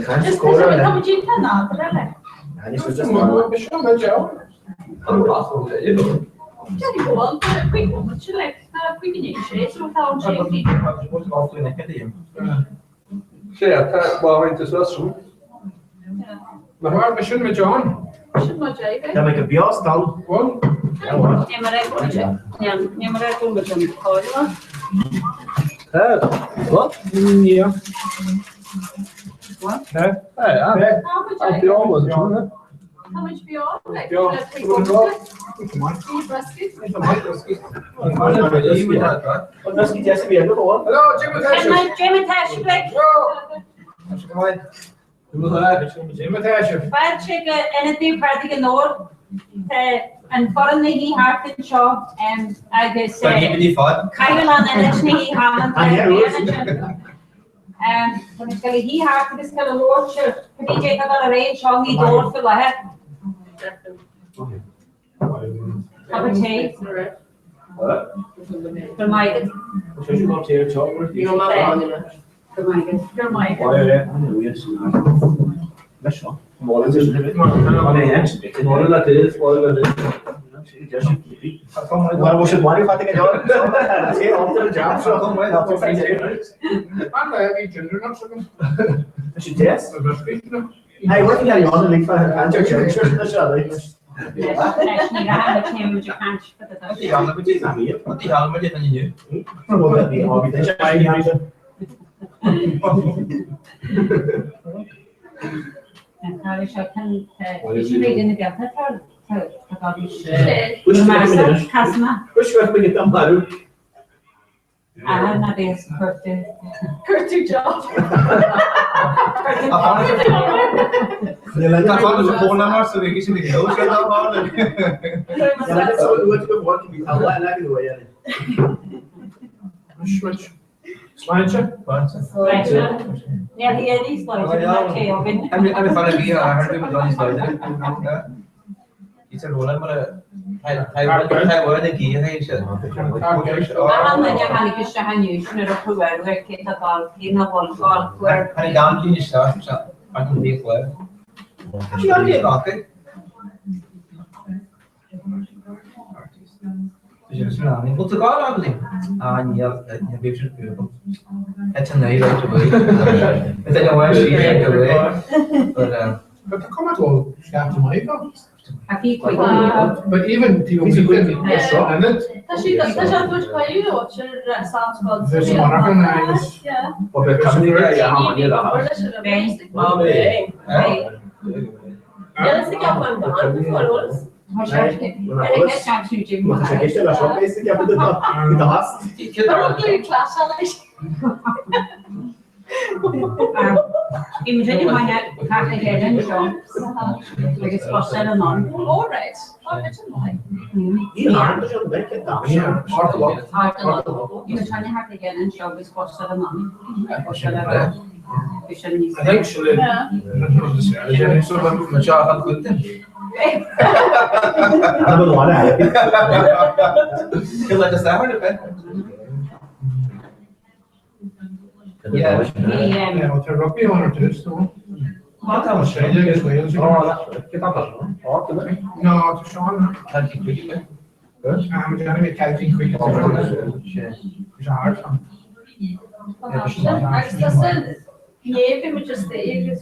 Just because we come to Canada, really. And this was just one. Jadi buat quick macam like quick ni saya so tahu saya ni. Saya tak bawa itu sesuatu. Bahawa macam macam. Macam macam ini. Dan ik heb juist al. Ja, maar dat komt met een kooi. Wat? Ja. Wat? Ja. Heb je al wat doen? How much for your? Like, Ja. Og der skal jeg servere noget over. Hallo, Jimmy Tash, like. Bad chicken, anything practic in Nord. And foreign he harted show and I guess Kailan and Echni Hammond and when it's going he harted this kind of lordship could he take a range on he door for the head have a tea for my Målet er det. Målet er det. What was it? Why I think I don't say after the job so come right after Friday. I'm having children or something. She yes. Hey, what can you on the for answer church? That's all. actually I have a team which you can't put it up. Ja, men det är mer. Vad det har med det att göra? Vad det har vi det And how is I can you read in the gaffer for God is Casma. Which way we get them baru? I have not been Curti job. Jag får det på när så vi kanske det går så där var det. Jag så du vet vad vi har alla lägen då igen. Switch. Slide. Yeah, the Eddie's like okay, I've been. I'm fine to be here. I heard people don't slide. It's a roller, but I word the key. Hey, sir. I'm not your honey fish and you should have put where we're kicked about in a wall where I down to the start. I can be clear. You are the rocket. What's the car ugly? Yeah, we should be able. That's a nice right away. I don't want to see right away. But the comment will have to make up. But even the restaurant in it. There's not much by you or sounds called. There's one recognized. Yeah. Och det kan ni göra ja men det där. Jag ska gå på en barn för oss. Mas é que ela só pensa que é muito das. Imagine you find out half the head in the show. Like it's for selling on. All right. Ja, det är verkligen där. Ja, You can try half the head in show is for selling on. Actually, so much I could think. Jag vill vara där. Because I just haven't it. yeah, with a rugby on or two, so. What I was saying. Australia as Wales. Get up on. No, to Sean. Thank you, quickly. I'm going to be counting quick. It's a hard one. Nee, vi moet just culture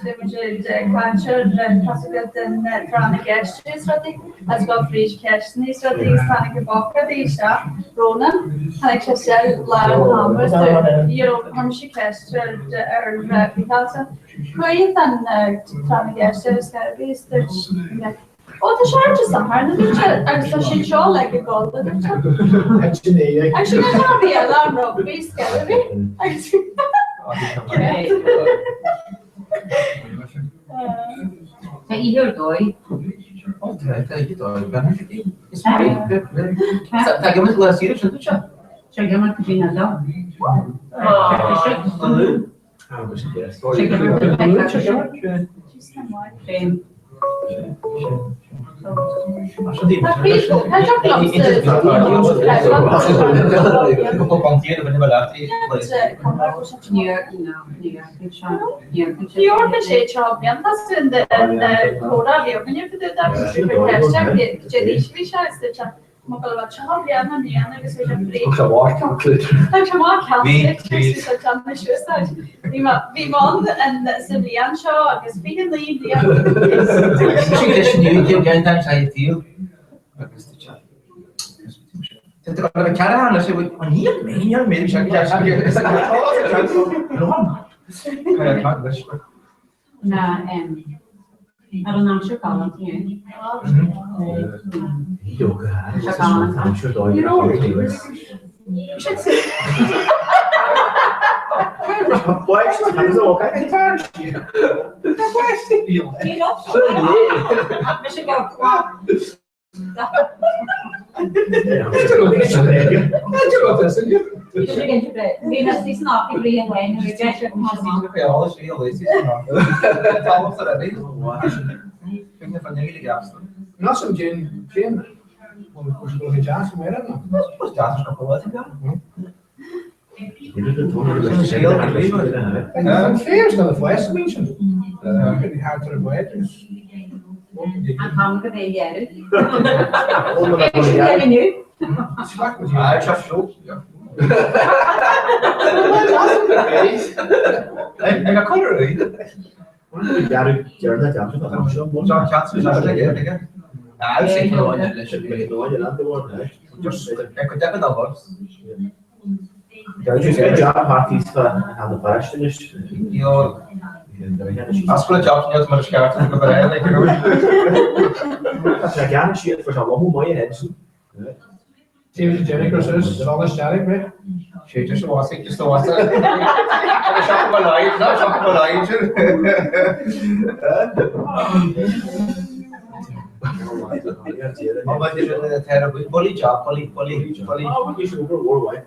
possible den från gäststrategi as go free cash ni strategi stanna baka det så Rona han speciell lärare hammer så han ska cash är vitalsen köyden från gäster ska vi start och det charges som har det är så shit show like a gold actually not be alarm rock vi ska vi Så I hör då i. Okay, thank you, Dory. It's very. Tack om det ser ut så där. Så jag måste bli nada. Ar an am seo gáil tú. Not some Jane. Was it going to jazz from where? And fair's not the flesh mentioned. Pretty hard to avoid. I'm coming to be yet. Parties aan de vuisten is. Als we het jobs niet maar schaart en bereiden. Dat is ja shit voor zo'n allemaal mooie heads. James Jericho says, all this static, right? Shit, just was it, just was it. Shop my life, not shop my life. Maar dit is een terrible bully job, bully. Oh, we should go worldwide.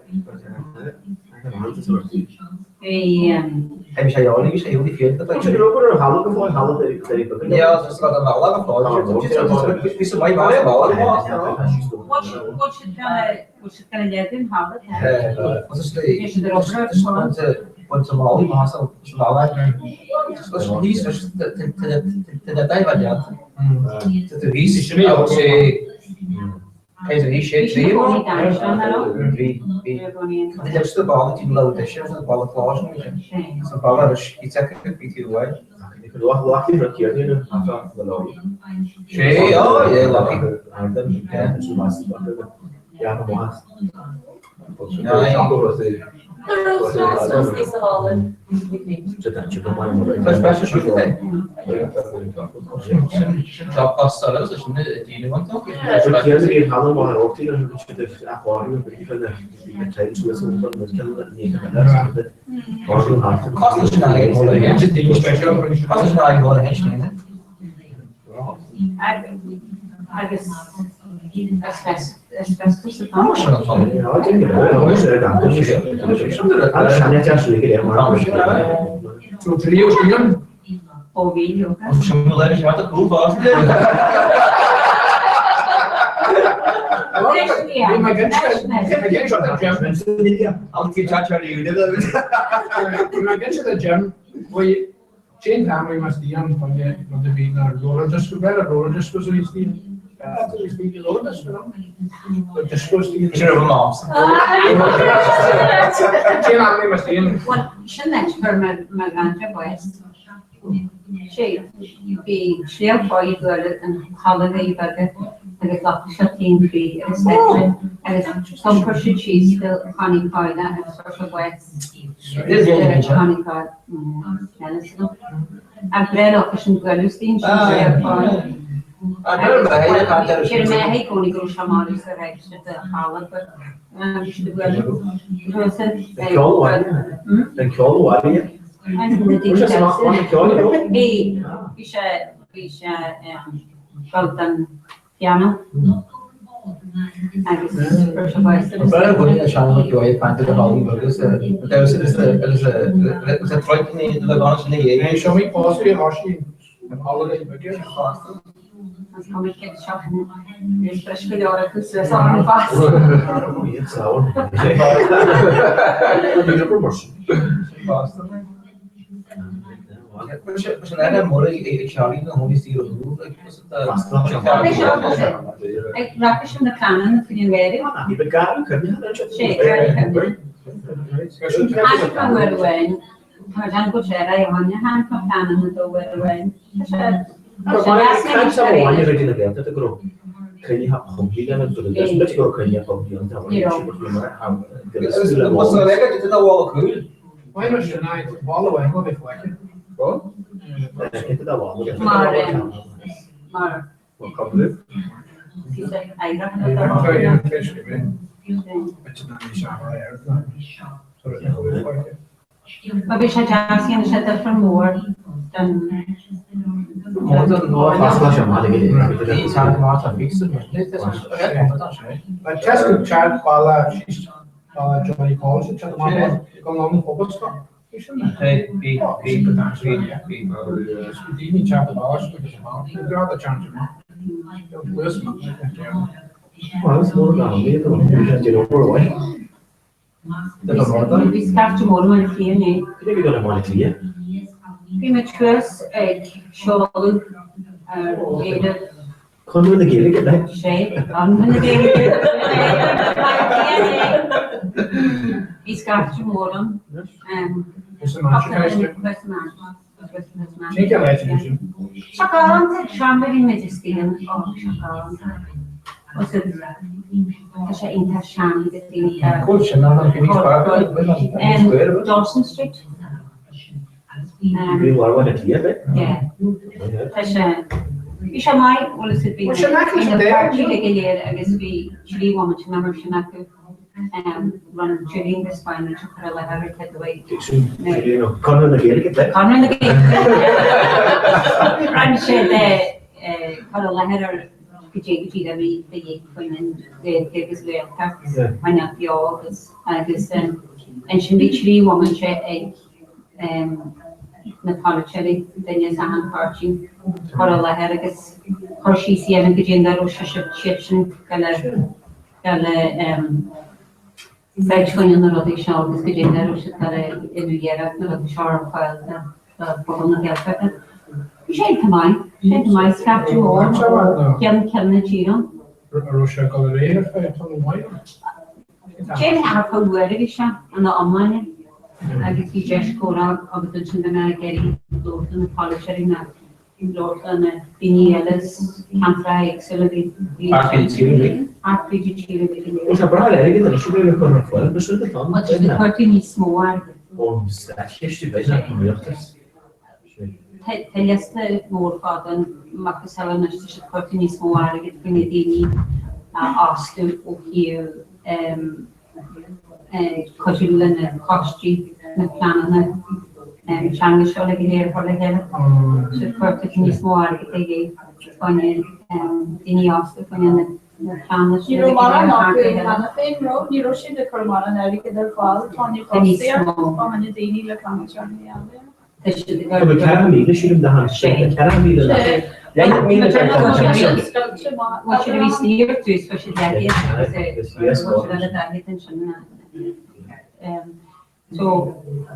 Heb je al niet heel die veel dat je ook een halve voor halve tijd. Ja, dat is wat een halve voor. Is het mooi maar wel. Wat je kan jij doen halen? Wat is de want normaal die master smaller. Dat is niet dus de tijd wat je had. Dat de wies is niet ook Kijk, er is shit hier. Het is de bal die loopt, is de bal klaar nu. De bal is iets echt niet heel wijd. Ik wil wachten dat je nu afgaan de loop. Shit, oh ja, lucky. Ja, zo was het. Ja, normaal. Ja, Dat is best goed. Dat past alles, dus niet iemand ook. Ik hier gaan maar ook die een beetje de aquarium van de tijdenswissel van de kinderen niet gaan. Waarom hard? Kost is nou eigenlijk een beetje ding speciaal. Kost is nou eigenlijk een beetje. Asbestos. Ja, ik denk dat net als ik maar. Zo trio spelen. Oh, video. Simuleren je wat cool was. My goodness, I'll teach you when I get to the gym, we change family must be on from the being our roller disco, better roller disco, so he's the we speak the roller disco, but disco is the Sure, moms. change family must be in. Well, shouldn't for my grandpa She be sheer for you got it and holiday but it got 15 feet and it's some cushy cheese still honey pie that is social west. Honey pie. And bread up some Galustine sheer for. Sheer me hey koning go shamari so right the halal but she the well Den kjol var det. Vi Golden piano. Bara going to show you a pant of Holly burgers. There was a troika in the guns in the Show me possibly Hoshi. Een holiday budget. Dan kom ik het schaffen. Dus verschillende kussen samen vast. Niet sauer. Dat is een promotie. Mas não era amor, e Charlie não vou vestir o duro, é que você Ik raak eens van de kanen voor je werk. Die bekaren kunnen dat je. Als ik kan weer wijn, maar dan goed zeggen, je hand je hand van kanen moet ook weer wijn. Maar kan je wel wanneer je in de wereld te groot. Kan je gewoon hier met de dus met je kan je gewoon hier aan tafel. Você alega que você dá o aula com ele? Why was je nou het ballen wijn wel even lekker? Wat? Ik dat wel. Maar, Wat kan dit? die zegt eigenlijk Ja, dat je een visje erin. Met je nou niet samen uit. Zodat je goed lekker. Maar we zijn juist gaan zetten voor more dan. Vast was je maar de Die zijn maar te fixen. Dit is Maar test de chat pala Johnny Collins, het chat maar kan dan op het staan. Hey, big. Die niet chat pala, dus ik ga dat chance maar. Dat was maar. Maar dat is nog wel meer dan je nog voor hoor. We schrijven morgen maar een keer nee. Ik denk dat maar een keer. Prematurus school leden Kan we een keer dat? shape aan de dingen. We schrijven morgen Is een maatje geweest? Zeker lijst je zien. Şakalan şambeli meclisinin şakalan. O yüzden aşağı interşan dediğim Goed, je naam kan niet vragen. en Dawson Street. We waren wel een keer hè. Ja. Aşağı. Bir şamay olası bir. O şanak in işte the de. party legeler agis bir chili woman number şanak. Run chilling the spine to Karala have it away. Kan we een keer dat? Conran the game. I'm sure that Karala had her Gigi that we the when the is well tax when up the office and she literally woman she na Policheri then yes and party Karala had agis Hershey see and Gijinda Roshashin kala Sexually in the rotation is getting there, which is that in the year, the sharp file, the bottom of the alphabet. Shade to my scratch you all, Ken the Gino. Russia Galleria, van White. Jane have a word of shop and the online. I guess you just go out of the Chindan getting Lord and the polishing that. Lord and the Ellis, Comhrá, Accelerate, Ons abra eigenlijk dat is ook weer kunnen vallen, dus dat dan. Wat is de party niet smaller? Ons echt je bijna gebeurd. Het laatste woord dan mag ik zelf nog eens het party niet smaller. Ik vind het niet afstel of hier kostumen, kostuum, met plannen. Change show like here for the hell. So party niet smaller. Ik denk van die afstel van You know, Mara not doing anything, no. You know, she did Mara now because they're called Tony Costa. From the daily look on the journey. We kennen niet, dus jullie daar zeggen, kennen niet dat. Ja, ik meen dat het What should we see here to especially that is what should that attention. So,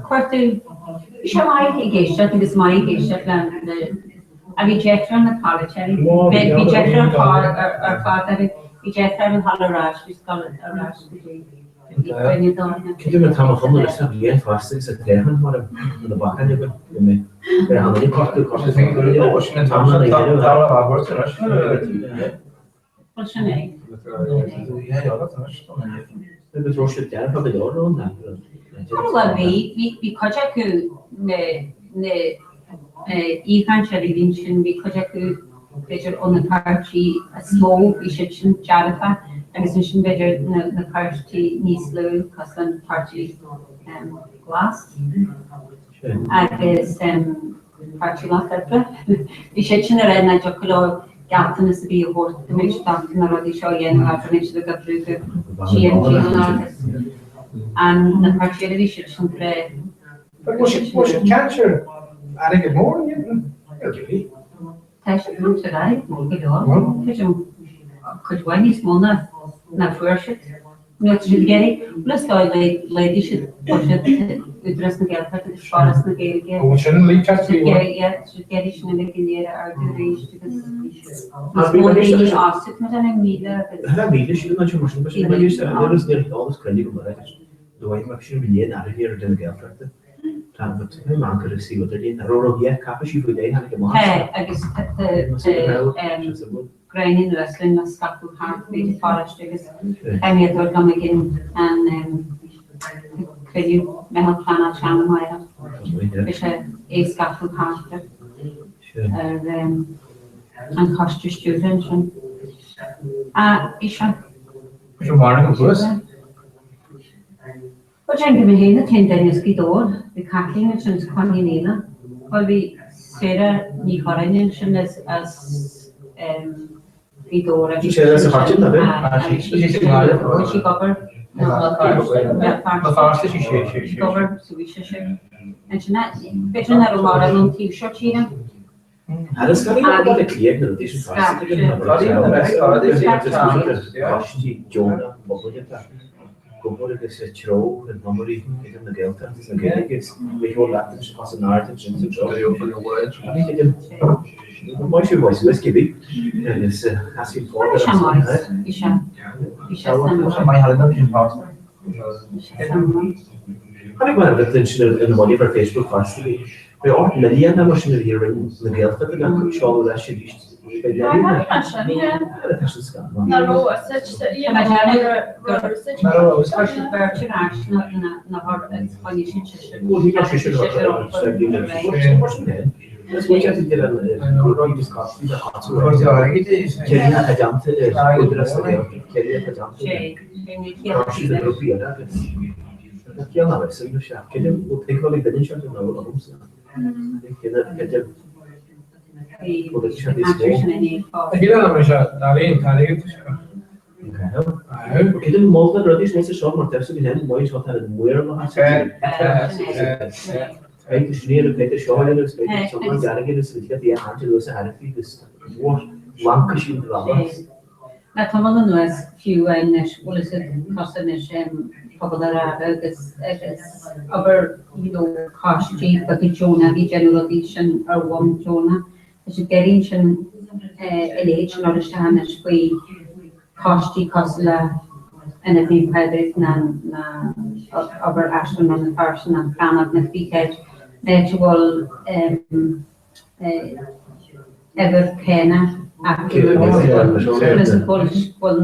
quarter, Shamai Geisha, I think it's my Geisha plan. A rejector on the college, rejector on our father, rejector on Hallarash, we call it a rash. Kun je met hem van de rest weer vast is het tegen van de bakken je met de andere kort Als je net aan het talen wordt, dan is het. Wat is nee? Ja, dat is het. Het roosje tegen van de jaren dan. Wel we kajaku ne Ivan Cherivinchin, we kajaku better on the party a small ishichin jarafa and it's better the party nislo custom party glass party glass ishichin red na jokolo Galton is to be a horse to make sure in the ruddy show yen have to make sure the through she and the party ishichin bread. But was it catcher? I think it's more than you. Tesh today, could one is one na first. No, should get it. Let's go, lady should push it. We dress the girl, but it's far as the girl. We shouldn't leave that to you. Yeah, should get it. Should make it our duration because more than asked it. But I mean, I mean, she doesn't much, but she used to. There is nearly all this credible, but the way much she really not here than the girlfriend. But my man could see what they're doing. I wrote yeah, capish if we did have a monster. I guess the grinding wrestling was stuck with hard the forest because I made her come again and could you help plan a channel wire which is stuck with hard and cost your students and Isha. Good morning, Bruce. But I give me the 10 days door, the cackling and since Conina, will be Sarah Nicorin as the door. She says a hot in the She cover. The fastest she Cover, so we should share. And she not better than a model on t-shirt here. And it's got a clear that this is fast. Jonah, Comhrá is a throw and nobody in the Delta. It's again, it's we all that to pass an art and to show you for the words. I think it much your voice, let's give it. And it's asking for the Isha. My holiday pass. I think one of the things in the body of our Facebook constantly. We are million of us in the year in the Delta, and I'm sure that should be. I have passion, yeah. No, such Porque ele molda radis nesse show, mas deve ser grande, mais só tá no moer lá. Aí que cheiro que show ele respeita, só mais já que isso que tem a gente usa a fitas. Lanka shi lá. Na tamala no as few and what is it customers popular agus over cost cheap but the Jonah the general edition or one Jonah is a getting elation or the we costi costla and a big private na over Ashton on the person and plan of the speaker natural ever Kena after the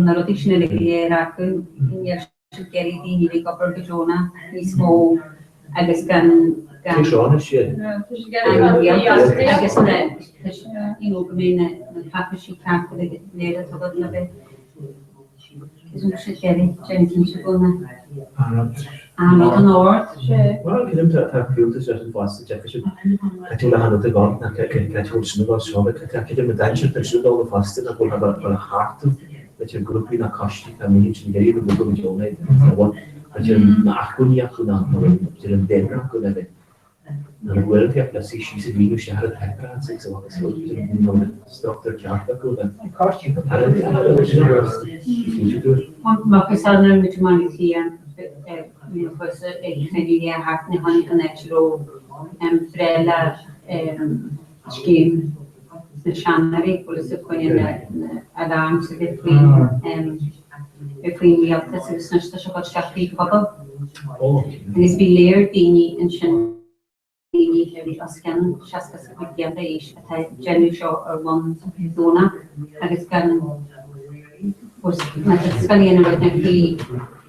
na dictionary era should get it in the upper Jonah is small I guess can shit. I guess that you know the package she can't put it later to the bit. Isn't she getting Jenkins to go now? I'm not an art. Well, I can have feel to certain parts of Jefferson. I told her how to go, I told Snuggle Shop, I can give a danger to shoot all the faster, I will have a heart that you're going to be in a costume, I mean, you can get even go with your night. I you're not going to you're in Denver, good at it. And well, she's a Venus, she had a pepper and 6 o'clock, so you know, stop their job, good at costume. My son, which money here, you know, was a half a natural umbrella scheme. The Shannery was a coin alarms between the offices and such a shafty couple. And it's been layered Dini and Shan. Heavy Oscan, Shaskas with the other ish at a general show or one zona. And it's gone was Scully and the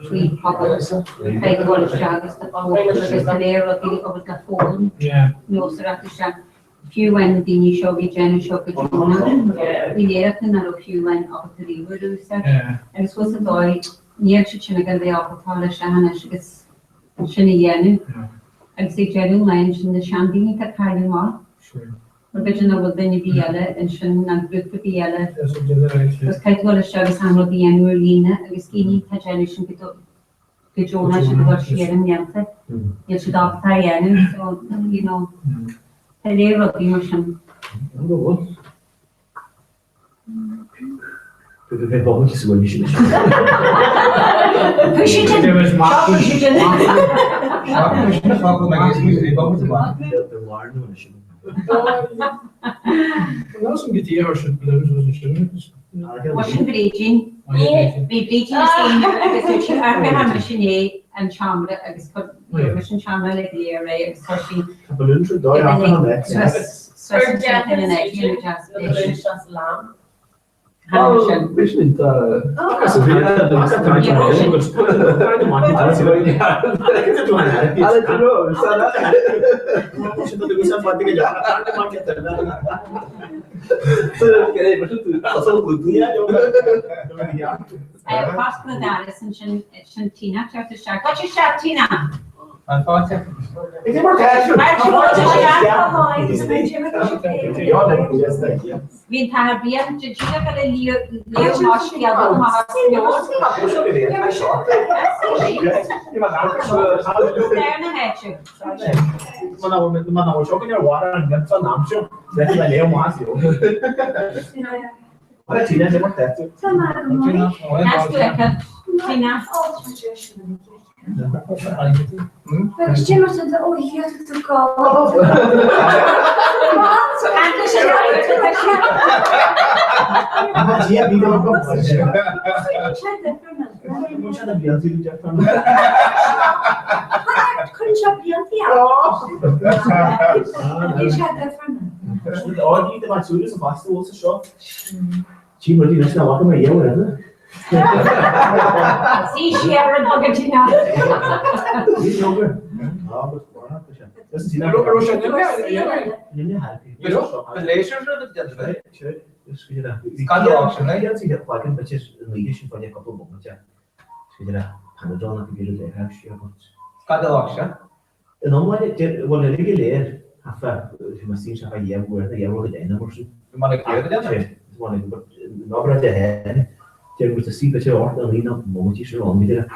three couples. I call it Shagas, the all the layer of the phone. Yeah. No, so that is few when the show be general show could the year and a few when up to the river. And it was a boy near Chichinagan, the opera Shan, and she gets Shinny Yanu. I'd say general lines in the Shandini that carry more. Original would then be yellow and Shin and group would be yellow. Was quite well as Shagas handle the annual Lina, a skinny generation to Jonah should watch here and Yelta. You should off Tayanu, so you know, the layer of the motion. Við bóðum ekki svo ekki. Det var smart. Nå som vi har så blevet så schön. Washing bleaching. Be bleaching is saying agus which are we have machine and chamber agus machine chamber like the array agus pushing. Balloons are daar aan het net. So in an egg you just Wees niet also wir Tina, what's your shot, Tina? I'm fine. Ik heb maar tijd. Vin ta'r bian, Gina gael ei leo mosi a ddod ma There na hedge. Maar nou is ook in de water en net van Amsterdam. Dat is wel heel makkelijk. Maar Tina is maar tijd. That's good. Tina. Because Jim was said, oh, he has to go. See, she had a dog at Tina. Dat is Tina. Kan je option, hè? Ja, zie je vaak een beetje een liedje van je koppel bommetje. Zie je dat? Panadol heb je de huis ja goed. Kan je option? En dan moet je wel een regulier. Enfin, je moet zien dat je wordt, je wordt de ene wordt. Maar ik weet het niet. Want ik nog maar de hè. Je moet zien dat je hoort alleen op bommetjes er al midden.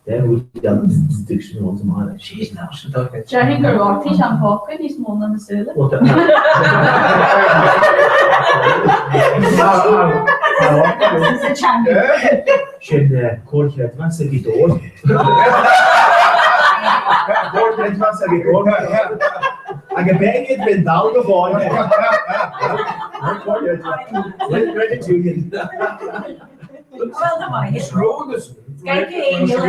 Daar moet je dan stukjes van ons maken. Jeez, nou zo dat. Jerry Garrotti is aan pakken, die is man aan de zullen. Wat dan? This is a champion. Geen koortje uit wat ze die door. Koortje uit wat ze die door. En je bent niet met dal geworden. Koortje uit wat. Let me Julian. Well, the mind is Rodes. Kijk je in heel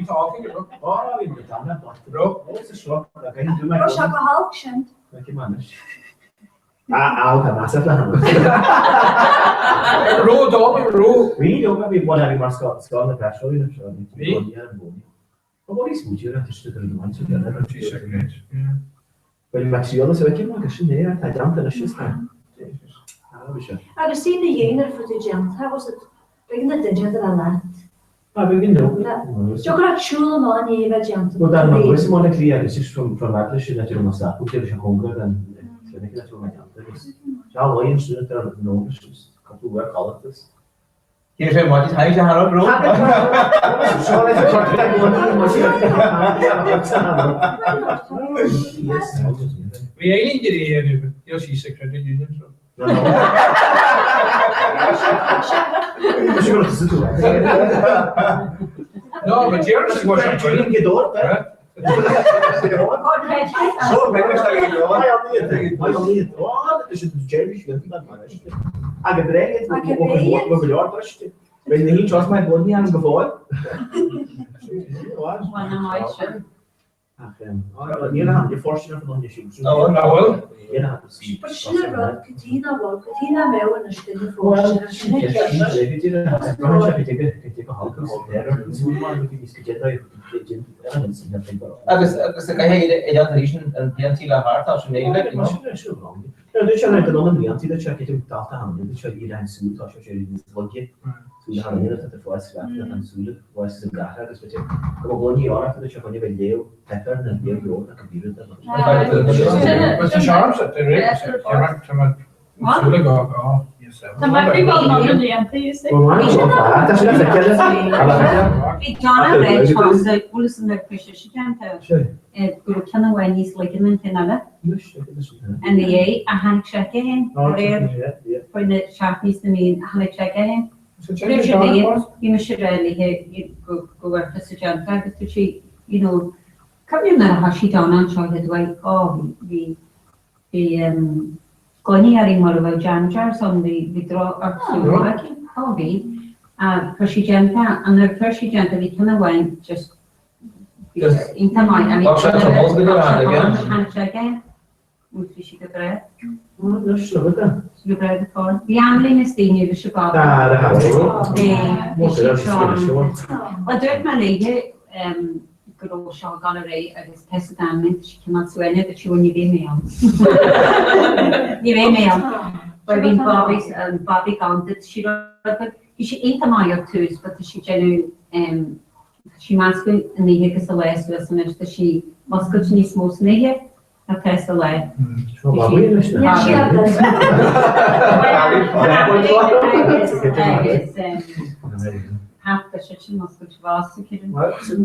talking about. Oh, we moet dan dat. Bro, Dat is een slok. Dat kan je doen met. Was je gehalkt? Met je manners. Ook dat was het dan. Bro, Dobby, bro. Wie ook we wat hebben maar staan de petrol in zo. Wie? Maar wat is moet je dat is de mensen die dat Precies, zeker. Wel Maxiola se weet maar dat nee, hij drank dat is staan. I was seeing the unit for the gym. How was it? Bring the digit and that. Maar we vinden So got chula man Eva gym. Wat dan maar is maar clear, het is van wat is dat je nog staat. Hoe heb je honger dan ik denk dat je maar kan. Dus ja, wel eens dat er nog is. Kan je werk alles. Hier zijn wat is hij zijn hallo bro. Zo is het kort dat We eigenlijk hier nu. Ja, zie je credit union zo. No, maar Jerry is was Jullie get door, hè? Zo, ben ik sta ik door. Maar dan niet. Oh, dat is het Jerry wil dat maar. Ah, gebreid het wat bejaard was. Ben je niet zoals mijn body aan gevoel? Ach, hier gaan je voorstellen van je shoes. Nou wel. Ja, But she wrote Katina Mel in a stille Well, fortune. Agus kan je in dat region een PNT hart als een eigenlijk. Ja, dus je hebt een andere variant, dat je het taal aan, dus je hier een suit als je dit vlogje. Toen je had dat de voice gaat dat een suit was de gaga, dus dat je gewoon niet hoort dat je van je video pepper en je door dat gebeurt dat. Wat is de charm dat er is? Ja, maar zullen gaan. Ja. Dan mae fi gweld nhw'n yn i'n pys. Wel, mae'n gwybod da. Da sy'n efo cedd. Fi John a Red Charles wlis yn yr pwysau si janta. Grwp tan y wenis legyn yn hynna. Yn ei, a han checka hyn. Rwy'n y siartnis na mi, a han checka hyn. Rwy'n siarad i, fi'n siarad i gwrth y janta, gysgu si, you know, cofio na hasi John a'n siarad dweud, o, fi, goni ar un mor o fel janjar, so fi dro ar sŵr, o fi, a presidenta, yn yr presidenta fi tan y wein, just, un tamai, a fi hanchegen, wyth fi si gyfred. Gyfred y ffordd. Fi amlyn ysdyn i fi si bod. Da, da, hawl. Wel, dweud ma'n leidau, gyro sio gan y rei, agos test y damyn, si cymal swennu, dy siw ni fi mewn. Ni fi mewn. Roedd fi'n Bobby Gondit, si roedd, si un tamai o'r tŵs, bod si genw, si masgwyn yn eich gys y les, wrth yn ystod si, masgwyd ni smws yn eich, a test y le. Wel, Bobby yn ystod. Agos, half the shit must go to us to kid often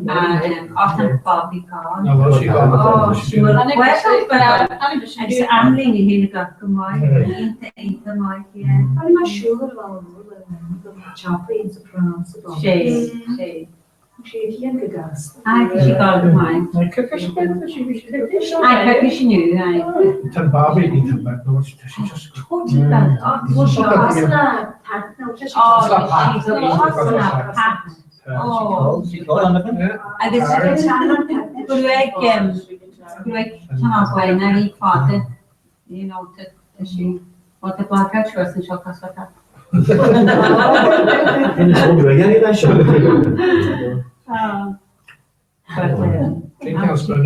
Bobby gone. Oh, she will well, but it's Emily in here got come on into my yeah. I'm not sure about the choppy in France. She can't gas. I think she got mine. I cookish she knew. Tan Bobby in the back door, she just Totally bad. Oh, she's a pat. Oh, She's got on the I guess it's when I father, you know, she what the black out was and shock us like that. But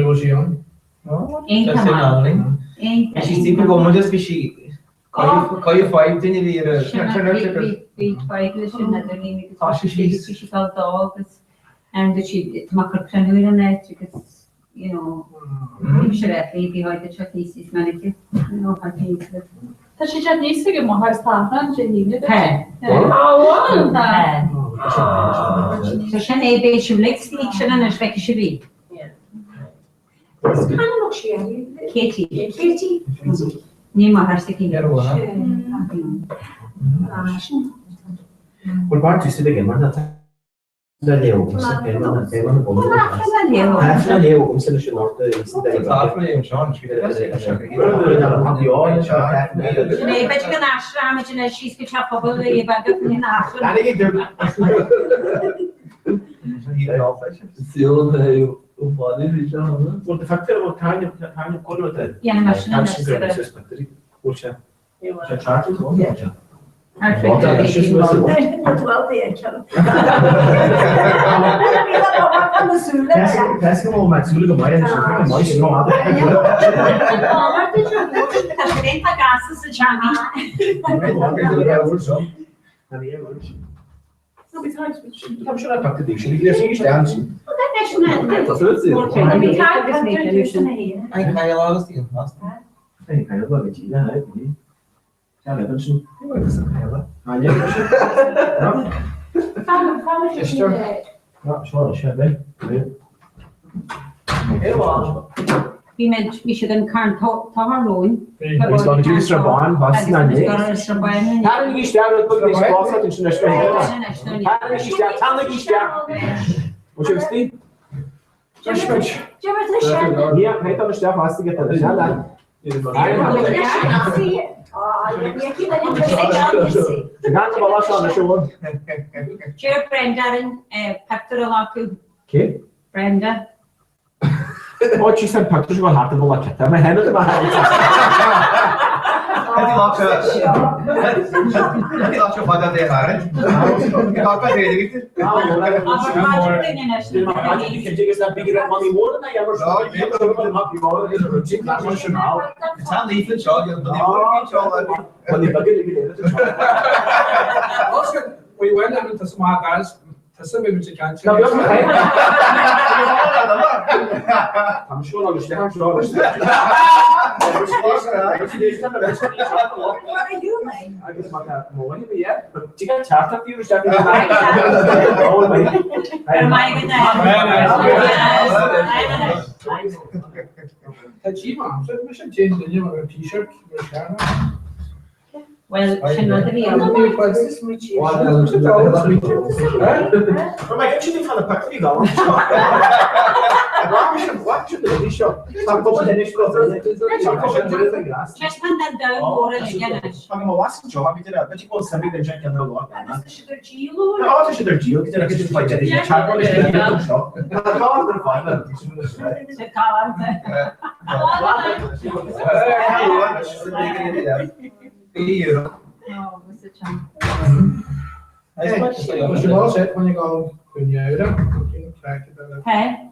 was she on? Ain't she's typical como just she call you five din you we tried to should not only because she felt dogs and she makar prenur in it because you know you should have behind the chutneys manicure you know how to use it. Ta si jad nis ag mo har stafran genine. So sian e be siw leik stig sian yn ysbeg i siw fi. Katie. Ni ma har stig i. Wel, bart i sydd again, mae'n na leo, mae'n bolo. Half na leo, sy'n ysio nord, sy'n deg. Ne, beth yw'n ashram, ydyn nhw sy'n gyda pobl i bag yn hyn ashram. Wel, de facto, oedd cael yw gwrdd oedd e. Ie, mae'n sy'n Pesca mo matsulu ko mai ang mai sino ado. Kasi pag-asa sa chami. I'm sure I packed the dictionary. There's English dance. Ay, kaya lang gusto yun. Ay, kaya ba Regina ay ni. Siya level su. Kaya ba? Ay. Sister. No, siya ba? Vi sydd yn carn tahar rwy'n. He's going to do this Raban, Boston and Nick. How did you start with the spots at international? How did you start? How did you start? What's your Steve? Just switch. Yeah, I thought the staff has to get the shot. Chair Brenda yn pector o lacu. Okay. Brenda. Oh, she said pictures were hard to go like that. My head is my head. Hadi laf şu fayda değil hariç. Kalka değil gitti. Sen de iyi çal ya. We went into smart guys. Tasım benim için kanka. I'm sure I'm just. What are you? I guess about that more anyway, yeah. But you got chat up you stuff. T-shirt. Well, she not to be on. Maar ik zit van de partij dan. Wat je doet, die shop. Maar kom maar niet kopen. Just hand that down or again. Van mijn was job, heb je dat? Dat je kon saber dat je kan doen wat. Als je er Gilo. Nou, als je er Gio, dat je het bij je is. Chat wel is een shop. Dat kan er fijn dat is. Ze kan. Hier. Oh, what's the chance? Als je wel zet, van je al kun je krijg je dat. Hey,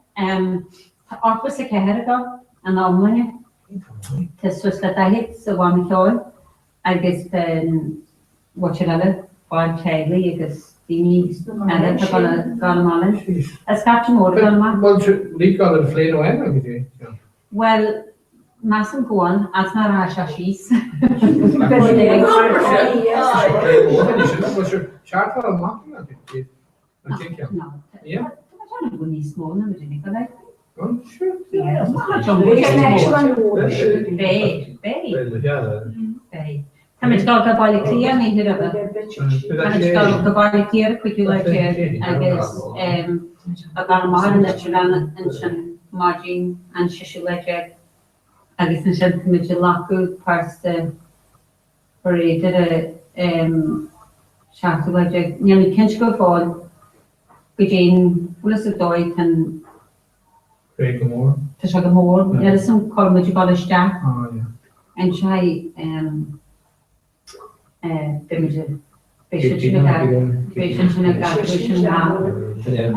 office ik her go en almanye. Het is dat hij het zo aan het agus den wat je lade wat hij is die niet en dat kan malen. Het gaat je moeder dan maar. Want je liep al een vlees en dan gezien. Well, massen gewoon als naar haar chassis. Was je chat wel maken natuurlijk. Dat denk je. Nou, Ja. dat is niet small, maar dat is niet gelijk. Oh, sure. Ja, maar zo'n Bij. Kan je toch wel een keer niet hebben? Kan je toch wel een keer like I guess about modern that you run and some margin and she like I guess in some met je laku parts the operated shaft like nearly kinch go for begin what is it doy can Krijg je more. te zeggen more ja dat is een kolom dat je kan staan Oh ja. en zij beetje patiënt in een graduation gaan.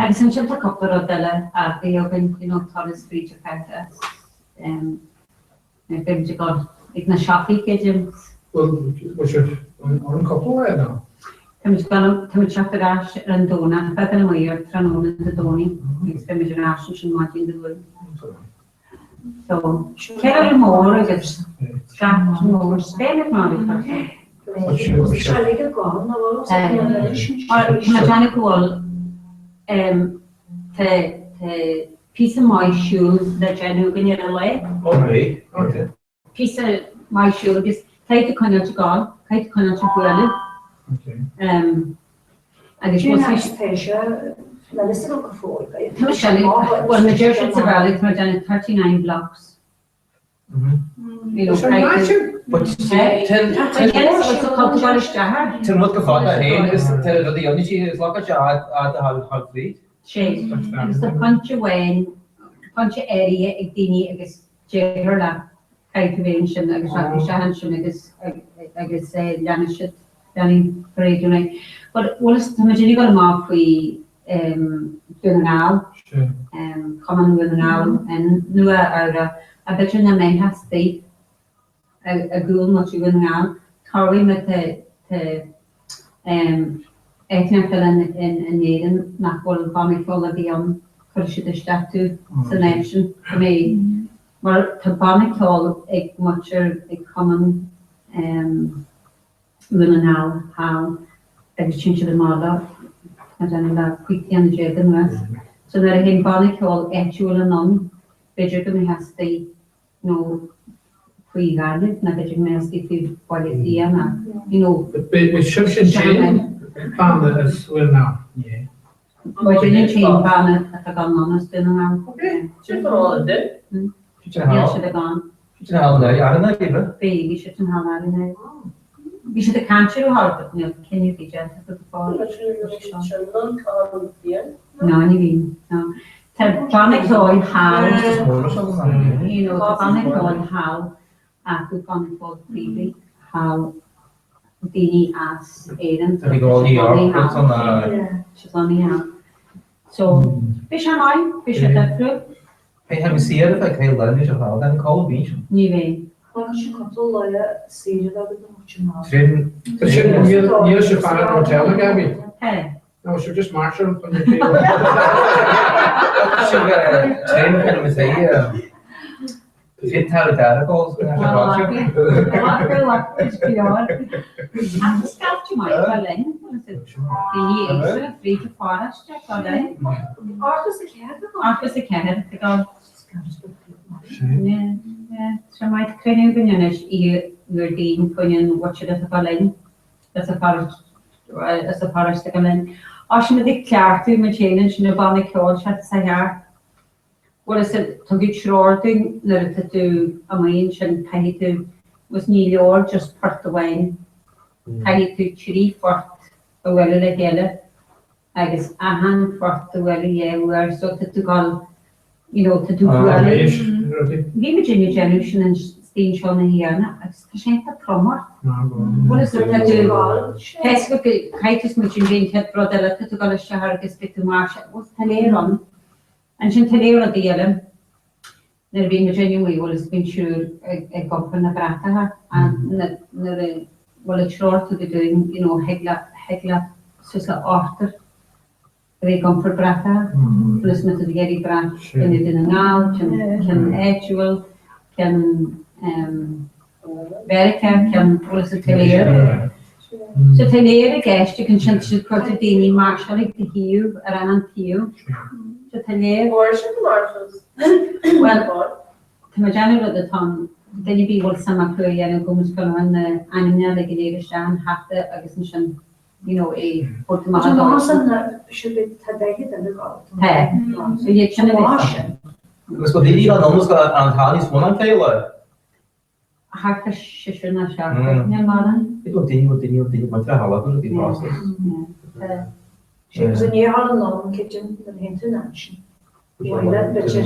Ik vind het ook dat de ook in Torres Street effect ik ben gewoon ik naar shopping kitchen. Well, was je een couple hè dan? Kan je shoppen daar en doen en verder een mooie tranen de doning. Ik ben met een afsluit in Martin de Loon. So, kijk more ik het gaat more spelen maar ik maar cool the piece of my shoes that I know in your leg. Okay. Okay. Piece of my shoe is kijk de kan je gaan, kijk de kan je voelen. Okay. En ik was special. Dat is er ook een voor. Well, the Jersey Valley, maar dan 39 blocks. You know, Ten wat geval daarheen is dat de jongetjes is lekker je had vliet. Shade. It's the punch area, ik die niet, ik is Jerla, cultivation, ik is wat ik is Janishit, Janine Parade, but what is the majority of them off we doen now, common with now, and nu a bit in the main has state a goal much you now, carry met the etnafel in Neden, nach vol comic vol of the Kurshid the statue selection for me. Maar te panic hall ik much a common women how exchange the model and then that quickly and the the west. So that in panic hall actual non budget me has stay no free value na budget me has stay quality na you know With shift chain pan as well now. Yeah. But you chain pan at the gun is still now. Okay. Zit er al in dit? Yeah, should have gone. Zit er al in jaren naar even. Baby should have had it. We should have cancer hard, you know, can you be gentle with the fall? No, you mean, no. The panic toy how, you know, the panic toy how, after panic toy freely, how Dini as Aiden. En ik wil hier ook van She's on the out. So, fish and I, fish at that fruit. Hey, heb je zeer dat ik heel lang niet zo dan koud beach. Niet weet. Als je komt al zie dat het nog je maakt. Trin. Dat zit hier is je van het hotel, Gabby. Hey. No, so just Marshall on your table. Trin kan we zeggen. Fit taricaricals. Agus scalte mai fel lein. Fi eisiau, ffrid y fforest, fel lein. Argus y cerdd. Agus y cenner, dy gael. So mai creu'n gwyniones i'r dyn gwynio'n watcher at y fel lein. As y fforest ag lein. Os yw'n ydy clartu, mae Jane yn sy'n y ban y cod siat sa iar. Wel, ys y tygyd siroordyn, nyr ydw dw am ein sy'n cael dw was ni lior just part the wine. Cael dw tri fort y welu le gele. Agos ahan fort y welu iewer, so ydw gael, you know, ydw gwelu. Fi Virginia Generation yn styn siol na hi yna, agos sy'n ta promor. Wel, ys ydw Facebook, caetys mwyn sy'n fynd het brodel, ydw gael ysio hargys beth yw marsio, wrth taleiron. En sy'n taleiron o dielym. Nyr fi'n Virginia wy, wel ys fi'n siŵr y gofyn y brata ha. A nyr wel y trort ydw dwi'n, you know, hegla sysla orter. Rhaid gofyn brata. Wel ys mynd ydw geri brat, cyn ydyn yn ngal, cyn edgewl, cyn Verica, cyn wel ys y taleiron. So taleiron y gest, yw cyn sy'n sy'n cwrt y dyn i marsialig dy hiw, yr anan hiw. So taleiron. Worship marshals. Wel, dyma Janny roedd y ton, dyn ni fi wrth sama clwy yn y gwmwys gynnu yn anymniad ag yn eiriau sian hafta agos yn sy'n, you know, bwrdd yma Dwi'n meddwl na sy'n bydd tadegyd yn y gol. He, so ie sy'n y beth. Mas bod didi fan omwys gael antanis hwnna'n teilo? Hafta sisio na sian, ni'n maran. Ydw dini, mae'n tre halaf yn ydyn fastos. Sy'n ni hal yn ôl yn cydyn yn hynny yn ansyn. Wala, bydde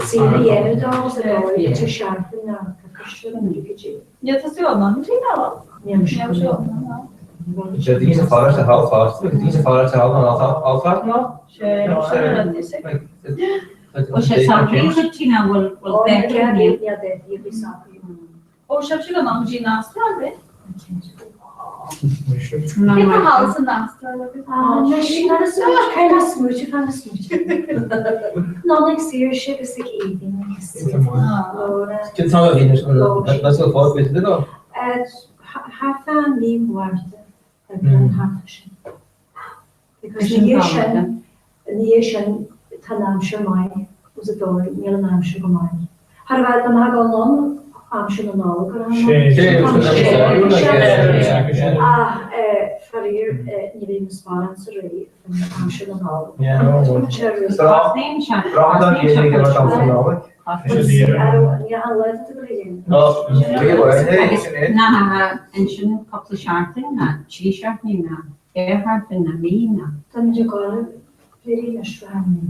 sy'n ei enw os y doi, bydde siarad yna, cysio yn ydych chi. Ja, tas jau man ti'n hal. Ni'n Ja, siarad. jo. So diese ffordd y hal fast, diese ffordd y hal yn alfad no? O sy'n sabi yw ti'n a wel beca ni. Ia, i bisabi. O, siap sy'n man ti'n nastra, be? Na Ydw mai. hal sy'n nastra, be? Na'n ysmwyd, cael ysmwyd, cael ysmwyd. Na'n exersive is like eating. Cyn taw y fi'n that's the ffordd beth ydyn nhw? Haffa ni gwarta yn haffa sy'n. Because ni eisiau tan amser mai, was y dod, ni'n yn amser go mai. Harfad yma gol non amser yn ôl. Farir ni ddim sbarn sy'n rei yn amser yn ôl. Cosnyn sian. Brad yn gyn i gyfer amser yn ôl. Ni anlaid ydw i. Na ha yn sy'n copl siartyn na, chi siartyn na, Gerhard na mi na. Dan ni'n gweld peri ysfran ni.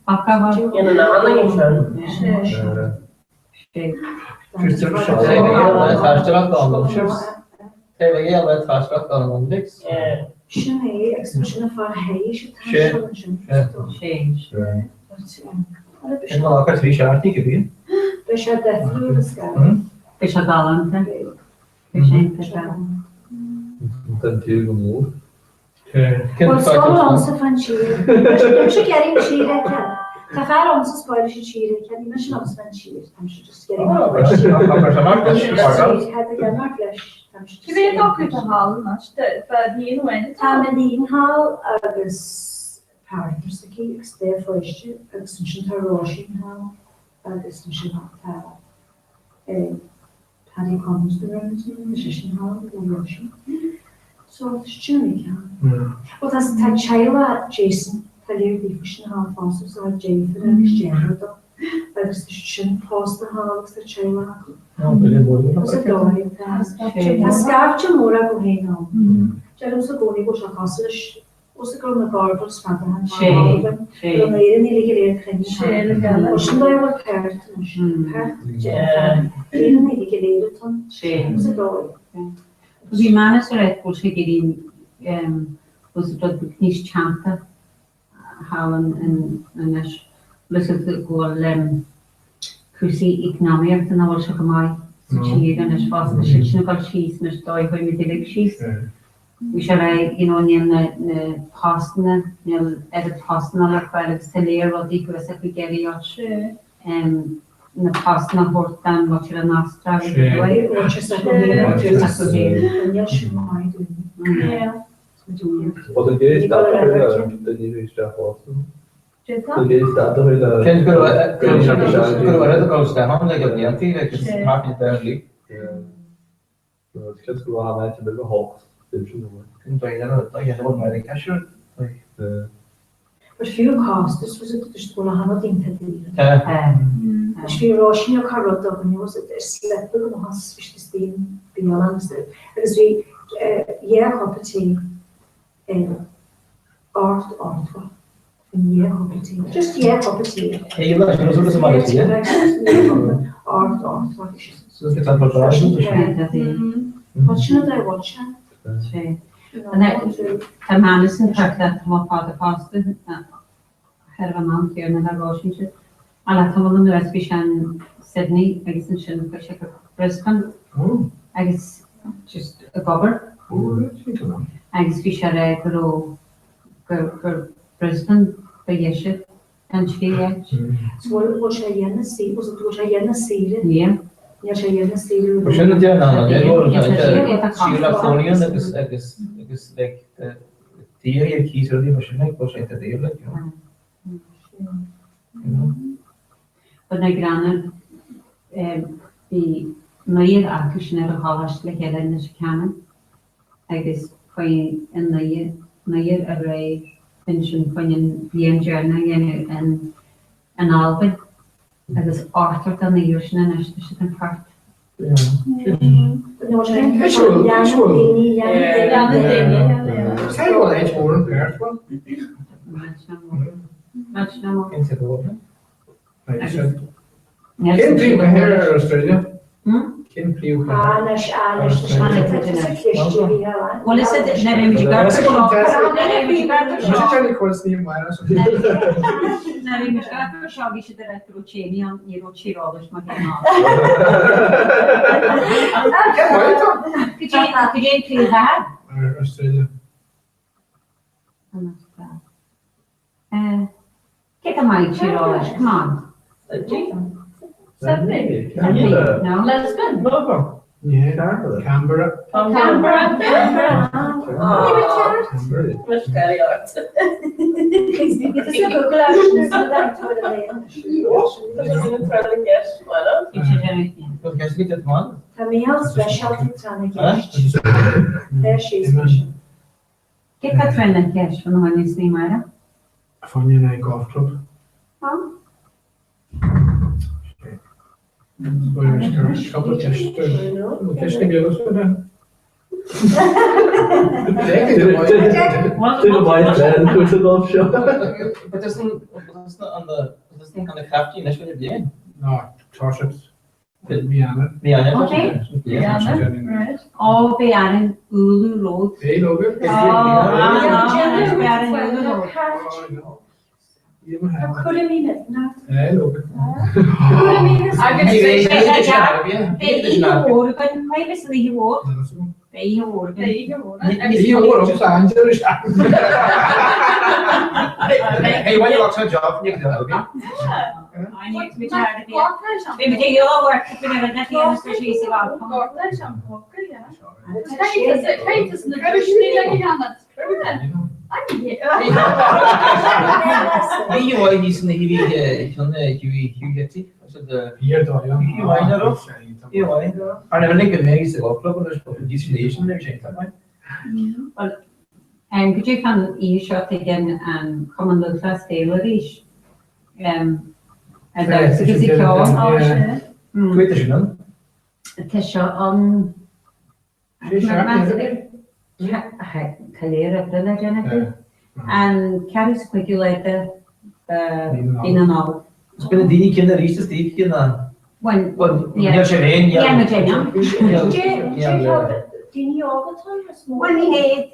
Baka fa. Yn yna anna i'n siarad. Christopher Shaw. Thastrach dan omships. Tewa ie aled thastrach dan omdix. Sy'n ei, sy'n y ffordd hei, sy'n En wel ook uit wie jaar die gebied. Fe siarad deffro yn ysgol. Fes a galan te. Fes ein peta. Den til og mor. Wel, sgol o'n sy'n fan sir. Dwi'n sy'n gerin sir eich. Ta ffa'r o'n sy'n spoiler sy'n sir eich. Ni'n sy'n o'n sy'n sir. Tam sy'n just gerin o'n flesh. Had y gynnar flesh. Ti vet ook ut av hal, annars, för ni är nog en Tam yn un hal agos partners y ci, agos de flesh. Agos yn sy'n taroshin hal. Agos yn sy'n hal. Paddy Collins the Remington, the Shishin Hall, the Russian. So it's Jimmy can. Well, that's that Chila Jason, tell you the Shishin Hall fossils, so Jane for the exchange. That's the Shishin Post the Hall, the Chila. It's a doy. A scarf Chamora go hang on. Jerem's a bony bush of hostage. Was the girl in the garbage from the hand? She. The lady in the legal air. She. Ocean by our parent. Even the legal air. She. Was a doy. Fi manas yr eith bwys i gyda'n was y dod nis chanta hal yn ys lys ydw gwyl cwsi economic yn awr sy'n gymai sy'n chir yn ys fos yn sy'n gael sys yn ys doi hwy mi dilig sys wi eisiau rei ni'n postna ni'n edrych postna ar chwael ys tyleir o di gwrs ac i geri o na past na hortan wat er na stra. Wat je zegt, Yeah. Wat een keer is dat de nieuwe is daar vast. Een keer is dat toch wel. Ken je wel dat als daar handen liggen die antiek, dat is maakt niet duidelijk. Het gaat gewoon aan het hebben gehakt. Dat is zo. Kun je dat je nog maar de cashier. Maar veel casters was het dus toen aan het intenderen. Ja. Als je roosje ook had dat dan was het slechter dan als je de steen binnenlangs. Dus we koppetie en art. Een koppetie. Just koppetie. En je was zo dat maar is hè. Art. Zo dat dan verdraaien. Wat je nou watch? Ta man is een tak dat ma vader paste. Hervan keer na Washington. Alla tamalın respishan Sydney, I guess in Shin Brisbane. I guess just a gobber. I guess fishare go Brisbane for Yeshit and she. So wat je jenne zie, was het wat je jenne zie? Yeah. Ja, je jenne zie. Verschillende jaren dan, Sierra-Fonian, dat is like theorie kiezer die waarschijnlijk was interdelig, But na granne die nieuwe accusatie haalst leggen in de kamer. I guess van een nieuwe array pension van een journey en Alvin. I guess Arthur dan de juiste en is dus een part. Zijn wel eens voor een paard van? Much more. in te worden. Geen pleo hier in Australia. Geen pleo hier. Alles. Well, is it never we got Dat is gewoon test. to Maar ik kan niet gewoon niet maar zo. never we got to show we should have to change on you chirolos maar Ja, maar toch? Could you clear that? Australia. Get a mic chirolos, come on. Sydney. No, Lisbon. Ja, Canberra. Canberra. Much carry out. Het is ook klaar. Dat is niet het man. Camille specialty tranigest. There she is special. get that friend and cash van de is niet maar. Van je golfclub. Wat is dan aan de kracht die net weer bien? Nou, toss het. Miane. Ja, Oké. Yeah, right. Oh, we are in Ulu Road. Hey, Logan. We are in Ulu Road. Hey, Logan. I can say Bij horen, maar we zijn hier hoor. Bij horen. Die hoor op staan, er is Hey, why you lost your job? You can help me. I need to be tired of it. We moeten heel werk, ik ben er net niet eens precies aan. Kijk, het is een hele gammal. Hey, you why he's in the heavy van Hugh Getty? Also the hier daar, ja. You why? I never think of me as the golf club, but there's discrimination there, Jane. En could you van hier shot again en komen de klas Taylorish. En daar is het ik Twitter, you know? Het is zo on. Kalera brilla Janet. En Carrie's speculated in and out. Ik ben die kinderen is het die kinderen. When Ja, Shireen, ja. ja, met Jenna. When he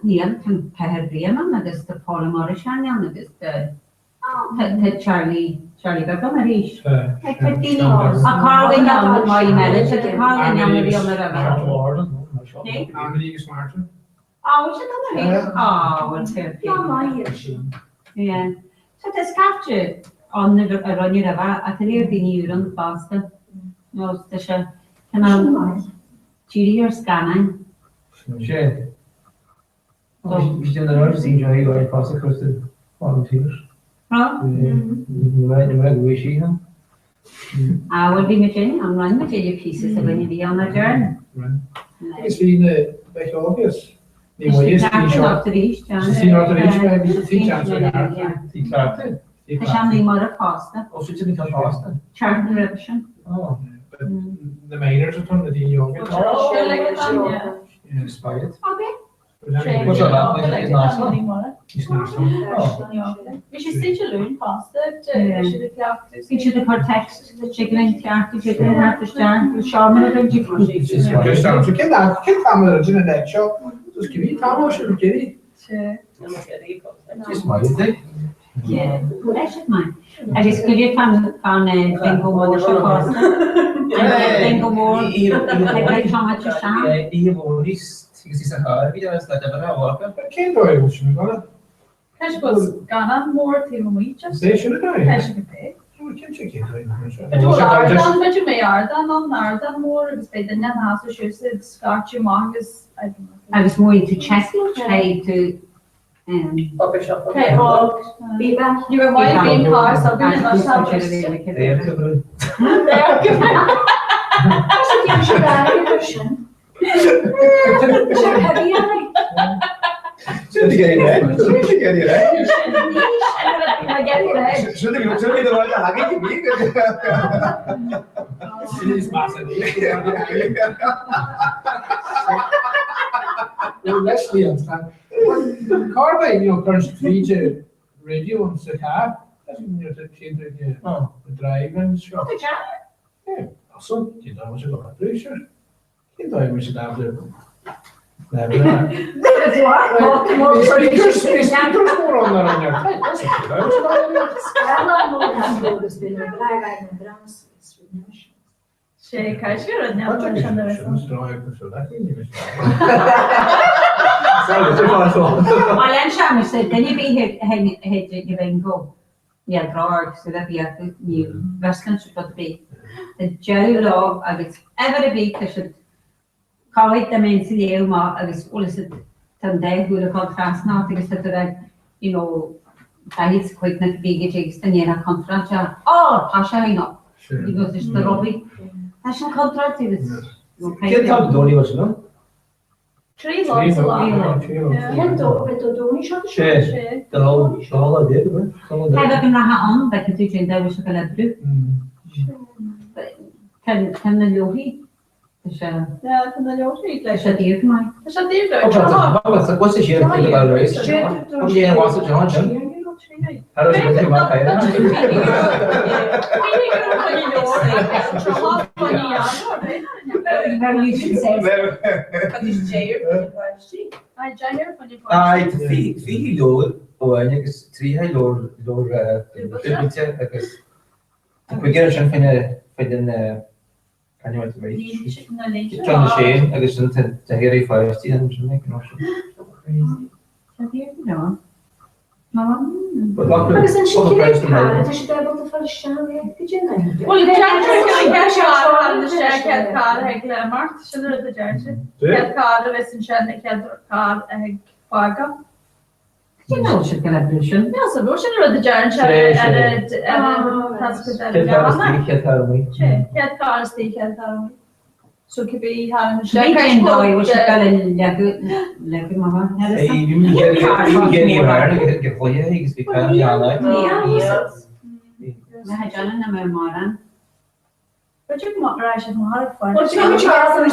nee, van Caribbean, dat is de Paul Morrison, ja, dat is de Charlie Beckham, dat is. Ik weet die niet. Carl Young met my manager, Carl Young met die andere. Nee? Amelie is Maarten. Oh, is het dan niet? Oh, wat fair. Ja, maar hier. Ja. So het is kaftje. on the run your ever at the near being you run faster. No, the show. Can I Judy or scanning? Shane. We should never see Joey going past across the volunteers. Huh? You might wish you. I will be making, I'm running with your pieces of when you be on a journey. It's been back August. The way is Not to reach, John. See not to reach where we think chances are. Yeah. Die Karte. The Shamley Mother Foster, Of zit je niet aan vasten? Charter Revision. Oh, The miners are turning the yoga. inspired. What's that about? Is national? It's national. We should see you learn faster. Yeah. We should have Feature the cortex, the chicken character, chicken half the star, the shaman of the Just sounds to kill family in a net shop. Just give me time, should get it. Inspired, eh? Yeah, that's it, man. I just give you time on bingo more the Foster. And bingo more, like how much you sham. Ja, die woorden is een haar, wie dat is dat er werken. I can't do it, what you gonna? Cash was gone more to me just. They should have done Cash it. can pay. We can check it. But what are done, but you may are done on are done more. It's by the net house, so she said, Scotch, your mom is, I don't know. I was more into chess, try to, Okay, well, Be back. you were my being car, so we I must have was this. They That's a version. Zullen jij niet? Zullen jij niet? I get it, right? Zullen jullie er wel aan gaan? It is massive. Leslie understand. Car by turns to radio and the car. That's when you're changing the drive and stuff. Yeah, also, you know, what's it got a pressure? You know, we should have the. That's what? Speakers more on there. That's She cash you now, but I'm the rest. Well, I'm sure said, can you be here, you bingo? Yeah, drawer, so that be a new Western should not be. The Joe law, I was ever a big, I should call it the mental ill, I was always at some day who the called fast now, I said that, you know, I it's quite not big, it's the near a contract. Oh, Pasha, I know. Because it's the Robbie. That's a contract, it's Can't tell the Donny was no. 3 lots a lot. Can't do it, do it, shut She, the whole idea, right? Heb ik een on, dat je natuurlijk in de was ook een brug. Kan de yogi? Dus Ja, van de Joodse is dat hier voor mij? Is dat die leuk? What's the share of the race? What do you want to join? How does it work? Very you say. Ai, fi lor, o agus trí lor biblioteca agus we get an fin annual John Shane agus te hir 5 No. No. But look, Agus an public rights to sin know. tá sé able to fel sean go Well, the judge is going to get on the share cat card egg mark. Should the judge cat card of us and share the cat card egg fargo. You know, she's gonna do it. Ja, så då känner du att Jaren känner helt klart stig helt här. Så kan vi ha en She can do it, she can like mama. You get any around get for you, you speak out yeah like. Jag har John na med morgon. But you can rush and have fun. Well, you can try some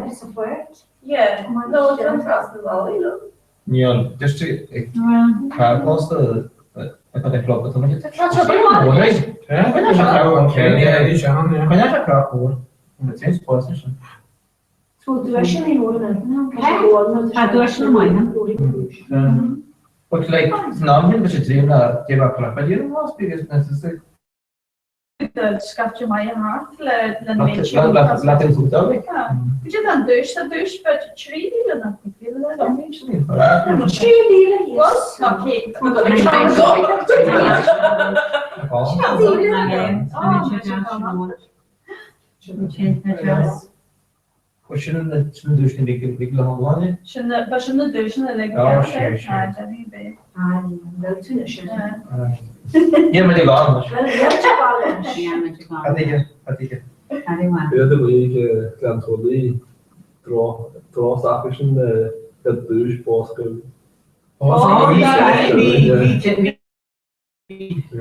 support. Yeah, no, don't trust the valley, no. Yeah, just to car cost I thought I flopped it on it. Kan jag köra på? Det känns position. Så du är sen i åren. Ja, du är sen i morgon. But like normally we should dream that give up but you don't want because necessary. Det skaffar mig en hart till den Latin food dog. Ja. Vi kan dusch, but tree eller något. Was? Okay. Şunun da düştüğünde bir hamle. Başında dövüşün ele Ja, geldi. schön. Yemedi kalmış. Hadi gel. Ja, det var ikke klantoli. Dra sachen der Durchbruch.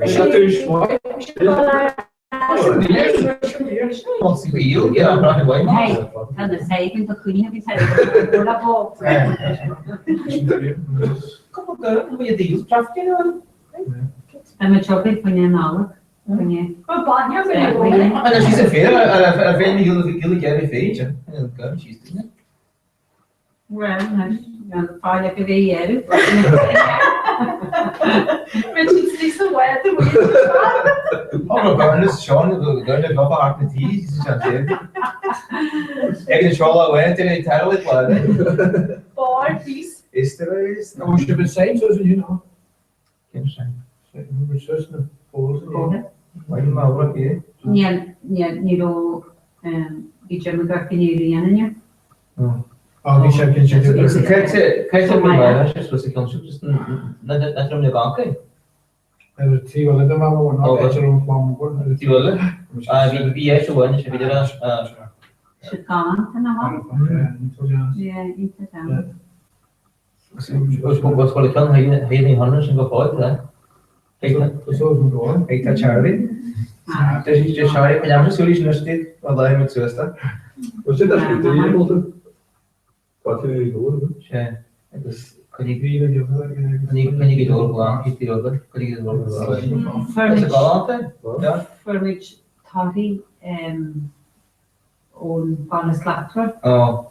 Is dat dus mooi? Hade säkert inte kunnat bli säkert. Kolla på. Men chocolate punya nala. Punya. Olha, sexta-feira, ela vem aquilo que era feito. Well, jag far jag vi är. Men det är så weird. Og børnenes sjovne, børnene går bare ret med de, synes jeg det. Jeg kan sjovt at være, det er ikke talt lidt, var det? Boy, please. Østerøs. We should be saying so, you know. Kæmpe sig. We're just the balls. Hvor er det meget over det? Ni då vi kommer gå in i igen ja. Oh, we should get you. Så kan jeg tage mig, jeg synes, at jeg synes, når jeg tror, det er banke. Eller ti var det var nog jag tror man går. Ti var vi er så vant til det der. Chicago, kan ha. Ja, inte så. Og så skulle kan have en hånd, som går på det. Så som du var. Jeg tager Charlie. Det synes jeg Charlie, men jeg må så lige snøste, og der er mit søster. Og så der skal det lige måde. Godt til det gode. Ja. Kan ikke det dårligt på angst, det dårligt. Kan ikke det dårligt på angst. För mig tar vi och bara slaktor. Ja.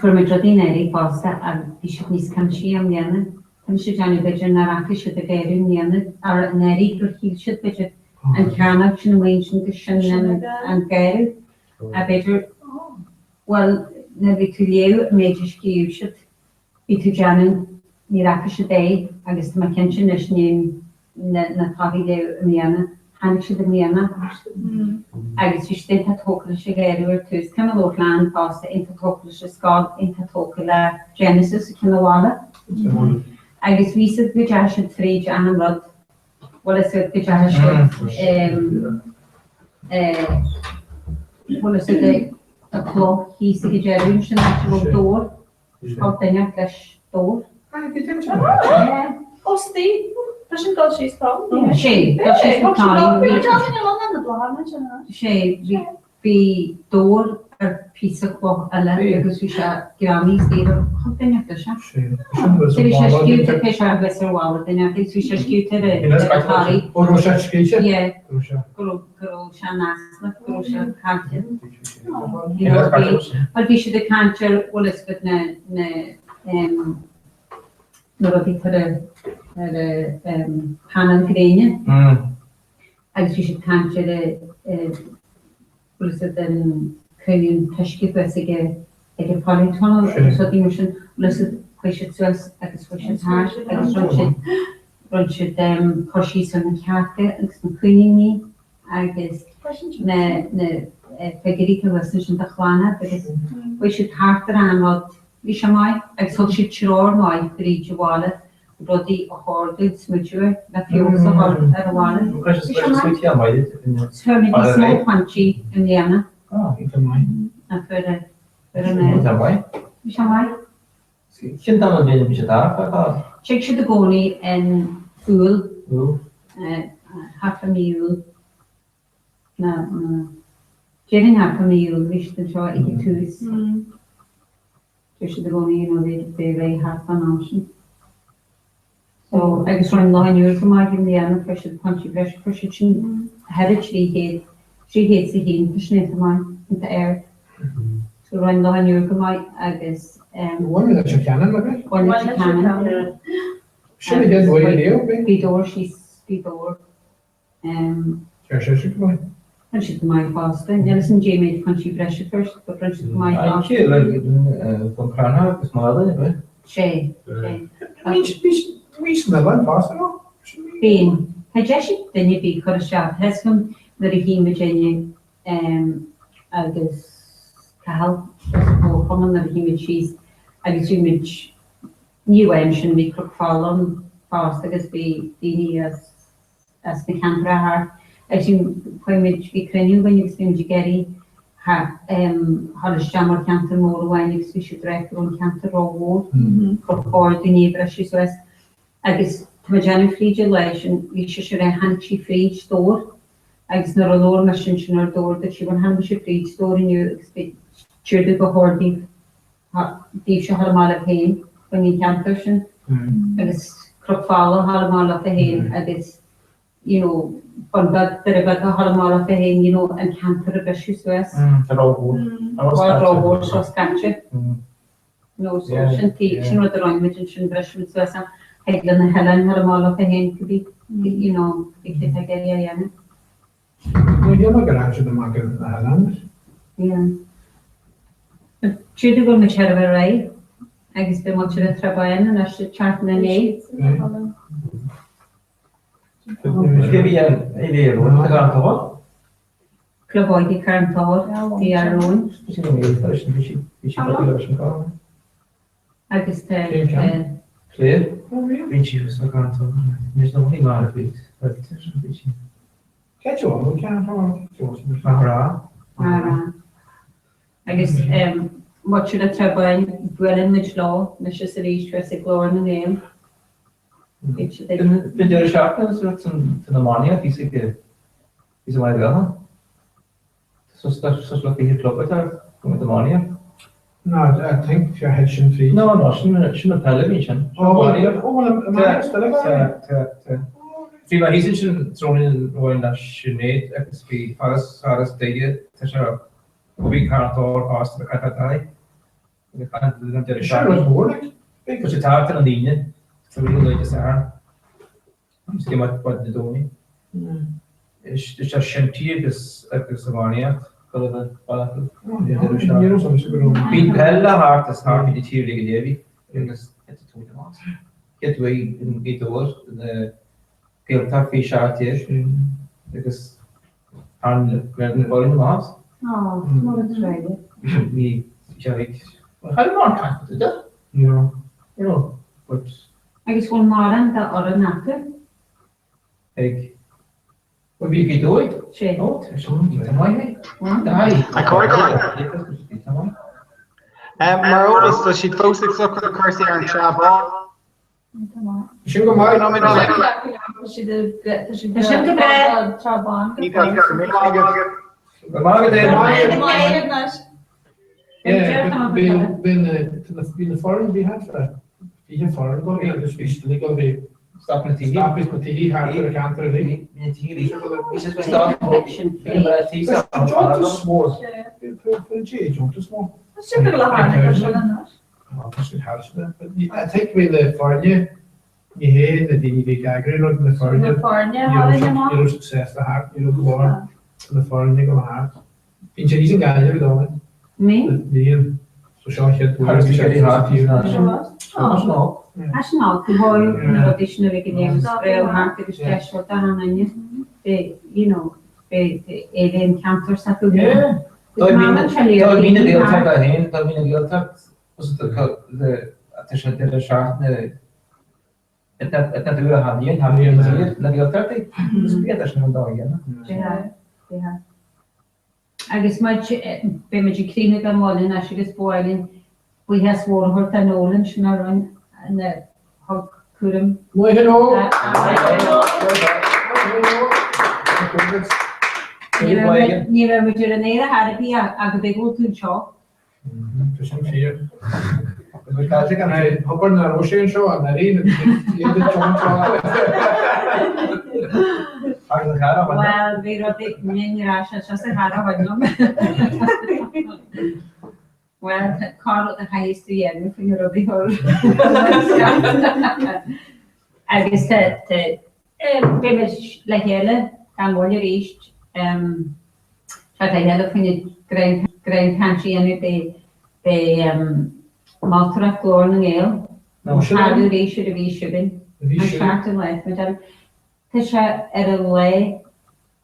För mig tror det är fasta att vi ska nis kan ske om igen. Kanske jag vet ju när jag ska det göra igen. Är när det går helt shit vet en connection arrangement det känner en gäll. Jag vet well när vi skulle med skjuta vi tog gärna ni räcker sig Agus ma kensin is na taide miana han si de miana agus fi ste tokle se geir tus kan Loland fast in tokle se ska in tokle Genesis kinwala agus ví vi se tre an rod well is vi well is a clock he se gerun sin door op dinge flesh door Oh, Steve, dat is een goal, she's from. She, dat is de taal. She, we door a piece of cloth because we shall Grammy state of something of the shop. So we shall skew the fish out of the wall, then I think we shall skew to the tally. Or was that skate? Yeah, girl, Shanasla, girl, Canton. You know, but we should the cancer, well, it's good, no di per panel green. Agus vi kanske den kunnin taski besige ege polytonal så di motion lusset question sus agus question hash agus runchit koshi som karte agus kunnin ni agus ne Federica was in de khwana because we should harder an wat vi shamai agus hol shit chor mai pri jwala Rodi a hordid smudger na fios a hordid ar wala. Shermid is small punchy in Liana. Ah, inte mig. Na för Inte mig. Vi shamai. Känns det nog det blir där. Check should the goni en full. Half a meal. Na Getting half a meal wish the show it tus. Check should the goni you know they half an option. So I guess I'm lying here for my in the end of the punchy brush push she had it she hates the heat push into mine in the air. So I'm lying here for my I guess one that you can look one that you can should we get way deal speed door she's speed door sure Country to my pasta, Nelson J made country breast first, but country to my I'm pasta. sure like Comhrá is smaller, right? Shay. I mean, we smell and pasta, no? Bean. I just then you be cut a shot. Has come the heme Virginia, I guess, Cal, or common the heme cheese. I guess you much new engine be cook fallon fast, I guess be dini as the Comhrá. As you quite much be clean when you spend you getty. How the jammer canter more when you see should direct on canter or wood for the neighbor she says. I guess to Jenny flagellation, we should have handky free store. I guess not a lower machine or door that she will hand she free store in you expect should go hordy. Deep should have a mile of pain when you can't person. I guess crop follow have a mile of the hay. I guess you know. But there got a whole lot of thing, you know, and canter the issues with us. They're all good. Or robots or scratcher. No, so shouldn't teach, you know, the language and shouldn't brush with us. I don't know, Helen had a lot of thing to be, you know, if they take a yeah. We have a garage in the market in the Highlands. Yeah. But should you go much out of a right? I guess they want you to try and I should chat in the name. Maybe a room to go on Club boy, the current tower, the own. I guess the Clear? Which is the current tower. There's nobody mad at it. Catch on, we can't hold Comhrá. I guess what should I try by dwelling which law, Mrs. Elise Tressy Glory in the name. Been there a shot now, so it's in the morning, if he's a while ago. So such like a club with her, come in the morning. No, I think your head shouldn't feed. No, shouldn't television. See, but he's in thrown in when that she made, I could speak, Paris, Day, Tasha, we can't all pass the Katatai. We can't do them to the shot. Because it's hard to the so we like this are. I'm just what the doing. It's just shanty this Savania, color Being hella hard is hard to cheer like a Debbie. It's a total loss. Get away and get the worst the Gilta fish out here because I'm the ball mass. Oh, not a try. We should be Javik. I don't want to do you know, but I guess one more and the other after. like, what we could do it? She. Oh, there's only my way. I Marolas, does she post it up with the curse here in Chabra? Should go my She did get She did get Trabant. You got The market yeah, been the foreign we had for the foreign go here the Swiss legal be stop the TV. stop is the TV hard for the counter league. He says we start John is small. For John is small. She could have had I think with the foreign you hear the DV gagger or the foreign you're success the heart you know go on the foreign you go hard. In Chinese and guys you don't Me? the so short hit National, the boy, in addition to the sprawl heart, the stress shot down on you. You know, the alien cancer settled. Yeah. I mean the deal tag I hand, I mean the deal tag was the attention to the shark at that we have you have you the deal tag it's better than the again. Yeah. I guess much bimage clean the morning as she gets boiling. We have swore her to Nolan, she not run and the hog couldn't. Well, hello. Never would you neither had it be a big old two chop. Some fear. Because I can open the ocean show and I read the Well, we wrote it in Russia, just a had a well, Carl at the highest end for your big hole. I guess that image like yellow and when you reached Tra da hela fin grain country and they maltra glor ng ale. No, Hardu ri should be shubin. Bhí An sé shark in life, madam. Tisha a lay.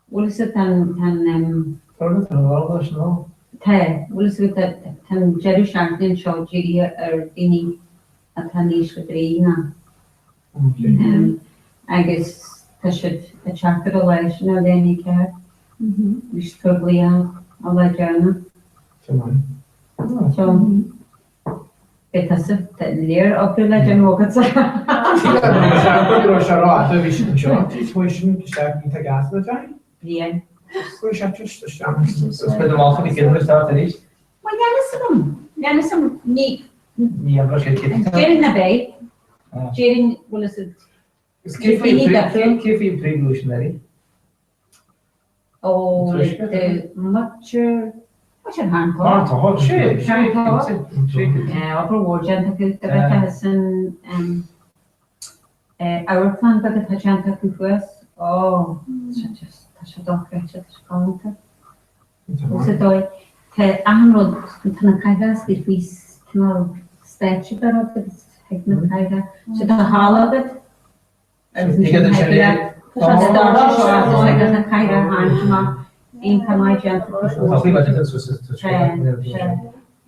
What is it tan Target an bhá nó. te? What is it that tan Jerry Sharkin show Judy dini a tan ish with Rina. I guess tisha a chapter a lay. No, then you care. We should probably a la journal. So. It's a layer of religion, what could say? Yeah. Spyd ym off yn I gyd o'r start yn eich. Well, Yanisum, neat. Ni am rhaid cyd. During the bay, during, well, is it? Cif i'n pre-evolutionary? Oh, the mature. What's your hand called? Ar tohol, Upper Ward, Janta, the Hennison, our plan, but the Janta Kufuas. Oh, such a dog, such a scholar. Was it all? The Amrod, Tanakaidas, the feast, no statue, but of the Hegmakaida. So the hall of it. You get the chili. Ain't to my gentle. Hopefully, but it's just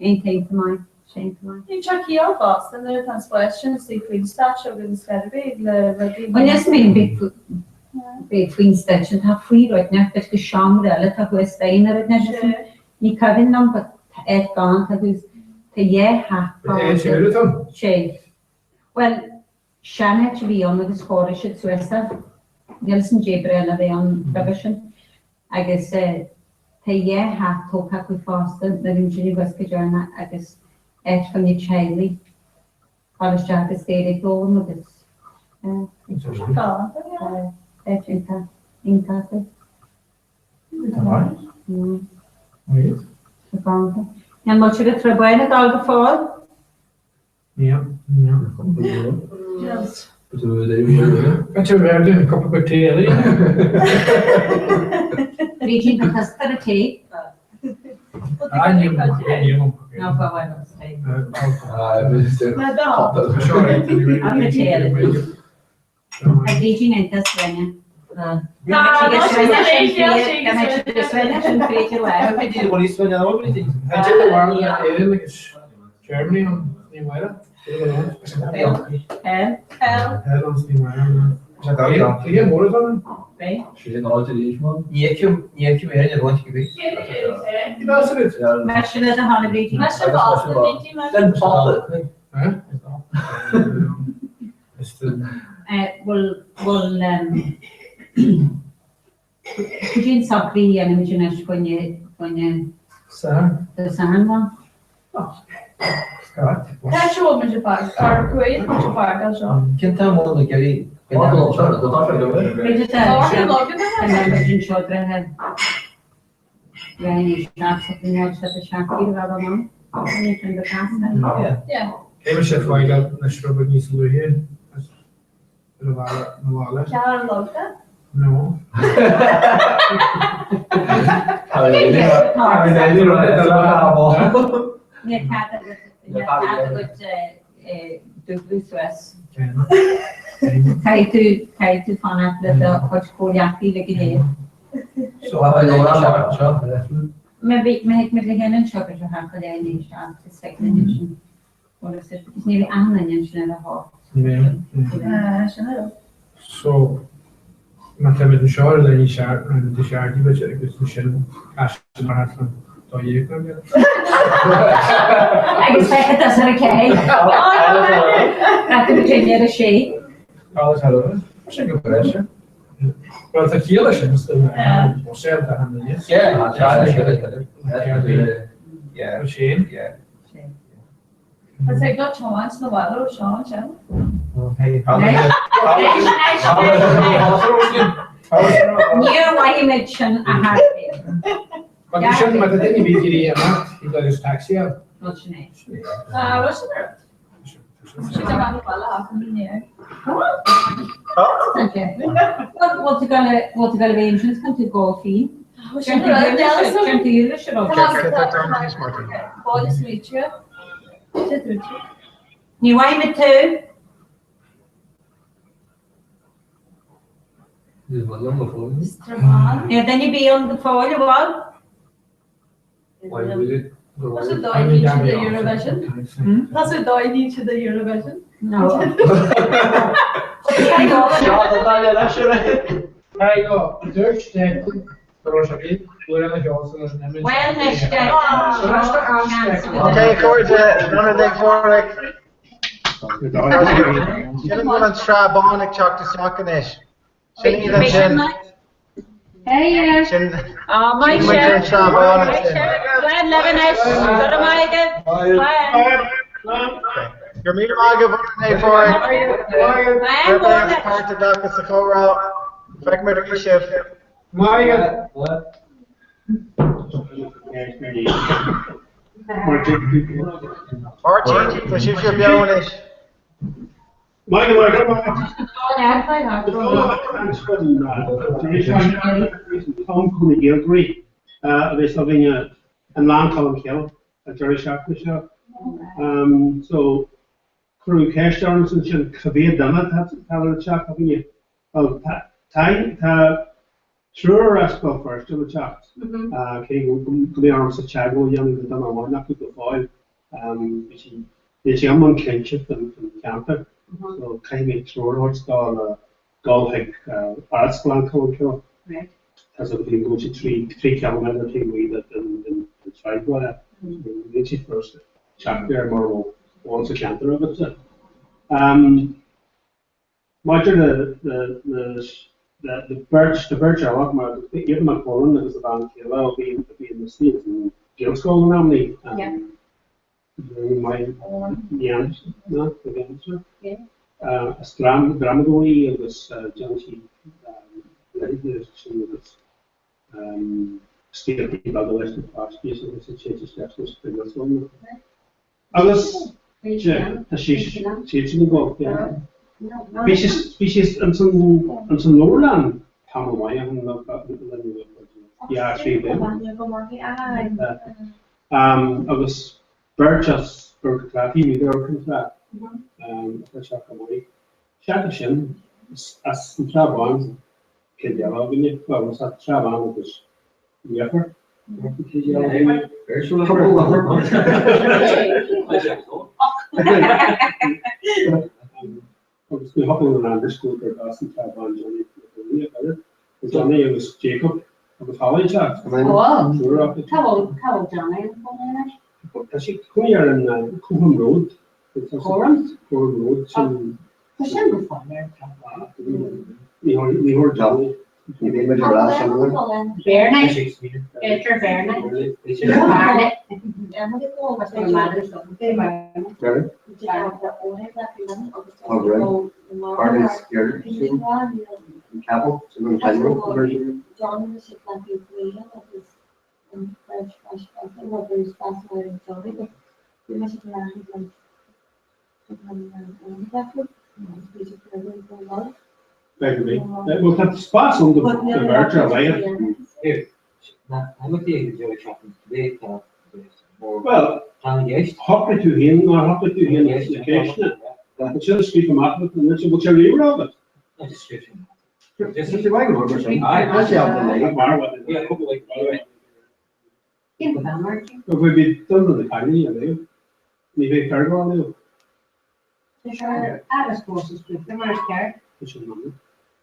Ain't to mine. Shame to mine. You check your boss, and there are questions. The Queen statue is very big. When there's been big Queen statue, have free right now, but the sham relic of West Dana, it never you couldn't know, but Ed gone, who's the Shay. Well, Shanna to be on with the Scottish at Swester. Nelson Jabrella be on revision. I guess the half talk up with faster than Ginny Westcott journal. I guess edge from the Charlie. College job is dated going with this. Edge in Catholic. And much of it for a buena dog before? Yeah. Yes. But you're wearing a cup of tea, Reaching the custard tea. I knew. No, for one of stay. Madame. I'm a tail. I'm reaching in this one. I did what he's doing now, everything. I did the one in Germany on Nimera. Hier more than She's in all the age, man. Niet je meer in je rondje geweest. that's it. Imagine at the holiday. National boss, the meeting. Dan bepaalde. Could you soccer and imagine when you the sun one? Catch a woman to park, or create a park as well. Can't tell more like Gary. And then children had very shops at the shop mom. Yeah. Even chef like that, the shrub needs to be here. Karen loved that. No. Yeah, cat with Douglas West. Kite to fun up the hot school yaki like here. So how I go around Maybe make me the hen and shop at your hand for the nation to second edition. What is it? It's nearly an inch and a half. So, man kan met een shower dan je schaar en de schaar die wat je dus de shin cash maar had van dan je kan ja. I expect that's okay. After the change of shape. Alles hallo. Misschien een pressure. Wel dat hier is dus de mossel daar aan de is. Ja, ja, Machine. ja. I think got chance the weather, Sean. Hey, Near why you mentioned a heart. Maar je zult met dat niet beetje die maakt, die dat is taxi. What's your name? What's the word? She's about to fall off in here. Okay. What's it gonna be? Entrance come to golfing. Ní bhaid me tú? Is one number four. Ní daine bí an go fáil bháil? Why will it? That's a dog each of the Eurovision. That's a dog each of the Eurovision. No. Hey, go. Dutch state. Rosalie. We're in the Johnson. Well, next day. Okay, forward to another thing forward. Shouldn't go on Strabonic chalk to Sockanish. Shouldn't even Shin. Hey, Shouldn't. oh, my Shouldn't share. Strabonic. Glad living it. Go to my Okay. Your meter maga voted for it. Part of Doctor Comhrá. Fekmer Rishif. Maya. Archie, so she's your Bionish. An long column kill, a Jerry Shackler show. So, Crew Cash Johnson should Kavir done it, that's a chat having you. Oh, sure, I spoke first to the chat. Okay, we'll be on such a go young and done one, not to the foil. It's young one kinship and camper. So, kind of sure what's called Gull Hig Arts Blanco kill. Right. As of being go to 3 kilometer thing we that in the tribe wire. It's the first chapter more once a canter of it. Much of the birch I love my even my Poland that was about will be in the States and James School normally. My no the answer. Yeah. A Stramadoy it was Jonesy steel people the west of past piece of the changes steps was the next one. Others she's go yeah. Species and some lowland Hawaii and yeah, actually others birches for coffee meter contract. That's Hawaii. Shakashin as some travel can yellow when you was at travel was never. Obviously, hopping around the school for Dawson travel and Johnny was Jacob of the college. Oh, Sure, up to how Johnny? Does she come here in Coombe Road? Coombe Road. We heard Johnny. Bernie. Peter Bernie. Well, that's spots on the virtual layer. I'm at the Joey shopping today. Well, hopper to him or hopper to him education. But just speak from up and that's what you're leaving of it. Not description. Just if you like to work or something. I see how the Yeah, a couple like But we've been done to the county, you know. Maybe cargo on you. Alice courses, the first card. Which is money.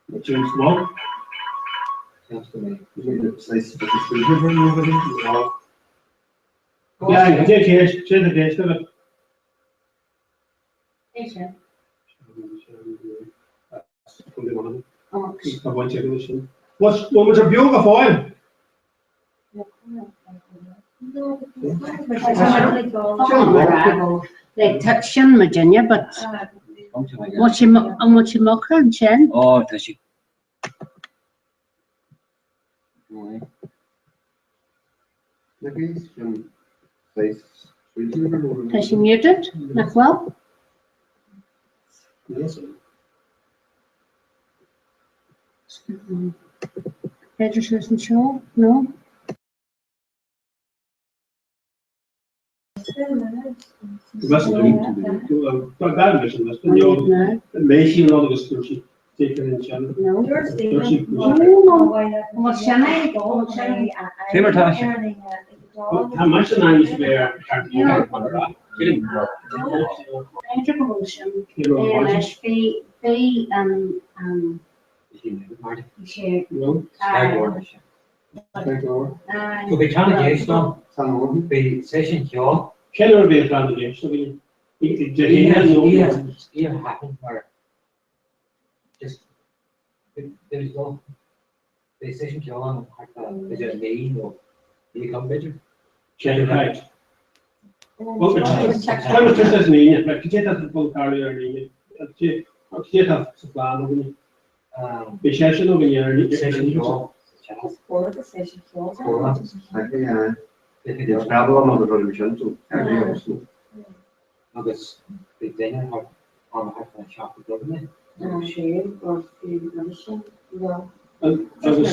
Which is small. sounds to me. Yeah, take cash, take the cash, look. What was a beautiful foil? They touch in Virginia, but what's your mocker and chin? Oh, does she? Does she muted? Not well? Yes. Registration show? No? Was het doen? Daar is het. No. Meisje en alles dus zeker in China. No. What's your name? How much an I is there? Major promotion. Share. Could be transportation, some be session job. Can there be a transaction? Here happened where just there is no the session job and there's a main or you come better. Check right. Well, I was just as neat, but you have to pull carrier neat. You have to plan of it. The session of the year, Session job. There's travel on the television too. Agus the dinner have on a shop of government. I was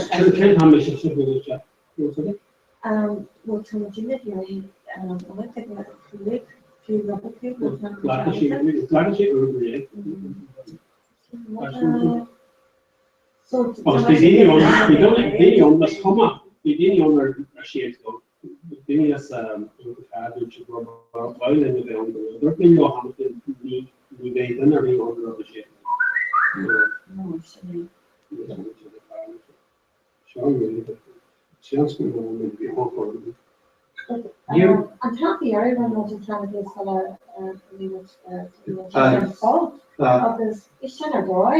can't how much it's a good job. Well, to the gym, electric, So, the day on the summer, the day on a shade go. The day is which is while in the ground, the thing you have to be then are being on the shade. I'm happy everyone was trying to get salt. It's kind of dry.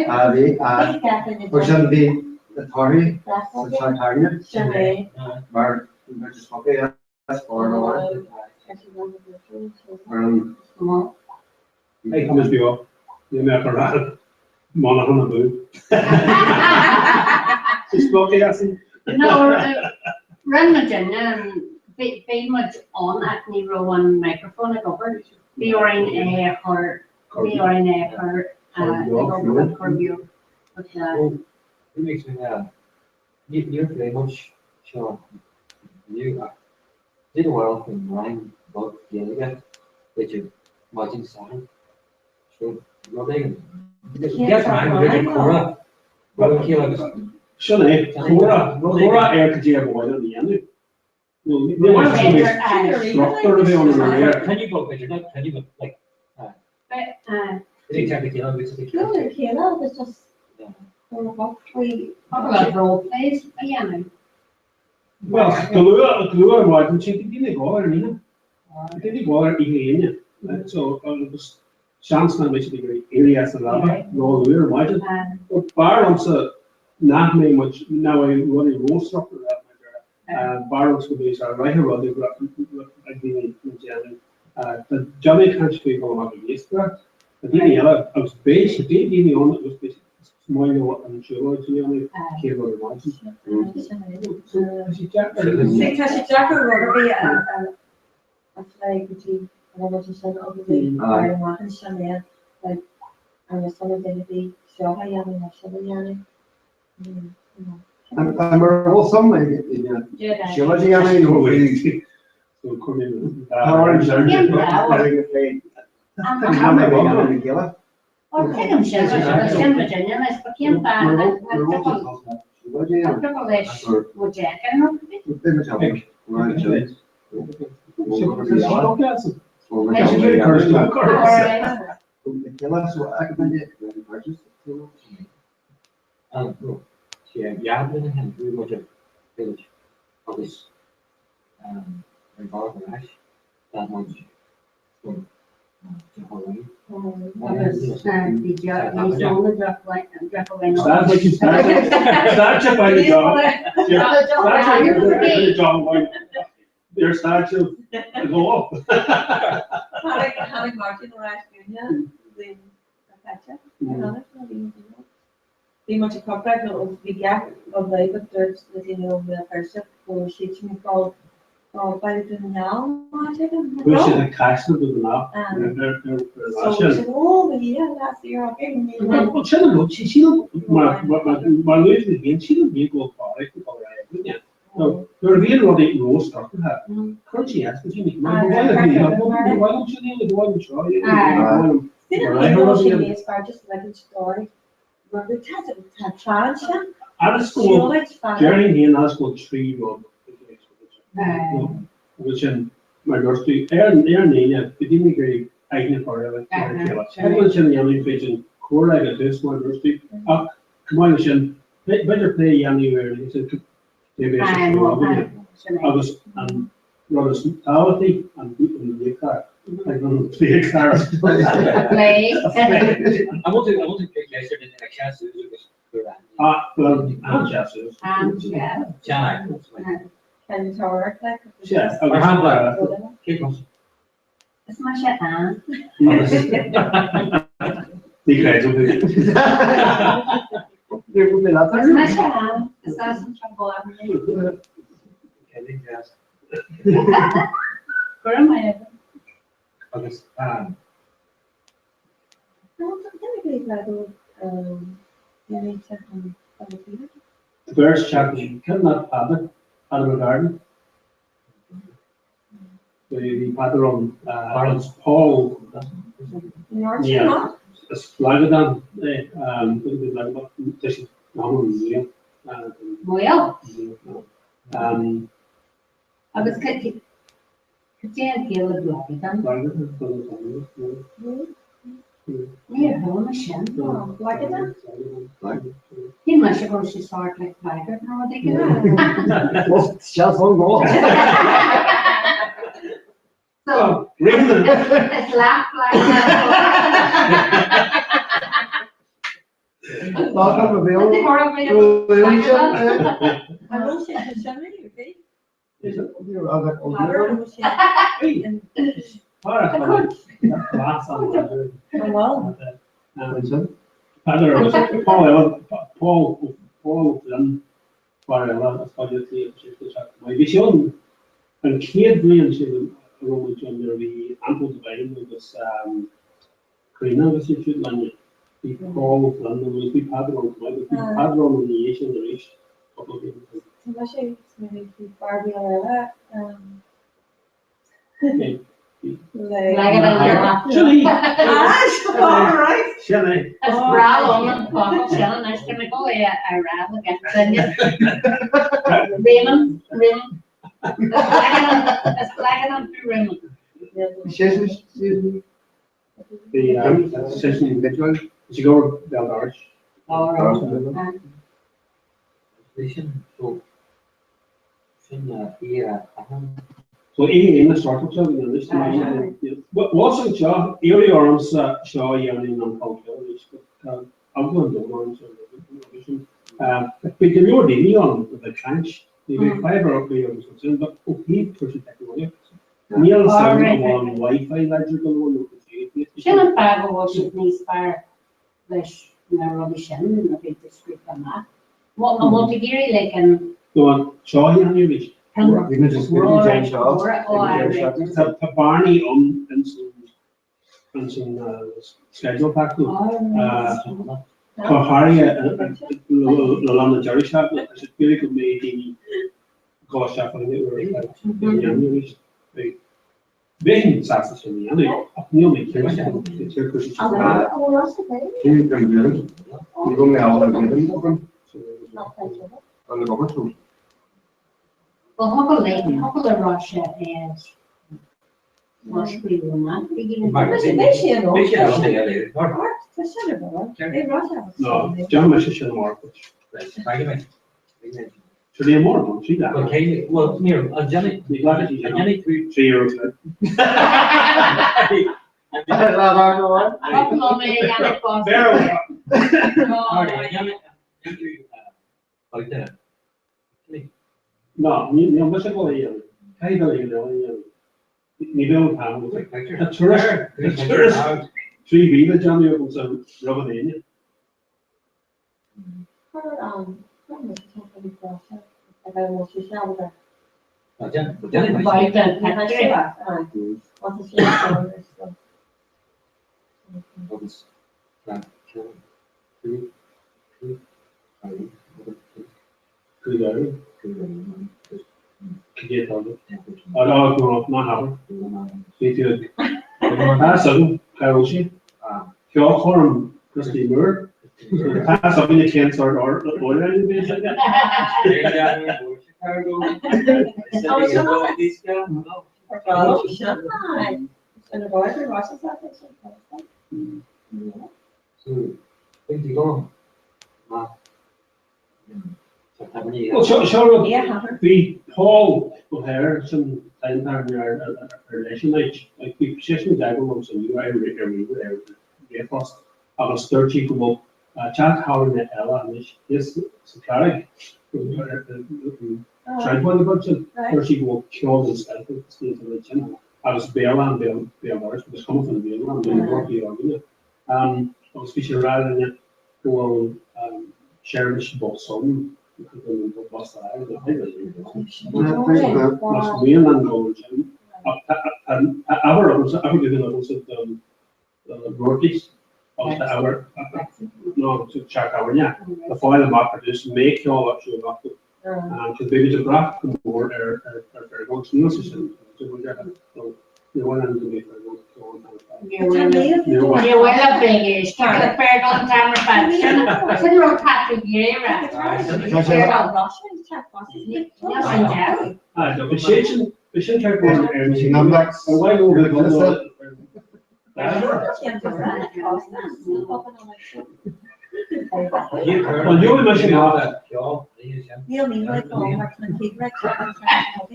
The Tory, the maar met de schokken is voor een Hey, come as you are. You never ran. Monahan and Boo. Just spoken as in. No, run Virginia be much on at Nero one microphone a cover. Be or in or be or in her review. But It makes me you're very much sure you did well in line about the other which is watching sound. So running get my with Comhrá. Well kilos. Shouldn't Comhrá air could you have one at the end? No, Can you go better? Not can you go like exactly which is the It's just. role plays, yeah. Well, the lure was she didn't go or anything. Didn't go or anything. So it was chance man which the areas and that no lure was. But Barons not me much now I running road structure that Barons would be right here on the again in Germany. The Johnny can't be going on the east there. But the other I was based the on it was based small and sure to you care what it was. Jack would be a flag between another said obviously very much and Chanel like I was some of the show I am in a and we're all some in geology, I mean, so come in. Or Kingham Shire, Virginia, let's begin by would Jack and yeah, and very much a village of this involved in Ash that much from Hawaii. Start by the job. Their statue go up. Having Martin last year, then the much a contract of the gap of the there's the person for teaching called or by the now, I didn't Which is know. a castle to the map. So it's all the year last year, I've given me. Well, she don't, maar nu is het geen, she don't need go far, ik go right, yeah. No, you're really what it knows stuff to have. Crunchy, yes, but you need, why don't you need to go and try it? Didn't know she is for just like a story. But we had tried, At a school, Jerry here now school 3 road. Which in my nursery, Nina, we didn't agree, I can for it. I was in the young region, core like a this one nursery. Come on, better play anywhere. He said, maybe I was Rhoda's mentality and people in the car. I don't play a car. Play. I want to get measured in a chance to do this. Well, I'm just. Yeah. Can you talk like? Yeah, Our hand keep on. It's my shit, man. Die krijgt ook weer. It's my shit, man. It's not some trouble. Where am I? The birds chatting, can not have it out of the garden. The pattern on Paul. Yeah, it's flagged down. This is normal museum. Well, I was cooking. Can't feel the block with them. Yeah, how much? Like it? He must have gone to start like tiger. How are they going? Just one more. So, Reason. it's laugh like that. Welcome to the old. I will say the summary, okay? Paul Flynn, Barella, as far as my vision, and Kate Williams, a Roman John, there be ample divine with this Karina, this is Land, the Paul Flynn, and we had on the Asian race, couple of years. Actually, maybe Barbie Arella, Like a Chili. all right. Chili. It's brown on the top, chilling. There's chemical around again. Raymond. It's flagging on through Raymond. The session individual, she go down arch. All right. So in the sort of something in this time, what's the job? Early arms show you in on culture, I'm going to do but the more the on the trench, the fiber up there was concerned, but okay, pushing technology. Neil sound on Wi-Fi electrical one. Shannon Fargo was in these fire flesh rubbish in a big discreet on that. What a multi-geary like and Go on, show you on your reach. Barney on and some schedule pack. Comhrá Lolanda Jerry shop. I should feel like maybe go shop on it or Being success in the end, you'll make your well, Hopper Russia is much pretty not beginning. No, John Michigan Market. So they're more than see that. Okay, well, near a Jenny, Be glad that you Jenny 3 €3. No, ni on se puede ir. Hay de ir, ni veo pan. A tourist, 3 vida John you can some rubber in it. Like the factory. What is your Good area. Could you tell me? Oh, no, no, not Howard. Me too. Some, Caroline. Kjell Horn, Christy Moore. Pass up in the Kent or anything like that. Well, sure, the Paul O'Hare, some time our relation age, like the position with Dagger was a new area first. I was 30 go chat Howard and Ella and this Carrick. Tried one about it, where she go killed and stuff. I was Bella and Bella was coming from the Bella and then work the argument. I was featured rather than go share this book some. Last wheel and gold. Our also royalties of our no to check our the final market is make all up to up to maybe to graph more very good system so the one and the You will have big start the fair on time reflection. It's a real tactic here, right? the shade type one everything I'm like why over the well, you only mentioned that.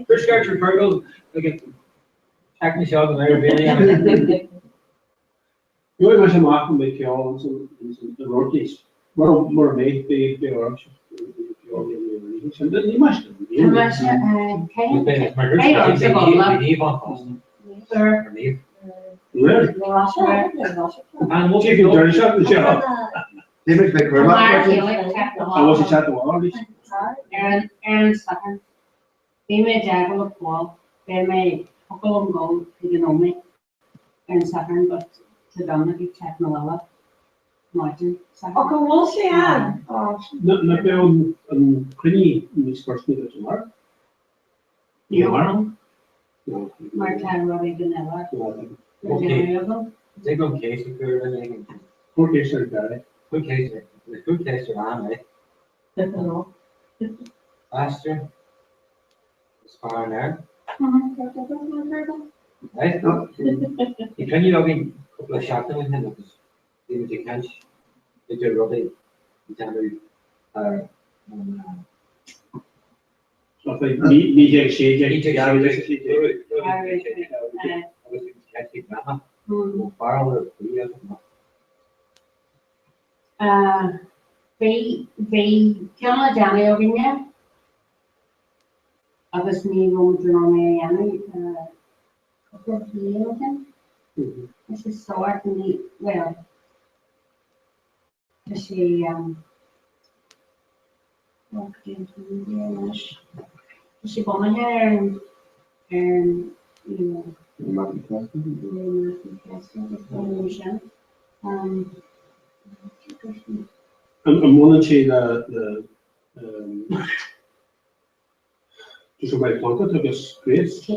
First start your Virgo, like check me out on Airbnb. You only mentioned Markham with Kjell and some the roadies. More made they are and then you must really? And what Chicken dirty shot the shop. They make big room. I was chat the wall. Aaron second. They made Jackal of Wall. They made Huckle and Gold, you know me. Aaron second, but to Dominic, check Malala. Martin second. Okay, we'll see. Not down Queenie in this first meeting tomorrow. You No. Martin, Robbie, Vanilla. They go case of good and they can Four cases are guy. good case, the good case around, right? Last year. It's far there. Right? You can you having a couple of shots with him because even if you can't get your rubby, you can't do So if they meet exchange, They John Johnny over there. I was me going to Mariana, couple of years ago. This is so hard to meet, well, to see, walked into the she bought her and, you know, I'm wanting to say just about contact, I guess, Grace.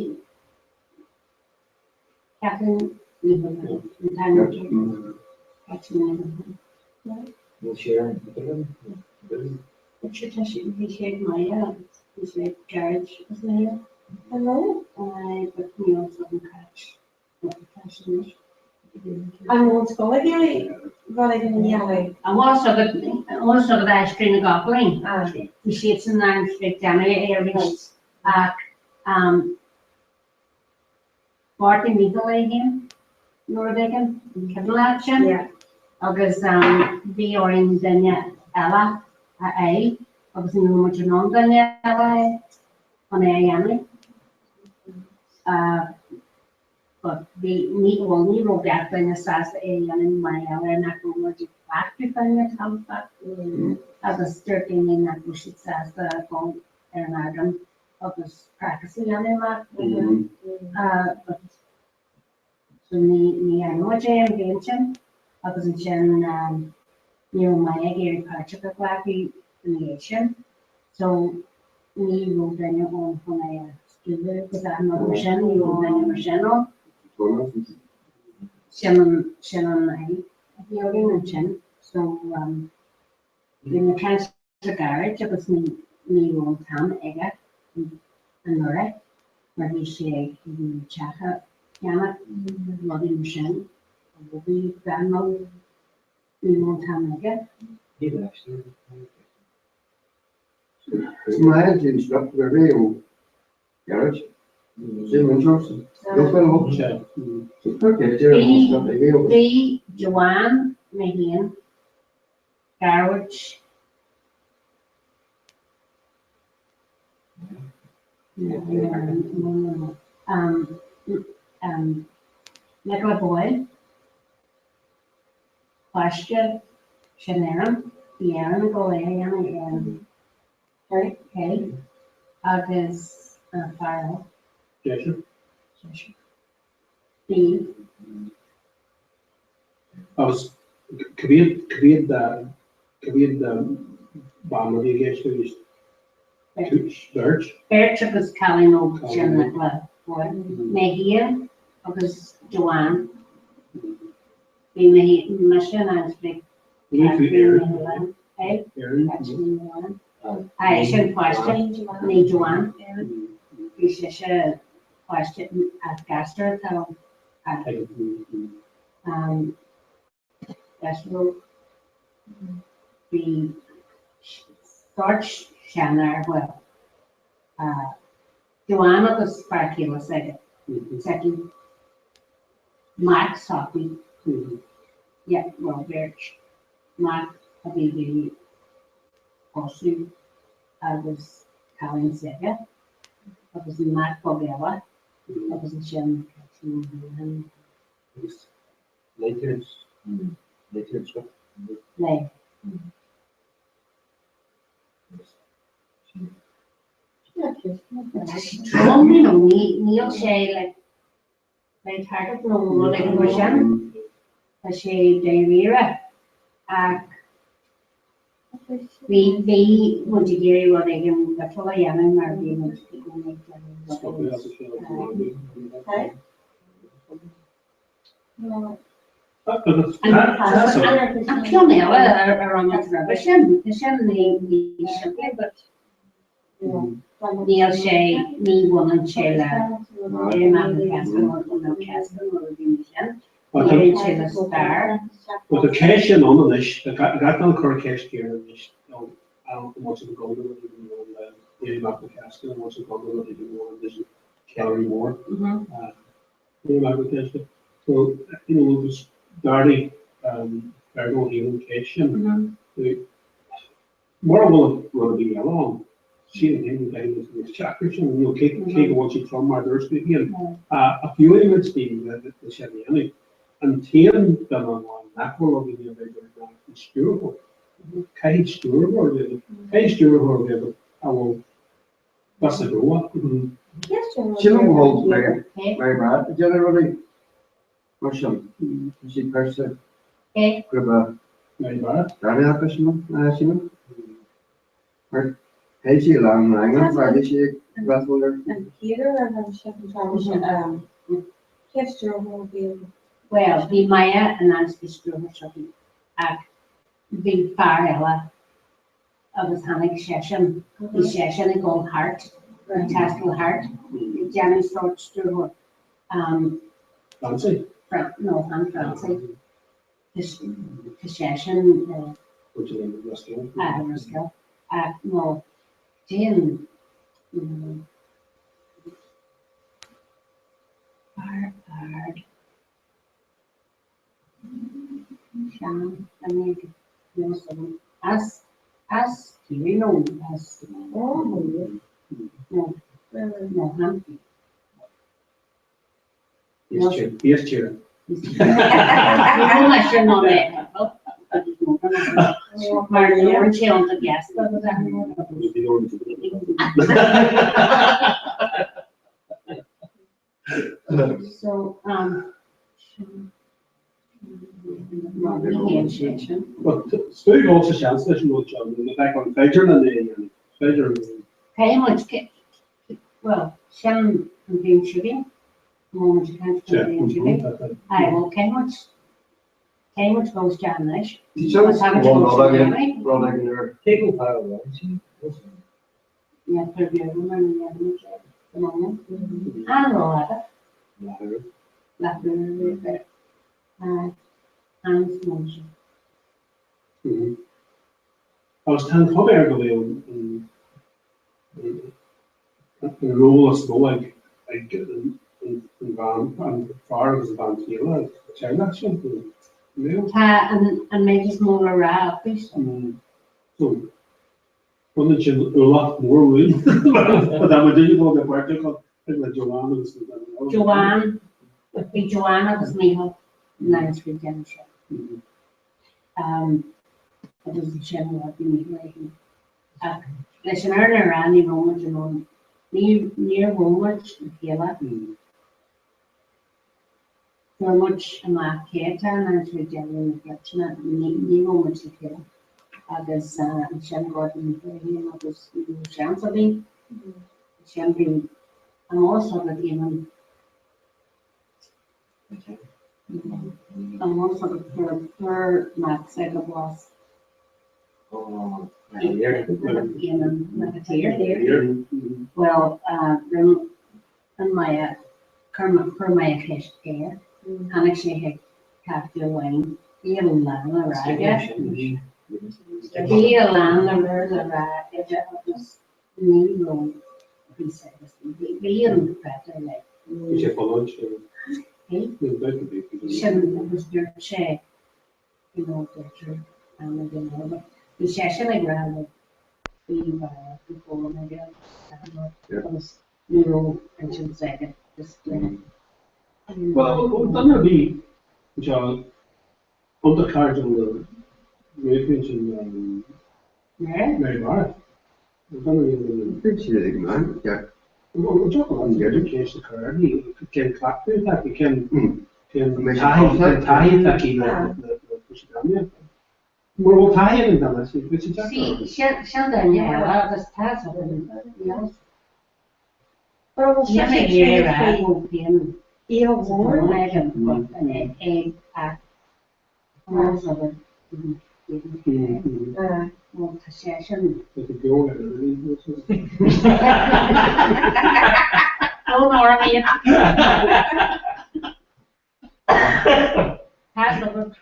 Catherine, we'll share. he shared my, he said garage was there. Hello. But we also catch. I'm going to go with you. Rather than yellow. I also got ice cream and goblin. You see it's in 9th Street, Danny, reached, 40 meter again. Nordican, Kevin Yeah. August, B or in Danya Ella, A, August in much non Danya Ella, on a but the meat will need to get in the SAS in my area, not going to back to find it comes back. As a stirring in that bush, it says the phone and Adam agus practice yanni ma. But so ni anoje and ganchin agus in chen my egg patch of blacky nation. So ni will then your own when I student because I'm not machine, you will then your general. Shannon I mentioned. So in the transfer garage it was me will town egg and Nora where we say we chat Yana loving machine will be grandma we will town egg. My engine stopped the rail garage. Jim Johnson. Lee, Joanne, Megan, garage. Nicola Boyd, Question, Shannon, Deanna Boyd, and Kate, August, Farrell. Jason? Steve. I was, could we bomb the against Birch? Birch was Colin O'Shannon Nicola Boyd. Megan, August Joanne. The mission and speak. I should question me Joanne. This is a question at Gaster. That's the search channel. Well, Joanna was Sparky was second. Mark Sophie. Yeah, well, Birch. Mark, the also, I was Colin Sega. I was Mark Bobella. I was in Shem. Later. Like. Only no Neil Shay like hard to know like version. A Shay Davira. We would you hear what I can the full young and Marvin was speaking I'm killing me around that rubbish. But Neil Shay, me woman Shayla, But the cash in on this, I got no current cash here. I don't know what's the goal of the map the castle and what's the goal of this calorie more. So, this dirty ergo healing more will be along. See the name of the chapters and you'll take what you from my there's again. A few elements being the Shelly and 10 done on that will be the original Stewart. Kate Stewart I will pass the door. Children holds very bad. Generally, Russian. She person. Grab Very bad. a person. Hey, she long line. Why did she grasshopper? And Peter and gesture will be well, the Maya and that's the student shopping at the far ella of the Sonic session, the session in Gold Heart, Taskell Heart, the Jamming Short Store, Fancy. No, I'm Fancy. The session, Which is in the Rusko, no, Jim. Hard. Sean, I mean, as you know, as no, Yes, chair. Maar de oortje om te gasten, dat is So, Speel also chance dat je moet gaan. De fact van Fedger en de Fedger. Hij moet, well, Shem een beetje weer. Moment je kan Ja, een beetje weer. Hij wil Hij moet gewoon staan, hè? Die zelfs gewoon wel dat je Tegelpauw, Ja, proberen, maar niet de moment. Aanraden. Laten we weer aansmozen. Als het dan gewoon erg wil een rol als wel een baan aan varen als baan heel zijn dat zo nee En beetje smaller raar, is. zo want je een lot more wil maar dan moet je wel de partij kan met Joanna dus Joanna was mee nice redemption. Dat is de channel wat die niet weten. Als je naar de Randy Romans en dan neer Romans en Kela. So much marketa na redemption reflection ni Romans en Kela. Agus Shem Gordon him agus Shem sabi. Shem bin also that even also for Matt said it was well in my for my fish care and actually had capital wine even lana raga the lana the raga just need no he said the better like je voor lunch Shouldn't was your check, picture, and then the session I grabbed being before I got was I should say it just well dan be John undercard on the retention very hard dan ja. we talk about the education card you can clap that we can tie that the maar wat hij en dan is het beetje Shall dan ja, dat is thuis op ja. Ja, maar hier raar op in heel warm. En also want to session. Oh, Norman. Has the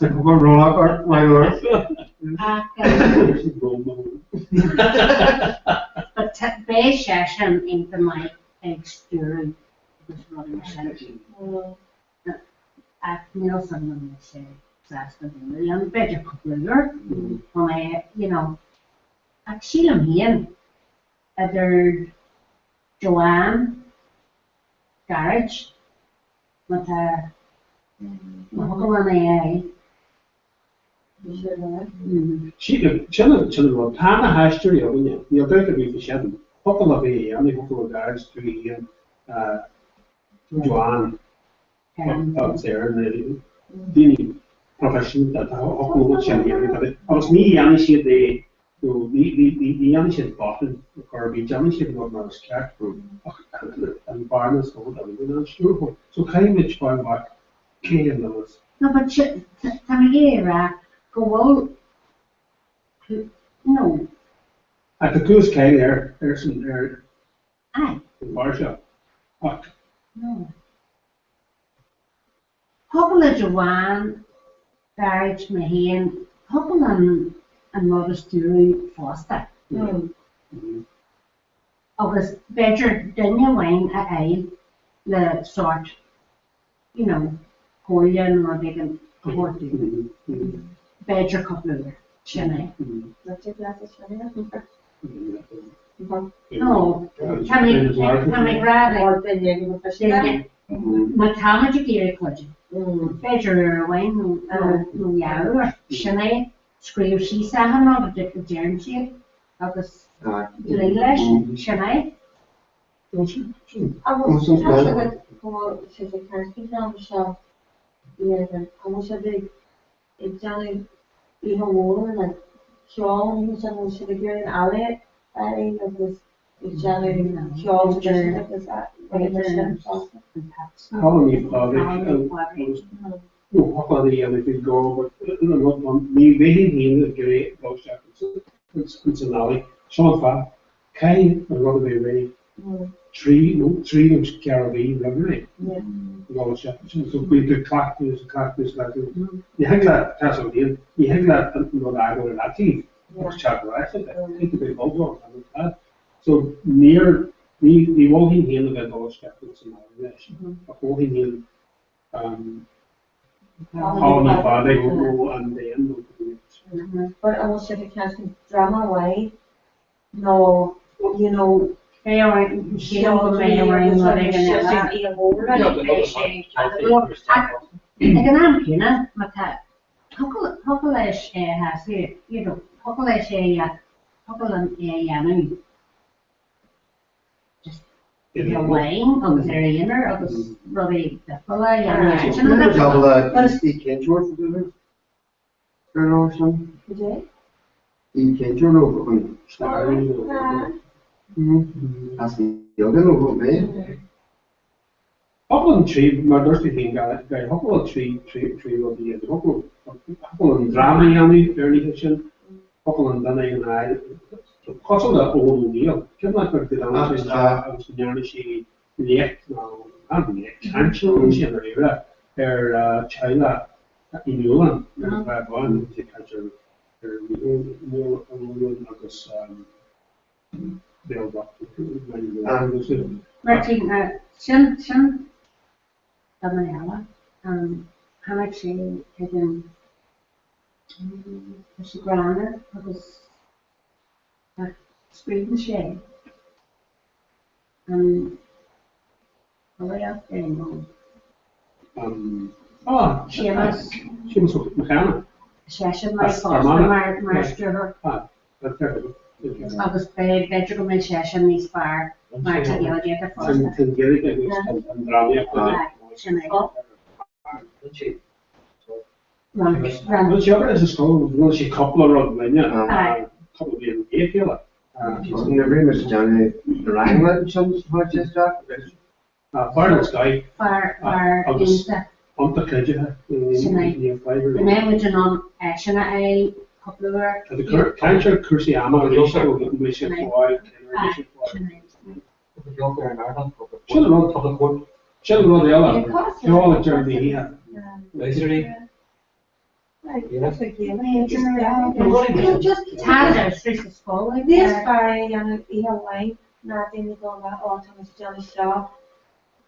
Roll out my lord. But base session into my experience was running session. At Nielsen, I say, that's the young better couple when I, I see them here at their Joanne garage with a hook on the eye. Children, Tana has to you're going to be the Shannon. Couple of a only couple of guards to him, Joanne up there, and the profession that how Shannon. I was me, and she the young shit bottom, or be young shit not my cat and Barnes, I'm not sure. So kind of going back, came those. No, but Tamagera go out. No. At the Goose K there's some there. Aye. In bar shop. No. Couple of Joanne, garage Mahan, couple and Mother Stewie Foster. Agus better dinner wine at the sort, Korean or vegan horty. Better couple of Chennai. What's your glasses No, can we grab it? Maar tamer je keer kwijt. Beter wijn nu jaar. Chanel schreef she zeggen nog dat de germje. Dat is Leilish Chanel. was actually como se te can't down so yeah, como se de Italian even more like Sean was on se de gear alle I of this Italian Sean just was that very much Colony project. Hopefully they go, but me waiting here the great box it's an alley. Sean Fa, Kay, a lot of the way. Tree inch Caribbean River. So we could clack this, like you have that castle here, you have that what I go that team, was chat right, take a bit of over and so near the walking hill of the Skeptics in our nation, a walking hill, colony body and then but I was the casting drama way no you know They are heel memory what they gonna Ik een naam maar het hoeveel is has hier hoeveel is ja hoeveel ja nu just the lane of the inner of the really the full I can't short for the person. I can't short over. As the other no me. Hopple tree, maar dat is de ding, bij hopple tree wil die de hopple een drama aan die early kitchen, hopple dan een hij, kost dat oude nieuw. Ik heb maar voor de dan als de jaren she leeft nou aan die kansen is in de er China in Nederland, daar waren die kansen nieuw als build up. Martin Shin Damanella how much she taken she grander was screen shade way up there she was mechanic. Session like Master agus be go me session ní spar mar geology at Sugar is a school, well, she couple of couple of years ago. She's never Mr. Johnny the Ranglet sons Manchester. Far Sky. Far On the Kaja. The name was on action a couple of the culture Kursiama, we also English and why. Children the other. You all journey here. Just hazards, this is falling. This far, young line, nothing go about all Thomas John Shaw.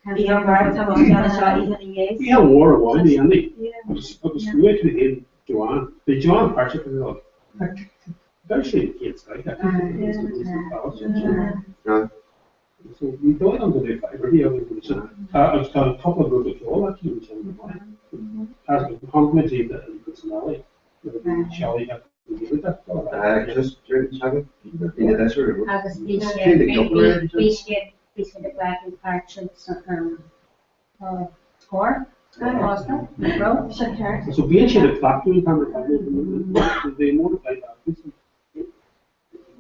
Thomas John Shaw, even a yes. Yeah, war of one, the only. I was really to him, Joanne. The Joanne part of it. Especially kids like that. So we don't under the fiber here. I was kind of couple of groups of all that you as a complimented personality. Shall have to give it that? Just have it in the desert. As a species, the black and parchment score. So being the factory they modify that.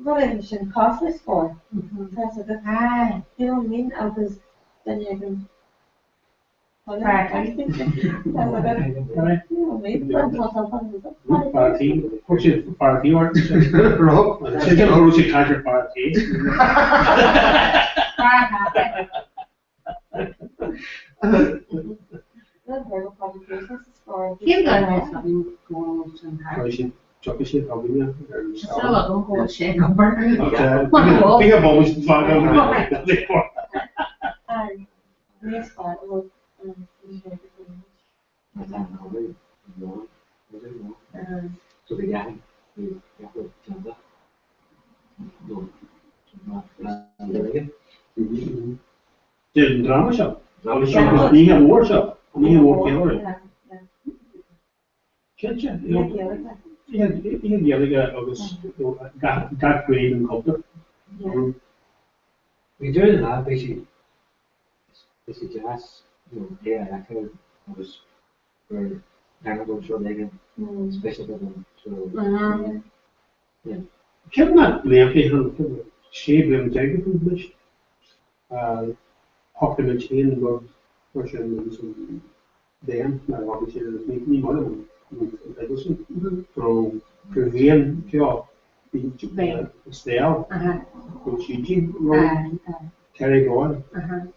What I should costless for. That's a good you know what I mean? I was then you can Party, which is party or Rob, she's a Rosie Carter party. Chocolate probably. Think of always find out. So the guy, Didn't drama show. Because ní a mór seo, ní a mór céir. Cinse? Ihe géalaige agus gachréid an copter. We do it now, basically jazz, yeah, I could was for Canada show again, especially for them. So yeah. Ceap na léamh an sé blim teige fan leis. Hocken na chéan go mar sin san déan na bhá sé ní mar an tro bhéan ceá stéal go sií Terry Boyle,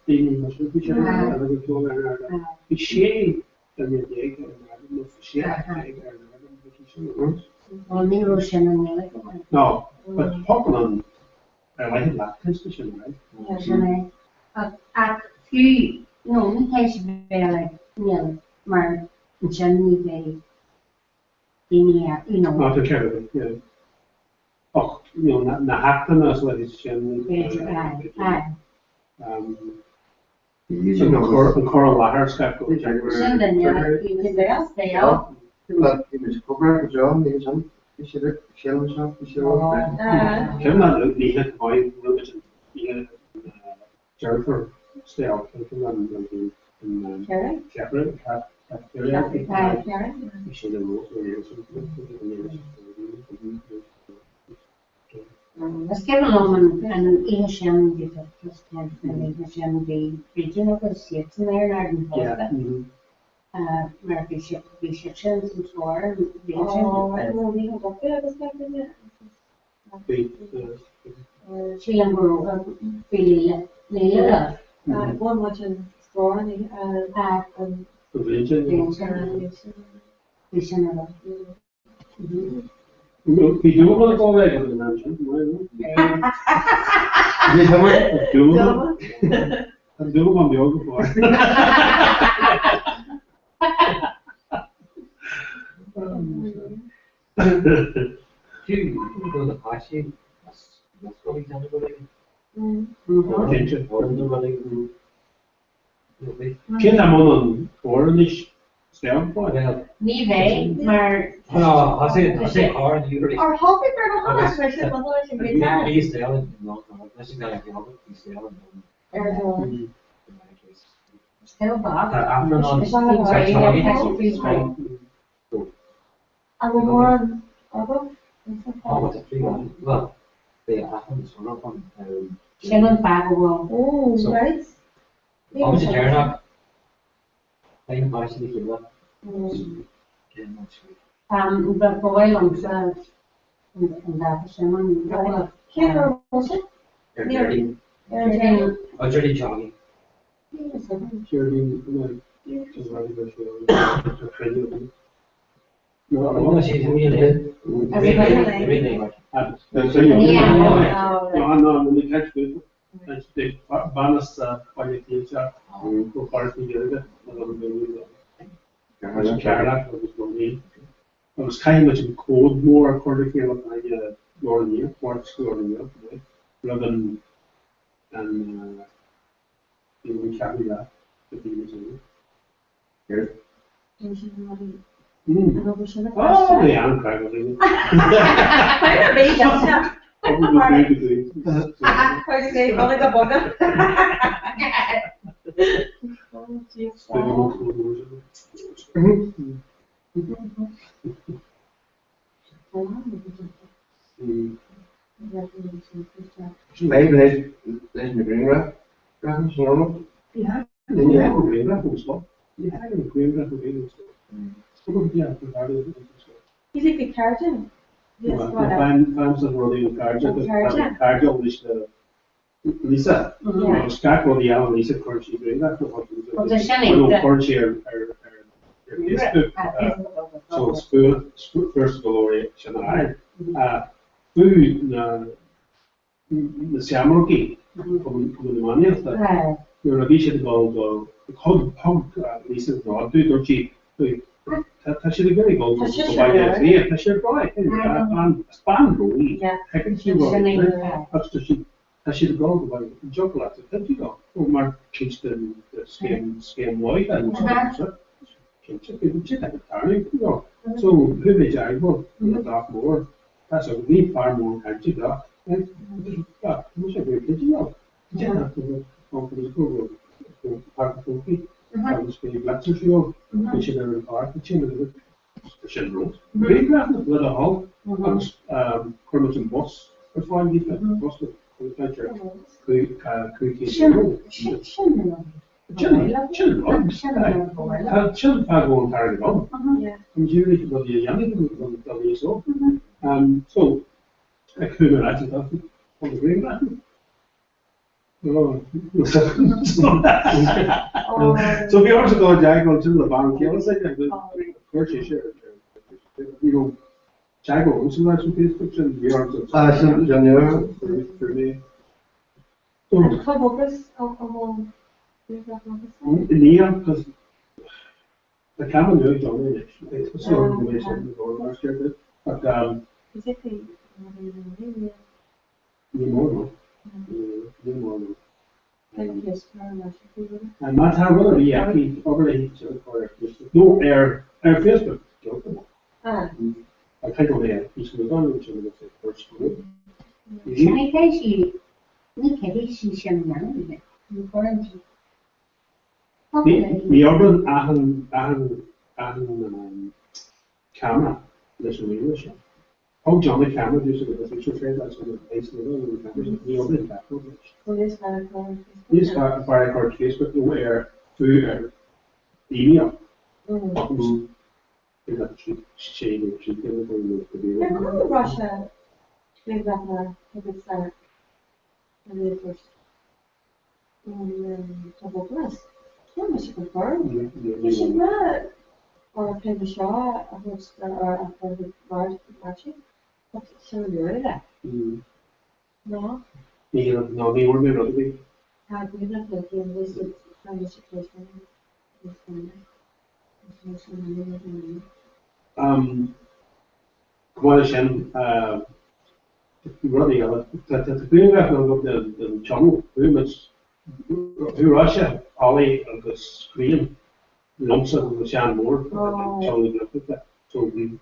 Dean was with each other, and we go around. We share the day, and we share. Only Russian and English. No, but Pockland, I like that position, right? Yes, at few, no, we can't be like, maar Jenny they, you know. Not to carry it, yeah. Oh, you know, na happen as well as Jenny. Coral Lahar Scott. Sunday, you can stay out. But it was Comhrá John, they some Shell shop, Kim not the hit by religion. Jennifer stay out in Shepherd, she the rules. Let's get along and Asian get a just kind of Asian be regional associates in there and where bishop and store she and grow really one much in store and We do want to go away to the mansion. I'm doing on the yoga floor. Kind of on orange stem for that. Nive, maar. No, I say hard. You or half it for the whole especially when I should be done. Please stay on. No, that's not like you. Please stay on. Still Bob. After non. And one more on Arbo. Oh, what's a free one? Well, they are on the one. Shannon Bagwell. Oh, right. How much hair up? I'm actually here. But boy on the and that Shannon. Here, was it? Oh, dirty jogging. No, she's really. Really. No, the catch people. That's the bonus quality for party together. I was kind of in cold more according to what I Northern Year, Port School in Europe today, rather than we carry that 15 years ago. Here. Oh, yeah, I'm kind of in Maybe there's the green wrap. That's normal. Yeah, green wrap was slow. Yeah, green wrap was slow. Yeah, Is it the carton? Yes, fans of rolling cardio is the Lisa. Scott or the Alan Lisa Corsi green wrap. The Shannon. Corsi are so spoon first of all, Shannon. Food the Samurai from the money of the you're a vision go hug Lisa Rod, do cheap. Touch it very good. Touch it right. And span really. I can see what that's the sheep. Als je de goal bij een job laat, heb je dat. Maar kies de scherm mooi en zo. Kies je dat daar niet. Ja, zo hoe weet je eigenlijk wat dat voor? Dat is ook niet paar mooi kan je dat. En ja, moet je weer kies je wel. Ja, dat is ook een goede paar koffie. Dan speel je blaadjes zo. Kies je daar een paar kies dat is een rood. Weet je dat? Let een hal. Anders kom je een bos. Dat is wel niet het bos. Chillen vaak gewoon target on. Natuurlijk dat je Janne doet, dat is zo. Zo, ik kun er uit dat van de green laten. So we also go Jack on to the bank. You say that of course you should. You know, Jack on so that's Facebook and we are so for me. En focus on Nee, because the camera nu John is. It's so information going last year, but is it the more. and And that's how we'll be actually already for no air Facebook. I think on air, he's going on which is the first group. Sai cái gì, như cái gì xem nhắn vậy, như có làm gì? We ordered camera, this in English. Oh, John, the camera, just so the picture frame, that's on the base of the cameras. We ordered that. This fire card Facebook, no air, through email. Russia, maybe that it's the first. Yeah, we should confirm. We should not, or play the show, or for the large watching. But so you're that. No? No, they were made of it. How do you not look in this kind of situation? Coalition, really, the green weapon of the channel, very much, Russia, Ollie, and the screen, lumps of the Shan Moore, channel looked at that. So we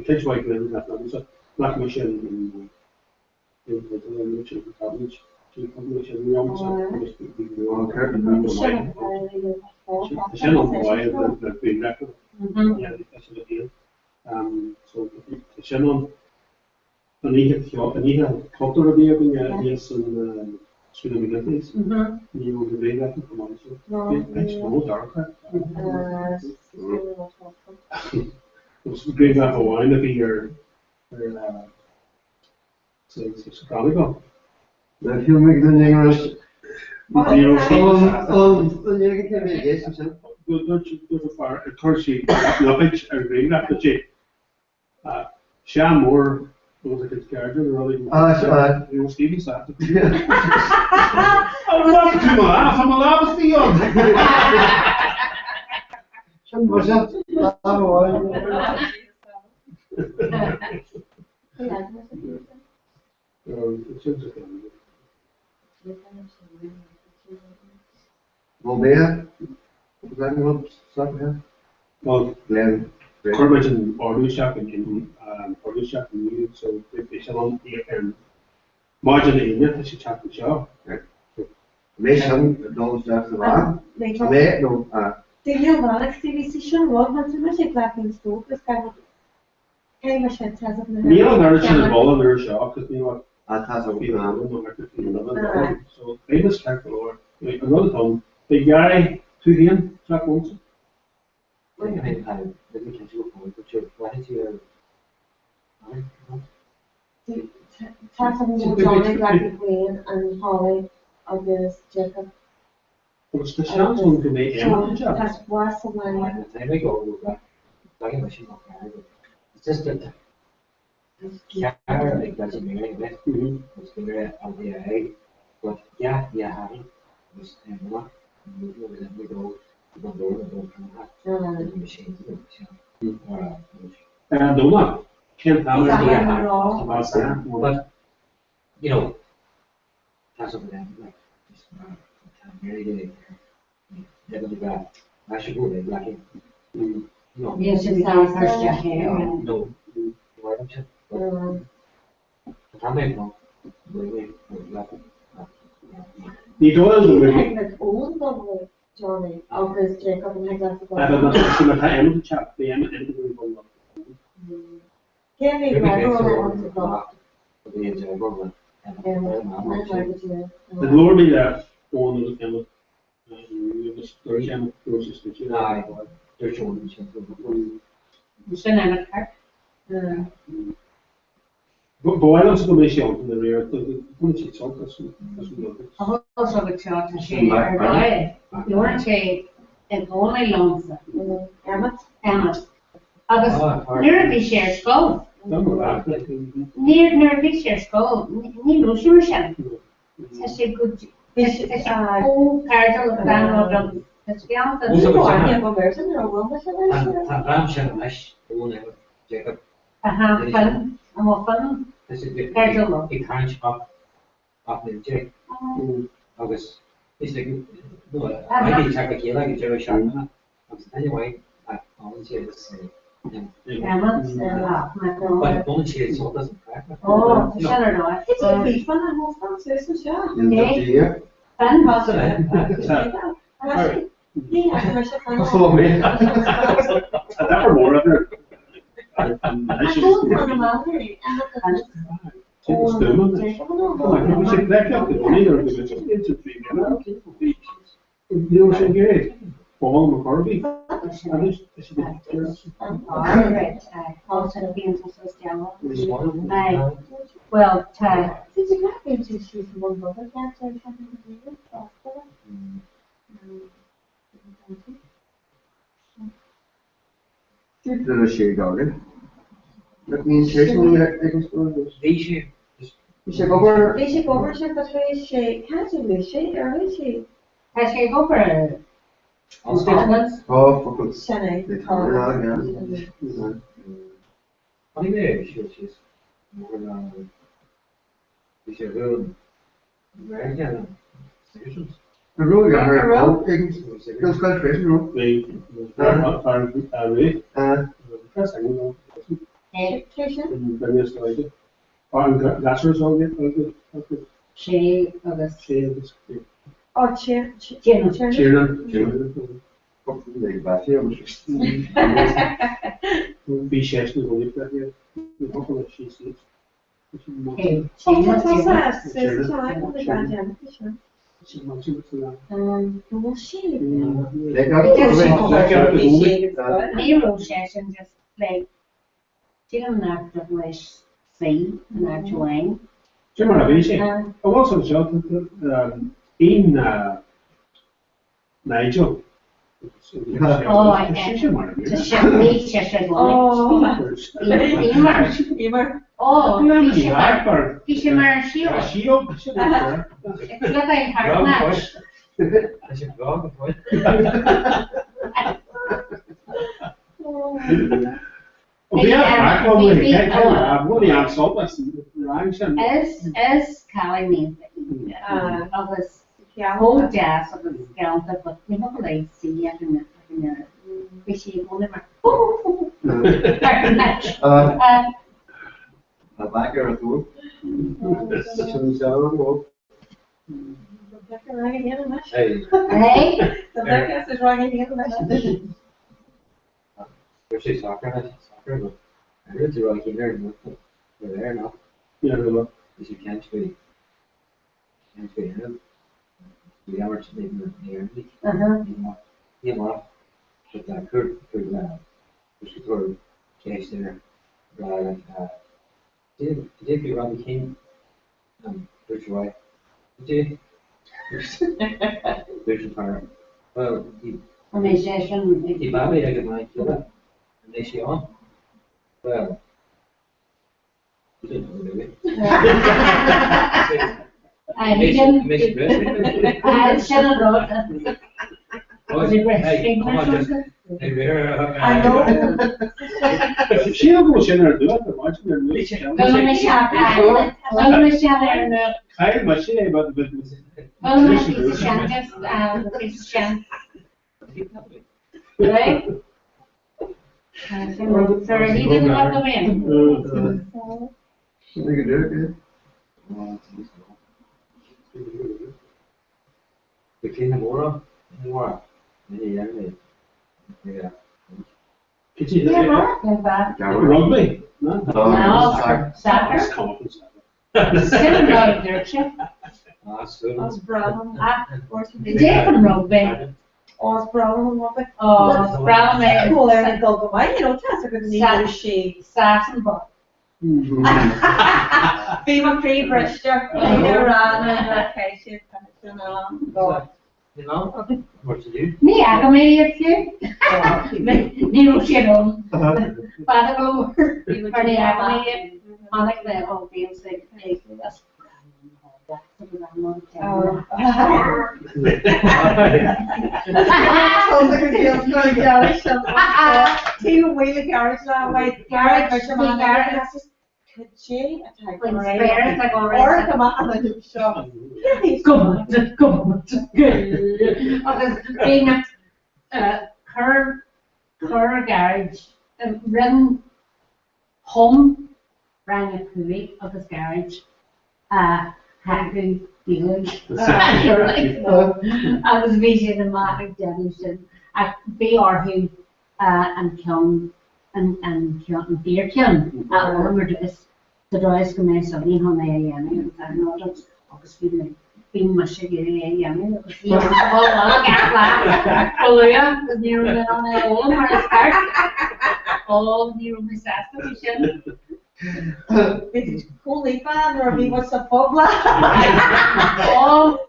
catch white green that was a black machine in the college. The channel boy, the green record. Yeah, that's the deal. So the channel, and he had copter of the yes, and Sweden Militaries. You will be that information. It's no darker. It's great that Hawaii to be your it's probably Now, if you make the English, there's a fire, a cursory, luggage, a green rapid. Shan Moore was like his guardian, really. It was Stevie Satt. I'm laughing to my laugh, I'm a laugh at young. was Well, there, is that what stuff here? Well, Glenn. Corbett and Ordu Shop in New, so they shall on and margin in it, she chat the show. Mấy sống đâu ra từ đó, mấy đâu The new one, activation work, not so much like that in school, because kind of shit has it. Neil and Irish and Ball in their shop, because you know what? has a People have no record for 11. So famous character lord. Another time, the guy to him, Jack Wilson. Talking to Johnny, Blackie Queen, and Holly, August, Jacob. But it's the chance one to make him. So that's worse than mine. It's just that like that's a very best. It's very out there, but yeah, was what we go the machine. Donut. Can't Yeah, but you know, has of them, like, really, they're going to grab, I should go there, like, no. Yes, it's our first job here. No, why don't you? Tell me, no, like, Die Doyle doen we. Eigenlijk old dan Johnny, August, Jacob en Hegel. Maar dat is met hij en de chat, die en de doen we. Geen meer waarom het nog. De glory daar gewoon in de kamer. Dus door je aan het proces dat je. Nee, door je We zijn aan elkaar. Boeien commission in de weer, dat moet je zo dat ze dat. Also, the chart is share. You want to say an only long Emmet. Agus, near a share skull. Dan maar daar. Near a share skull. Niet los je zelf. Als je goed. Is hoe kaart op de download. Dat is wel dat. Ramshamesh, gewoon Jacob. Aha, van. Allemaal van. Ik haantje af met Jack. August. Is like, no, I did check a killer, I get Sharma. Anyway, I only say this. Emmet. But only she is so doesn't crack. Oh, the shutter door. Het is een brief van haar hoofd van zus, ja. Van. Nee, als je van. Zo mee. Dat vermoorden. Hij komt van de man, nee. Zit te stemmen. Maar ik heb plek op de manier dat het in te dringen. Heel zo gereed. Paul McCarthy. Dat is het. Also, being social. Nee. Well, Did you not go to shoot one brother? That's why something to Mm. Dat is je garden. Dat means here's one that I can store this. Deze. You should go over. Deze covertje dat wij je kaarten lezen, er is je. hij schreef over statements. Oh, fuck it. Shannon. Ja. Wat ik weet, is is je wil werk ja. I really got her out. Those guys racing room. Nee. First I know. Education. Ben je strijden. Maar gasser zal je She August. Oh, chair. Cheerden. Nee, baas je moet. Wie zegt nu niet dat je hoffentlich schießt niet. Hey, Oh, wat was dat? Ze is zo uit op de baan, ja. Hoe zie je? Nero session just like Jim not the wish see and actually. Zeg maar, weet je, er was een zo in Nigel. Oh, I had to ship me session. Oh, Emer. Oh, Fisherman Shield. It's like a hard match. Als je vragen voor. Ja, ik wil niet kijken. Wat die aanstel was, As Callie means of us whole jazz of the scale that was probably see in the fishy one hard match. Back here too. Hey. Hey? Dat lijkt is waar je heel There's a soccer, but I really do like there. We're there now. Ja, wel. Because you can't be in. We are making the air. Yeah, well, but that could push it toward case there. Did you Robbie King? Which way? Did Vision Fire. Well, he Bobby, I get my killer. And they say, oh, well, you didn't know, did you? He didn't. Makes you better. I said a lot. Oh, hey, come on, just, hey, I know. She don't go in there, do it, the watch me. Kyle machine, but Right? So he didn't have them in. You can do it, good. The king of Mora, yeah. Rugby? No. No, soccer. Seven out there, chip. Osbram. Different rugby. Osbram rugby. Oh, brown man. Cool, and go away, you know, that's a good name. She. Sassenburg. Be my pre-Bristol. Later on, okay, she's kind of, You know, what to do? Me, I can make it. Me, no shit on. Father, go over. For the acclimate, I like that whole being sick. That's two-wheel garage that way. Garage. Could she attack or come on and do shop? Come on. Being her garage, ran home, ran a week of his garage, happy feeling. I was visiting the market Denison. I be our who and Kiln and Beer Kiln. I remember this. The drives come in so he hung a yummy and not just obviously being much yummy. Yeah, oh yeah, the near on a all my start. All near on my station. It's Holy Fan or he was a pub lad. Oh,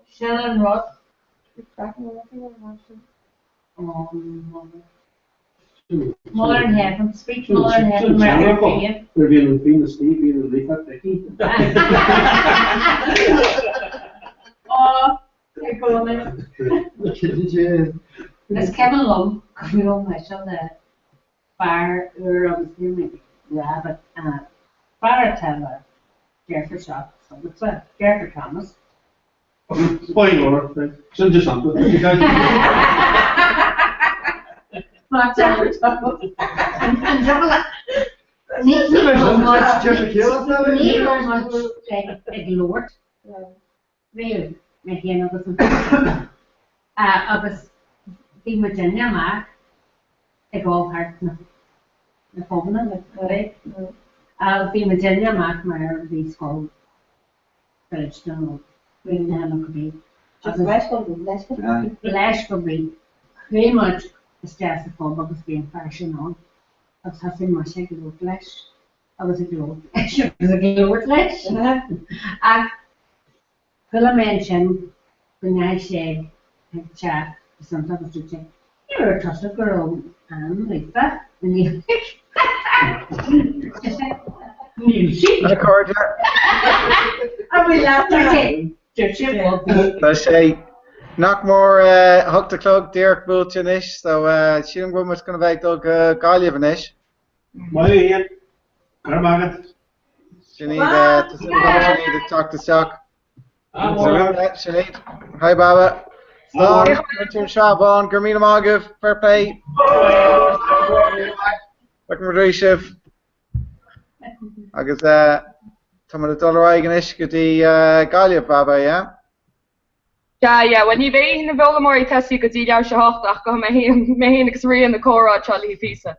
Shannon Roth. Modern heaven, speak modern heaven, Mary. We're being between the Steve, being the leaf at Becky. Oh, they're going. There's Kevin Lum coming on my show that fire or obviously rabbit fire teller Jeffrey shop. So it's a Jeffrey Thomas. Why not? Shouldn't just something. Not Jeffrey Thomas. And double it. Ignored. Really, maybe another something. I was in Virginia, Mark. It all hurt the covenant, right? I'll be Virginia, Mark, my school. Village, no, bring them could be. Just Lash could be. Very much the stress of fun, was being fashion on. I was having my second old flesh. I was a glow. I was a glow flesh. I could I mention when I said, chat, sometimes to say, you're a trusted girl, and like that. And you I will laugh at Tá sé nach mór thugta clog Dirk búiltean isis, so sílim go muid gona bheith do gáilíomh isis. Má Ian, ar mágad. Sinead talk Sinead. Hi Baba. Slán, Richard Shabon, Gurmina Magav, fair play. Welcome Radishiv. Agus Táma a dul aigen isis go dtí gáilíomh Baba, yeah? Yeah, when he be in the Villamori test, you could see down Shahochtach, go Mahin, because we're in the Cora, Charlie Fisa.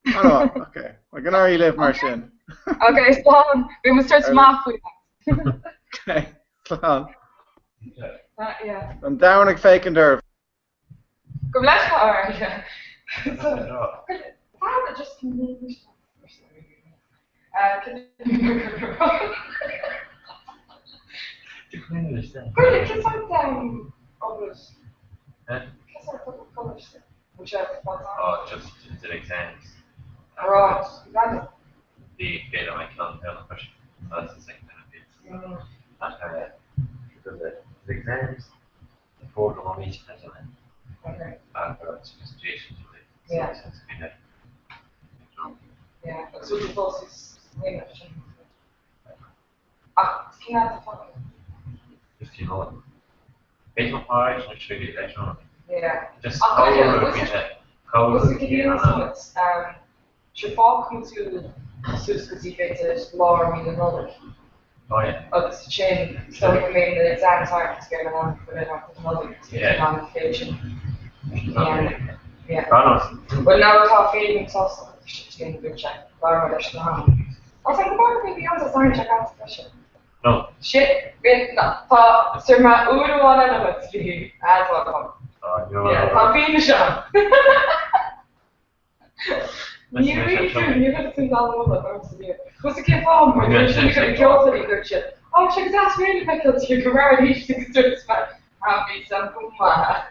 Oh no, okay. We're going to live Martin. Okay, so we must start smart with that. Okay, Slán. Yeah. I'm down like fake and nerve. Go bless her, yeah. Just Really, kids aren't always. Kids aren't colours. Oh, just did exams. Right, got it. The bit on my calendar, that's the same kind of bits. Because the exams, the program on each Just you know, based on price, which figure that's on. Yeah. Just Oh, how yeah, would was it it- how Was would ik it het eerst met je volgen to suscitated law in the knowledge. Oh yeah. Of the chain, so we made the exact science experiment for the knowledge modification. And yeah. But now it's all fading sauce. It's getting a good check. I was like, why maybe I was a check out the shit. No. Shit, no. Sir Matt Udo on it, let's see. That's what I'm. Yeah, I'm being shot. You had to all over the was a kid farm, but you should have killed any good shit. Oh, check that's really because you Comhrá and he thinks it's bad. Happy some Comhrá.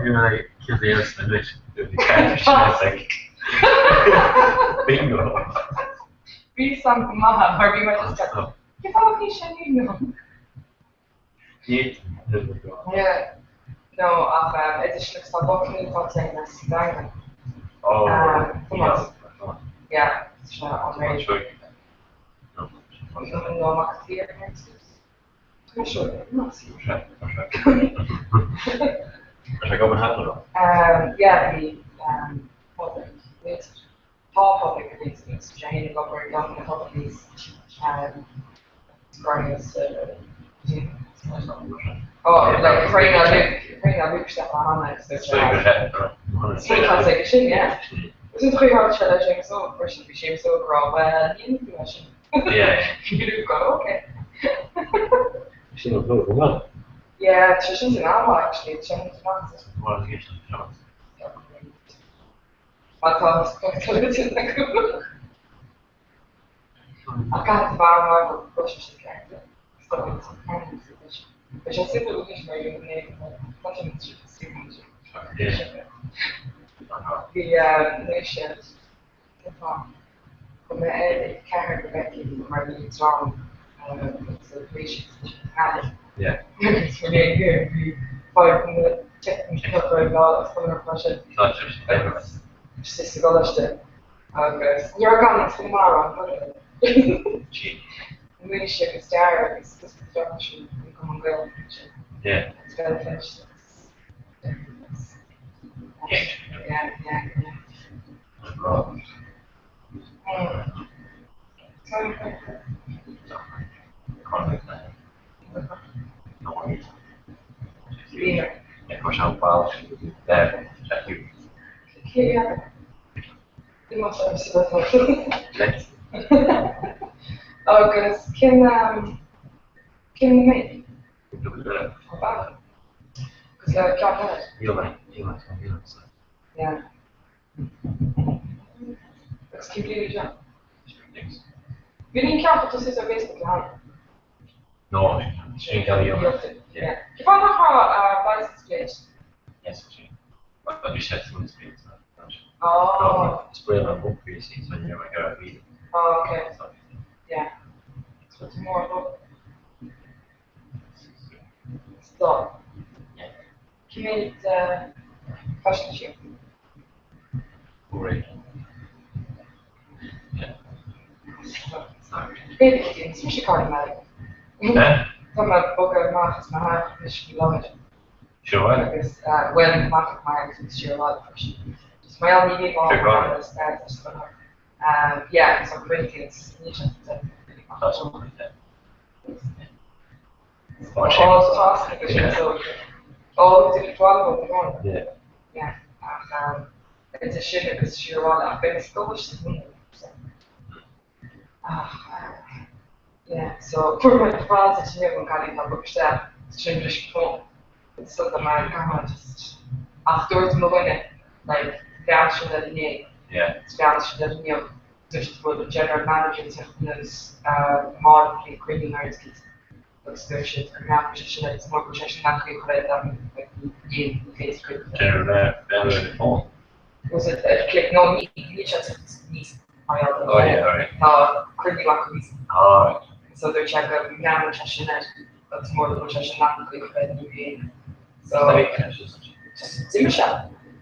You're like, kill the ass and the catch, like. Bingo. Be some Comhrá, Harvey went to step. You probably shouldn't know. Yeah. No, it's just like walking from saying this. Oh, come on. Yeah, it's not on radio. No, I'm clear. I'm sure. I go and happen. Yeah, the public release, all public releases, Jane got very young public release, scoring us. Oh, like bring that Luke stuff on it. So it's like shit, yeah. It's a hard challenge, so first we shame so grow, but you know, yeah. You go okay. She don't know what. Yeah, she's an hour actually. She's Well, here's some chance. I thought it's in the cool. I got the bar of questions to character. So it's a kind of position. But you'll see the position where you're making nothing to see. The nation, the farm, from the character back in my strong, the patients had it. Yeah. It's really good. We fight from the technical about some of the question. Just to go to you're going tomorrow. Gee. We should get started. It's just a junction. We come and go. Yeah. It's better finished. Yeah. Yeah, push out files. There. Check you. Yeah. You must have said Next. Oh, goodness. Can you make? Because I can't have it. You like. Yeah. Let's keep doing the job. You didn't count to see a Facebook behind. No, she didn't tell you. Yeah. You found out how license plates? Yes, she. But you said through the speed. Oh. It's playing on book precincts when you're like a meeting. Oh, okay. Yeah. So it's more about. Stop. Can you make the fashion show? Great. Yeah. Sorry. Baby kids, we should call them out. Yeah? Some of the book of Marcus Mahar, we should love it. Sure. Because when Marcus Mahar is sure a lot of fashion. Just my only big one was that just for her. Yeah, so great kids. That's all right then. All tossed in the so all the different one of them. Yeah. Yeah. And it's a shame because she's one of the biggest schools. Yeah, so for my friends, it's never got in a book set. It's English phone. It's so the man come just afterwards moving it like that's that name. Yeah. It's that's that name. Just for the general manager is more creating artists. Expression, position, it's more position than correct like in case General the phone. Was it click no you just need Oh yeah, alright. Currently like this. Alright. So they're checking out the position that's more the position than correct in so it's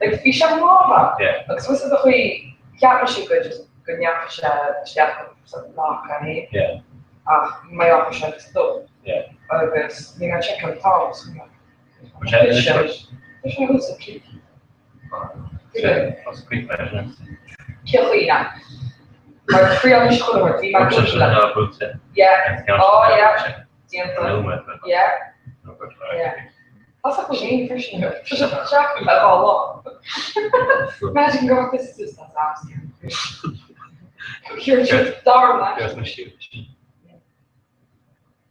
like fish and more yeah. Like so the way machine good yeah. My option is still agus ní check an tá. Which I There's no who's a key. was quick version. Kilina. Maar free on school wordt die maar goed. Yeah. Oh yeah. Yeah. Yeah. Als ik geen versie heb, dus dat zag ik wel al. Imagine going this is that awesome. You're just darn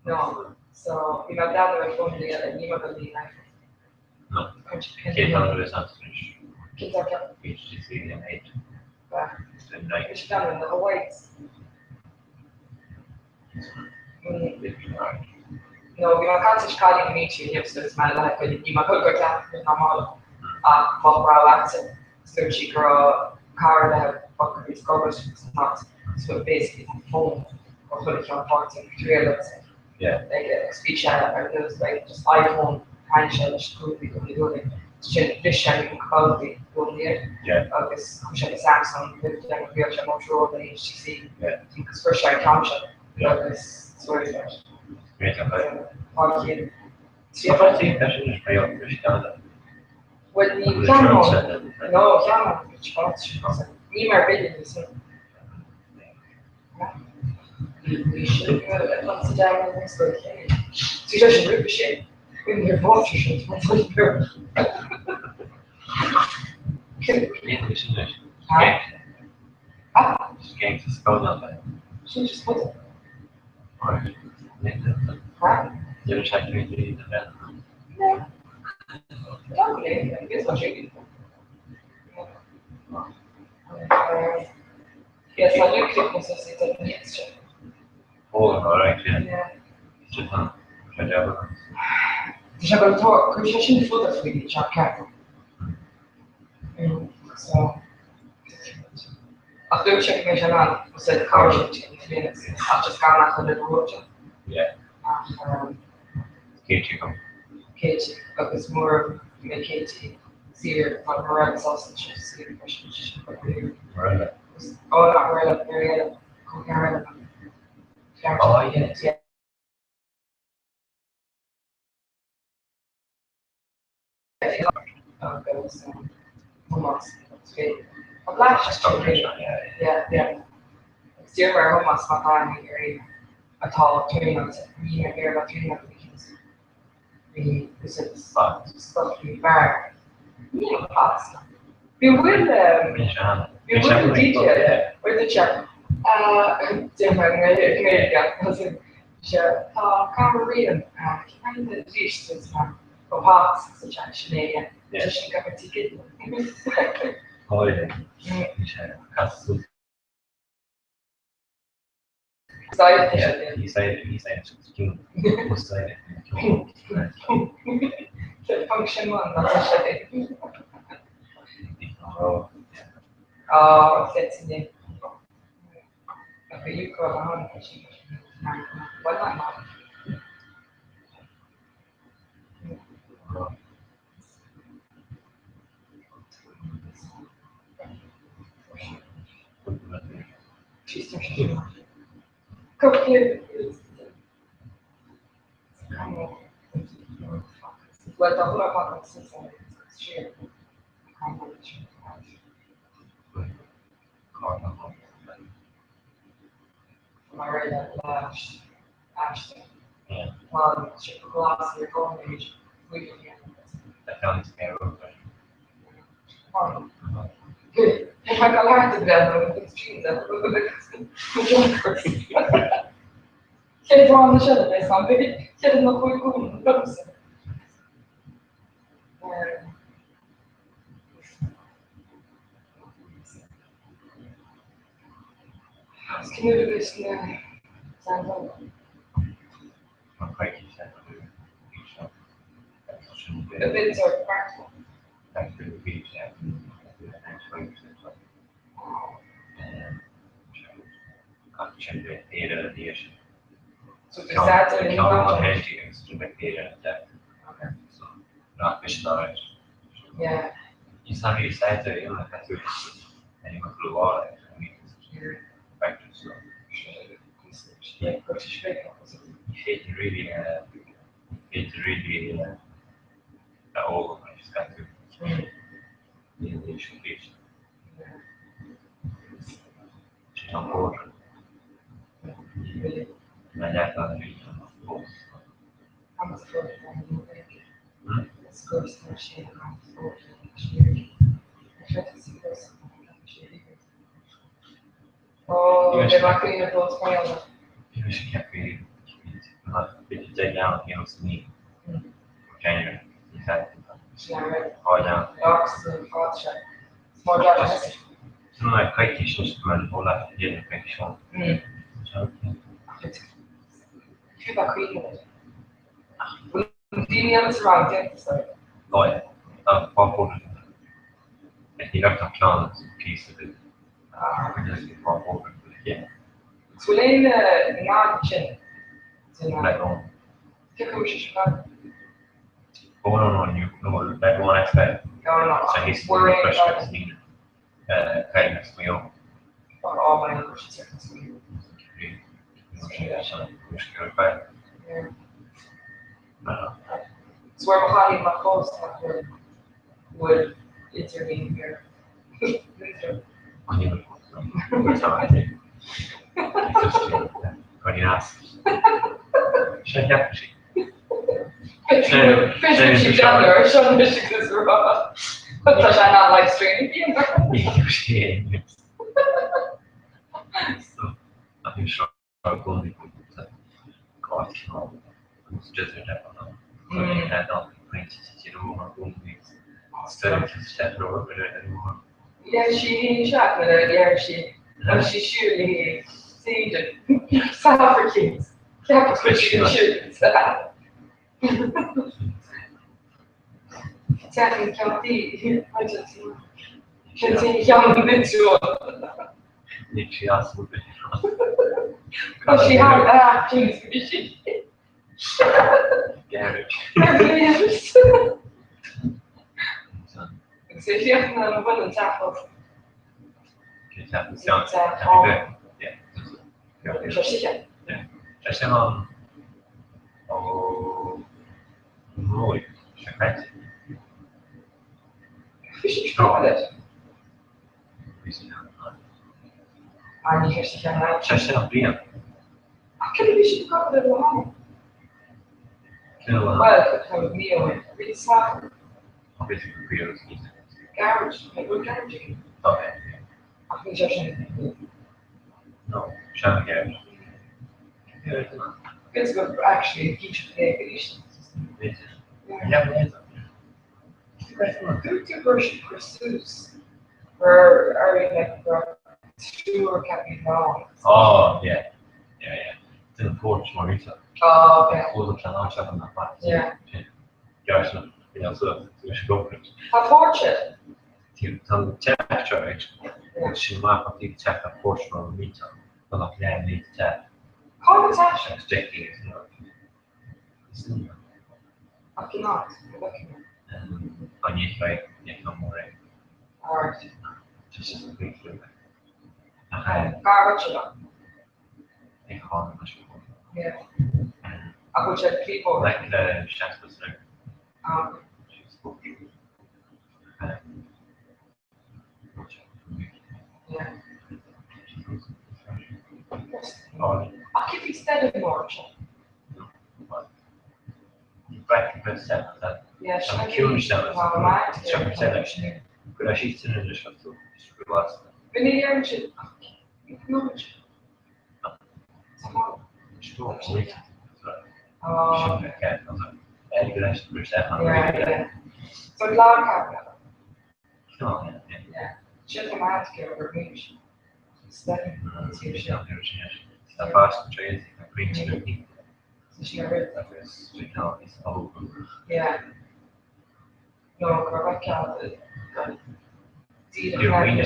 No. So, you know, down there is going to get a new one. No. Can't tell it's not finished. HTC and 8. It's been nice. It's done in the Hawaii's. No, we can't just call you meet you, so it's my life, but you might go down to the normal. Comhrá accent. So she grow car that have fucking discovered not. So basically, phone or put it on 14 trailers. Yeah. Like a speech or those like just iPhone handshake screw the doing. This shining quality doing there. Yeah. This pushing the Samsung with the wheelchair motor and HTC. Yeah. Because first I township. Yeah. This sorry for it. Great, okay. Parking. So I think that should just pay up for Chicago. When you can no, can which parts? We are ready to see. We should let's sit down and next week. So you should rip shit. When you're watching shit, what's the beer? Yeah, this is it. Yeah. Just getting to spell on that. She just put it. Alright. Huh? You ever check me the bed? No. Don't believe it. It's what you do. Yes, I looked at this as it next year. Oh, alright, yeah. Yeah. It's just on. Try to have it. Did you go to talk? Could you actually do that for you, Jack Carroll? So, after checking my channel, I said, car should in minutes. I've just gone out on the road. Yeah. Katie come. Katie, it's more like Katie. See her on Morella sausage, see her fish. Morella. Oh, not Morella, Mariella. Comhrá. Oh, yeah. Yeah. Hummus. A black yeah. Steer where hummus my time here. A tall turning on it. We have here about 3 weekends. We visit stuff we bar. Yeah, pasta. We will detail with the chef. Different America. Comhrá. Kind of dish this time. For parts, such as Canadian. Just got a ticket. Oh, yeah. Castle. Yeah, he said it's king. What's that? The function one, not a Oh, oh, that's it. Okay, you go on. What not? Cook here. What the whole apartment is share. I read that last Ashton. Yeah. Glass you're going age. We can hear that sounds terrible. Good. If I got back to bed, it's true that kids are on the shelf, there's something. Kids in the cool. Can you do this now? I'm quite sad. The bids are practical. Thanks for the beach, yeah. I've checked the data of the issue. So the stats are in the data that. Okay. So, not fish knowledge. Yeah. You saw me stats are in the country, and you go through all that. I mean, factors, so. Yeah, British bacon. You really, it's really over. I just got to the initial piece. She's on board. My dad got a read on the course. I'm a photo from the It's good to share on the photo. I try to see this. Oh, they might be in the boat for you. She kept reading. Did you take down the house to me? January. Exactly. Oh, down. Dogs and frogs shut. Small dogs. Something like quite issues come out all that didn't make sure. Keep that creaking it. Do you have to write it? Oh, yeah. What photo? You got to plan a piece of it. Yeah. So, in the yard chin. Like on. Take a wish to Oh, no, you know, like one aspect. no. So he's Worrying the about question needed. Kindness, we all. all my wishes are you. Yeah. So, where behind my clothes would intervene here. On you. What's I think? When you ask. Shut up, she. Fish she down there, show me she goes raw. But does I not like stringing you? So, I'm sure I'm going to go out. It's just a level. I don't think it's more study to step over it anymore. Yeah, she shot with her, yeah, she surely seen it. South Africans. Yeah, but she shoot. Tell me, County, I just continue young into it. She asked me. Oh, she had actions, did she? Garage. So she has another one and tackles. Can tap the sound. Yeah. Just Roy. Right. Fish it. I need to get out. Just bien. I can't be she got the long. Well, could have a meal. Really smart. Obviously, previous. Garage, like we're garage. Okay. I think just No, Shannon garage. it's good actually each of the conditions. Yeah. Good version pursues. Where are we like two or can be long? Oh, yeah. It's in the porch, Marita. Oh, okay. All the channel shop on that part. Yeah. Yeah, so, so we should go for it. How fortunate. You tell the tech, right? She might have to check the porch for a meter. But not then need to tap. How is that? It's sticky, I cannot. I need to try no more. Alright. Just as a quick fluid. Garbage enough. Yeah. I would check people. Like the chef was there. Yeah. Oh, I could be steady more. back to step that. Yeah, I'm curious about it. Could I see in the shop to relax? Beni yer için. Ne olacak? Tamam. Sure, please. Oh. Okay, and you guys understand. Yeah. So large cap. Oh, yeah. Should come out to get revenge. Steady. The first trade, I bring to me. Yeah. No, correct out. You're really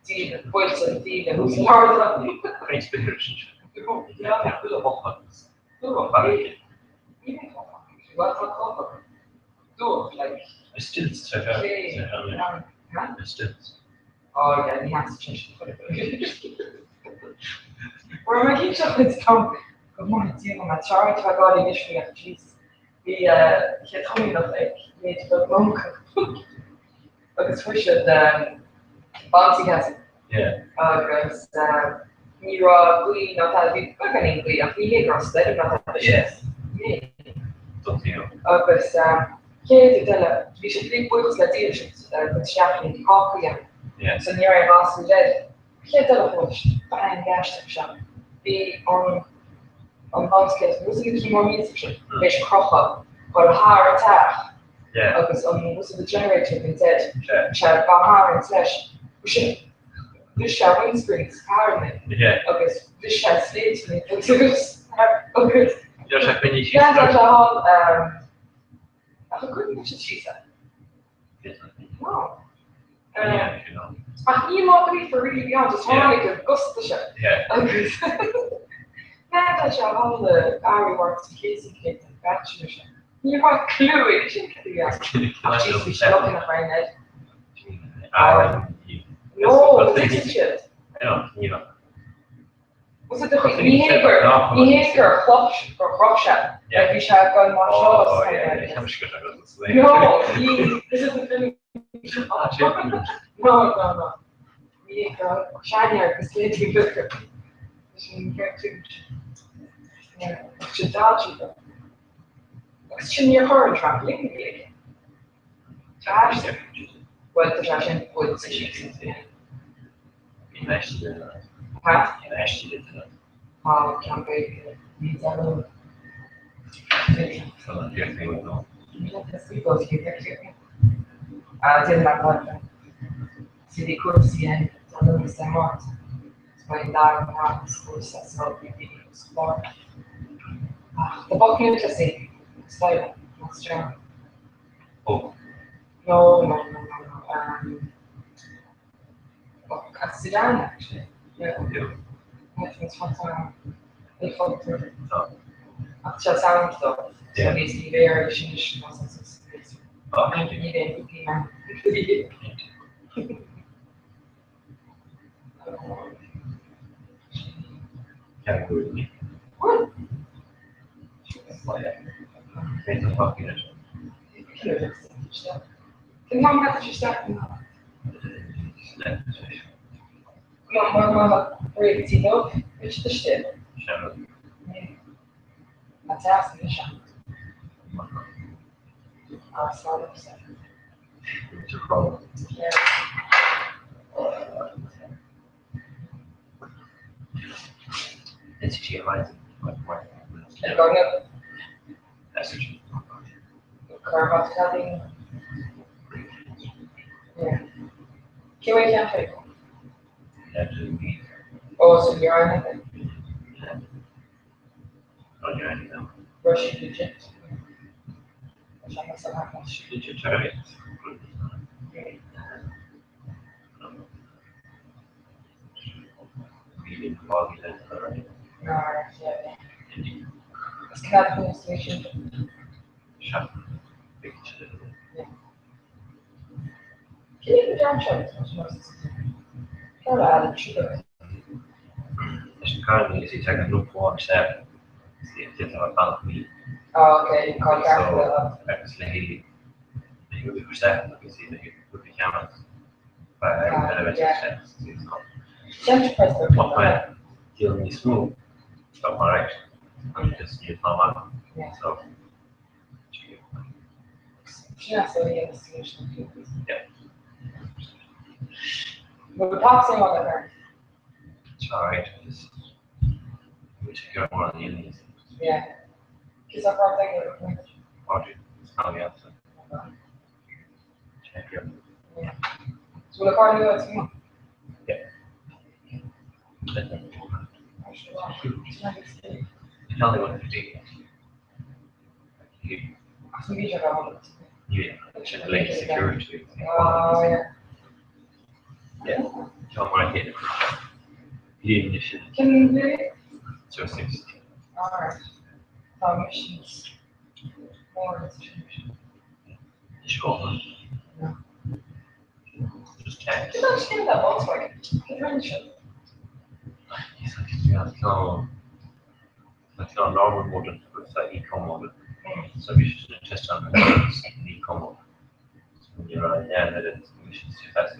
Deal, Wilson, deal, who's hard. Great spirits. Yeah, like still oh yeah, he has to change the Where am I keep chocolate from? Good morning, dear. I'm sorry to have got in issue with Jesus. We had told me that like we need to go monk. Because we should bouncy castle. Yeah. Because Mira, we not have big organic, we have really gross, that not have the Yes. Yeah. Don't you know? Because here to tell we should be books that deal with shopping in coffee. Yeah. So near I was dead. Here tell a push, bang gas shop. Be on house case, was it more music? Which crop up, but a heart attack. Yeah. Because was the generator instead. Yeah. Chat bar and slash. We should. This shall windscreens, apparently. Yeah. Okay, this shall slate to me. Okay. Just like when you see Yeah, that's stuff. all. I couldn't watch it, she said. No. Yeah, you know. Ach, niemand niet voor really beyond, just gewoon like gust the shit. Yeah. Okay. Yeah, that's all the Ari works in case you get the bachelor shit. You have a clue it should be Jesus, we should look in the fine head. No, this is shit. Ja, ja. Was it the behavior, clutch, or crotchet? Like we shall go and watch shows. Oh, yeah, ich habe mich gedacht, das ist No, this is the film. No. We shiny hair, because lately look at should dodge you. Because she near her and traveling, really. Trash there. Well, the trash and woods. Huh? Oh, can't wait. Needs a little. Didn't have one. See the courtesy and a little bit more. It's my dad and house, which that's not really explore. The book interesting. It's like, what's German? Oh. No. Castellan actually. Yeah. I think it's one time. They fought through it. After sound though. So basically very Finnish nonsense. And even man. Can't go with me. What? Can't the fucking it. Can mom have to start? Mama, ready to go? Which the shit? Sure. That's asking the shop. It's not upset. It's a problem. Yeah. It's GMI. And going up. That's what Carbox cutting. Yeah. Can we can't take? Oh, so you're on it. On your end now. Russian digit. Which I must have happened. Did you try it? You didn't log it in, alright? No, yeah. It's kind of administration. Shut. Yeah. Can you put down shots? Or add sugar? Currently, it's like a group 1-7. It's a about me. Oh, okay. You can't carry that up. Actually, you would be percent, you see that you put the cameras. But I don't know Yeah. sense. Don't press the But when dealing with smooth, stuff alright. I'm just use my mouth. Yeah. So, Yeah, so the investigation. yeah. But we're talking about that. It's alright. Just we take care of one of the enemies. Yeah. Because I brought that Project. It's not the outside. Check your. Yeah. So we'll call you that tomorrow. Tell me what to do. Yeah, check link security. Oh, yeah. Yeah, tell me what I hit. You didn't issue. Can you do it? So 60. Alright. Missions. More institution. Sure. Yeah. Just check. Did I just get that Volkswagen? Convention. It's like, yeah, so. It's not normal mode with eco mode. So we should just on the eco mode. When you're on that it's emissions too fast.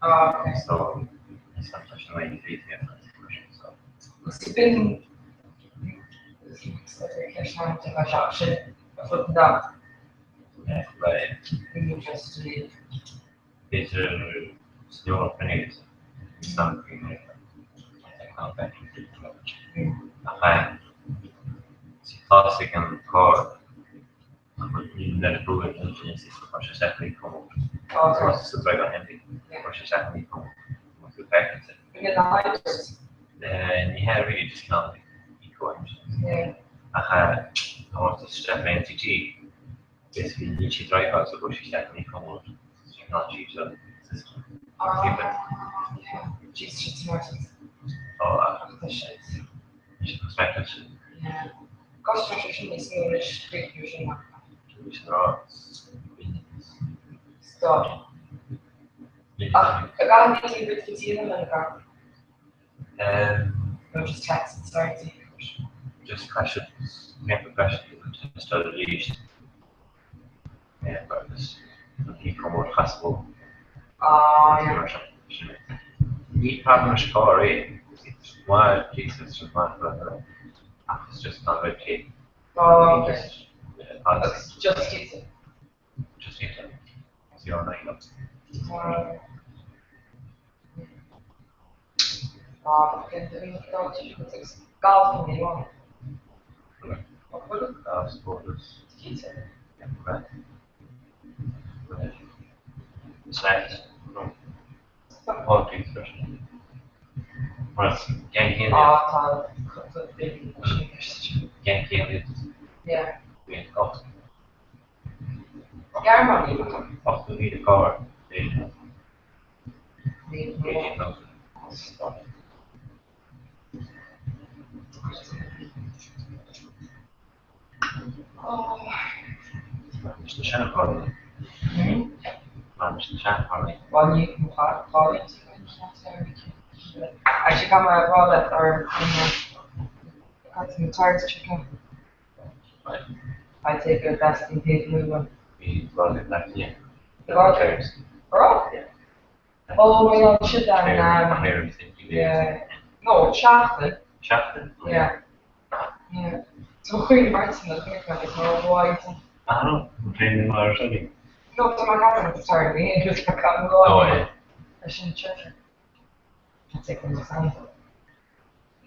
Okay. So it's not touching the way you feed the so It's been right. Just It's still opening. Something classic and core. Nel due infiniti faccio sempre come se vai a gente faccio sempre come molto effettive and you have really just kind of eco engines I want to step NTG basically you should drive out so she step me come on technology so Jesus Martin. oh you should expect it Yeah. Concentration is English usually. Stop. I got a meeting with the team and I'm just texting, sorry. Just questions, make a question, just out of least. Yeah, but it's become more possible. Yeah. Eat partner's car, eh? Why Jesus was not brother? It's just not about cake. Oh, okay. Just eat it. Just eat it. It's your night up. Golf in the morning. Sporters. Snacks. Oh, Jesus. Well, can't hear can't hear it. Yeah. Off to need a car. Mr. Champagne. Mr. Champagne. Well, you can call it. I should come out raw left or got some cards chicken. I take a best in case we one. We brought it back here. The chairs. Raw? Yeah. Oh my god, shit down. Yeah. No, chocolate. Chocolate? Yeah. Yeah. So Queen Martin, I think it's more white. I don't know. I'm training my study. No, so my cousin was starting me, and just like I'm going. Oh, yeah. I shouldn't check it. I'll take them to sign.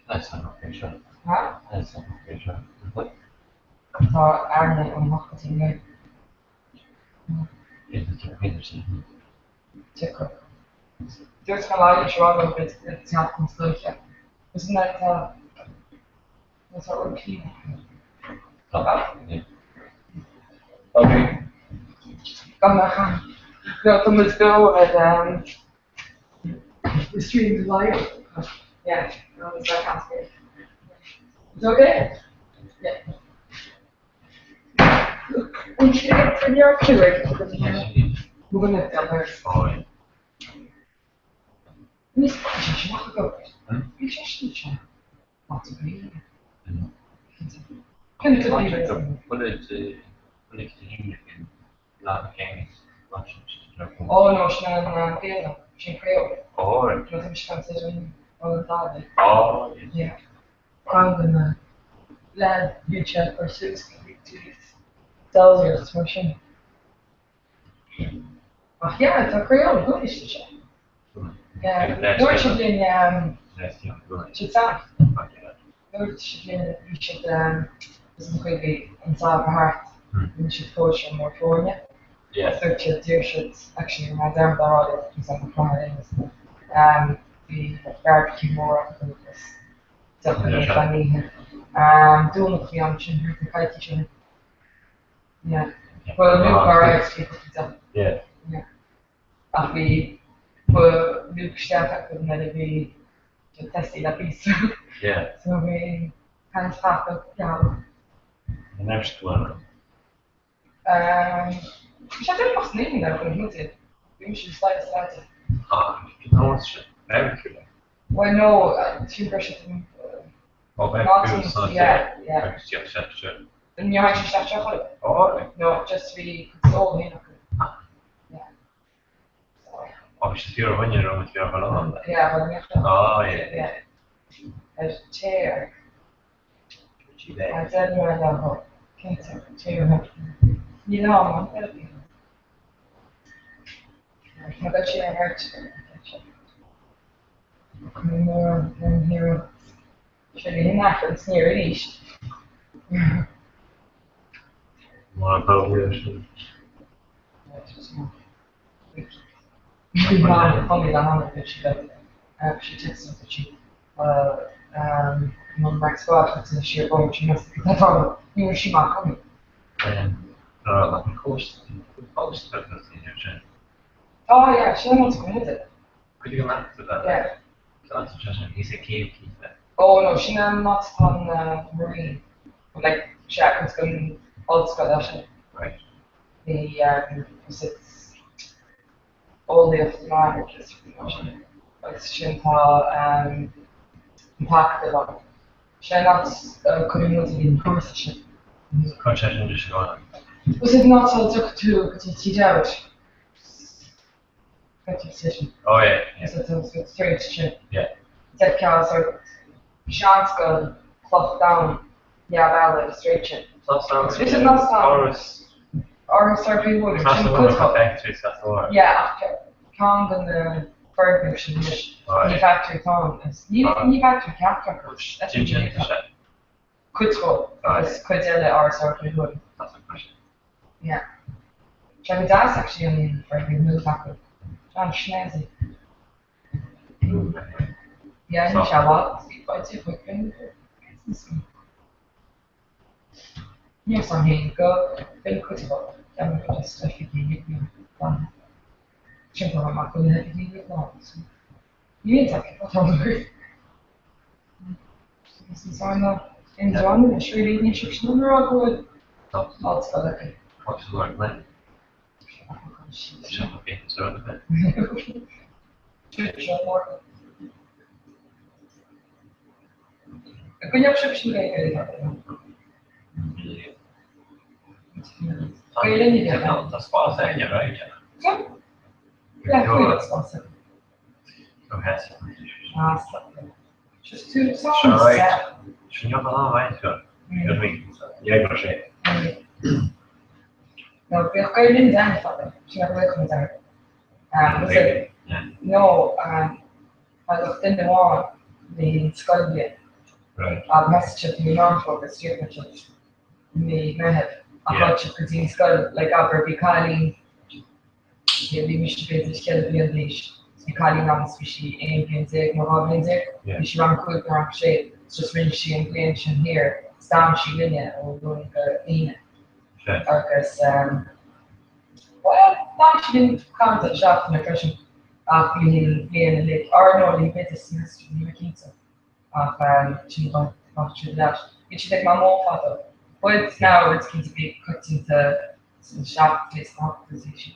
That's not okay, sure. Huh? That's not okay, sure. So Aaron on marketing there. Yeah, that's okay. Check it. There's a lot of trouble with it's not construction. Isn't that that's what we're keeping? Yeah. Okay. Come back on. No, let's go with the stream live. Yeah, no, it's that kind of good. It's okay? Yeah. And you're actually ready. We're gonna tell her. Oh, yeah. Miss, you want to go? You just need to. Want to be? Can you tell me? What is the not mechanics? Oh no, she's not piano. She's Creole. Oh, You know, she's considering all the time. oh, Yeah. I'm gonna let you check for 6 degrees Celsius machine. Oh yeah, it's a Creole. Good, you should check. Yeah, George should be in should sound. George should be in you should doesn't quite be inside the heart. You should push and more for you. Yeah. So you should actually my down the road is on the front end. The barbecue more often with this. Definitely funny. Doing the option here, the kite kitchen. Yeah. Well, new car people can yeah. Yeah. I'll be for Luke Staff could never be just testing a piece. Yeah. So we kind of start up down. The next one. Which I don't know what's naming that, but he's it. We should start. Oh, no, it's very cool. Well, no, she brushed it. Oh, Nothing, yeah. And you're actually shut your Oh, no, just really all in. Yeah. oh, she's here when you're on with your alone. Yeah, well, Oh, yeah. A chair. Gee, there. I said, no, no, can't take a chair. You know, I'm not going to be. I got you a hair chair. More than here. Should be in that, it's near it. More appropriate. Mom told me that she texted that she Max Scott to she going she must I thought you know she might come. Like of course business in your chain. Oh yeah, she wants to go with it. Could you imagine that? Yeah. So that's just he's a cave keep that. Oh no, she not on marine. Like Shackle's going all Scottish. Right. The it's all the other languages like Shinta impact a lot. She not community in person. Concession just going. Was it not so took to teach out? Decision. Oh yeah. So it's strange shit. Yeah. That cows are chance go cloth down. Yeah, valid straight shit. This is not stop. Or survey wood. That's the one factory, that's the one. Yeah, Kong and the furniture new factory Kong. New factory capture. That's could go. Could or survey wood. That's a question. Yeah. Shall we dance actually on Friday new factory? John Schnazzy. Yeah, in Shabbat. Quite a quick thing. Yes, I'm here. Go. Very critical. I'm just a few years ago. Simple, I'm not going to have to do it long. You need to take it all over. This is on the enjoying the street eating chicken. We're all good. Lots of other. What's the word, man? Shut up, it's around a bit. Kun je op zoek kijken? Kun je niet doen? Dat is pas zijn, ja, right? Ja. Ja, kun je dat pas zijn. Go ahead. Just two songs. Sure, right. Should you have a lot of right? Good. Good week. Yeah, go straight. No, ik kan je niet zijn vatten. Ik ga weer komen daar. No, I looked in the wall, the skull bit. Right. Message to me non focus statement me have a bunch of cuisine skull like upper Bicali. Maybe we should be the skeleton in leash. Bicali now species Indian zig, Mohammedan zig. We should run quick around shape. It's just when she inclination here. Stam she linear or going in. Because well, not she didn't contact shop in the question. Being like, or no, the business semester in the Kinsa. She went to that. It should take my more photo. But now it's going to be cut into some sharp place not position.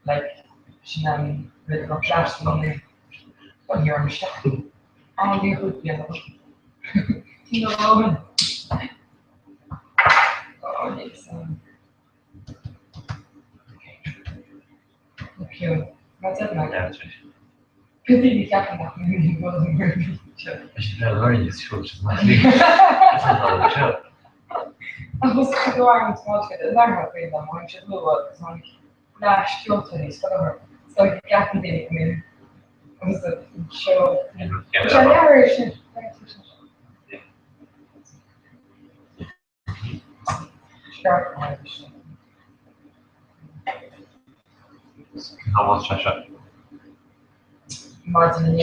Like, she now with the flash on the one here on the shop. On the hood, yeah. You know, oh, it's okay. What's up, man? Good thing you can't come back when you go to the I should have learned this short. I was going to watch it, and I have been on one should move up because I'm flash killed to these, whatever. So I got the day, I mean, it was a show. Which I never should. Sure. How much I shot? Martin and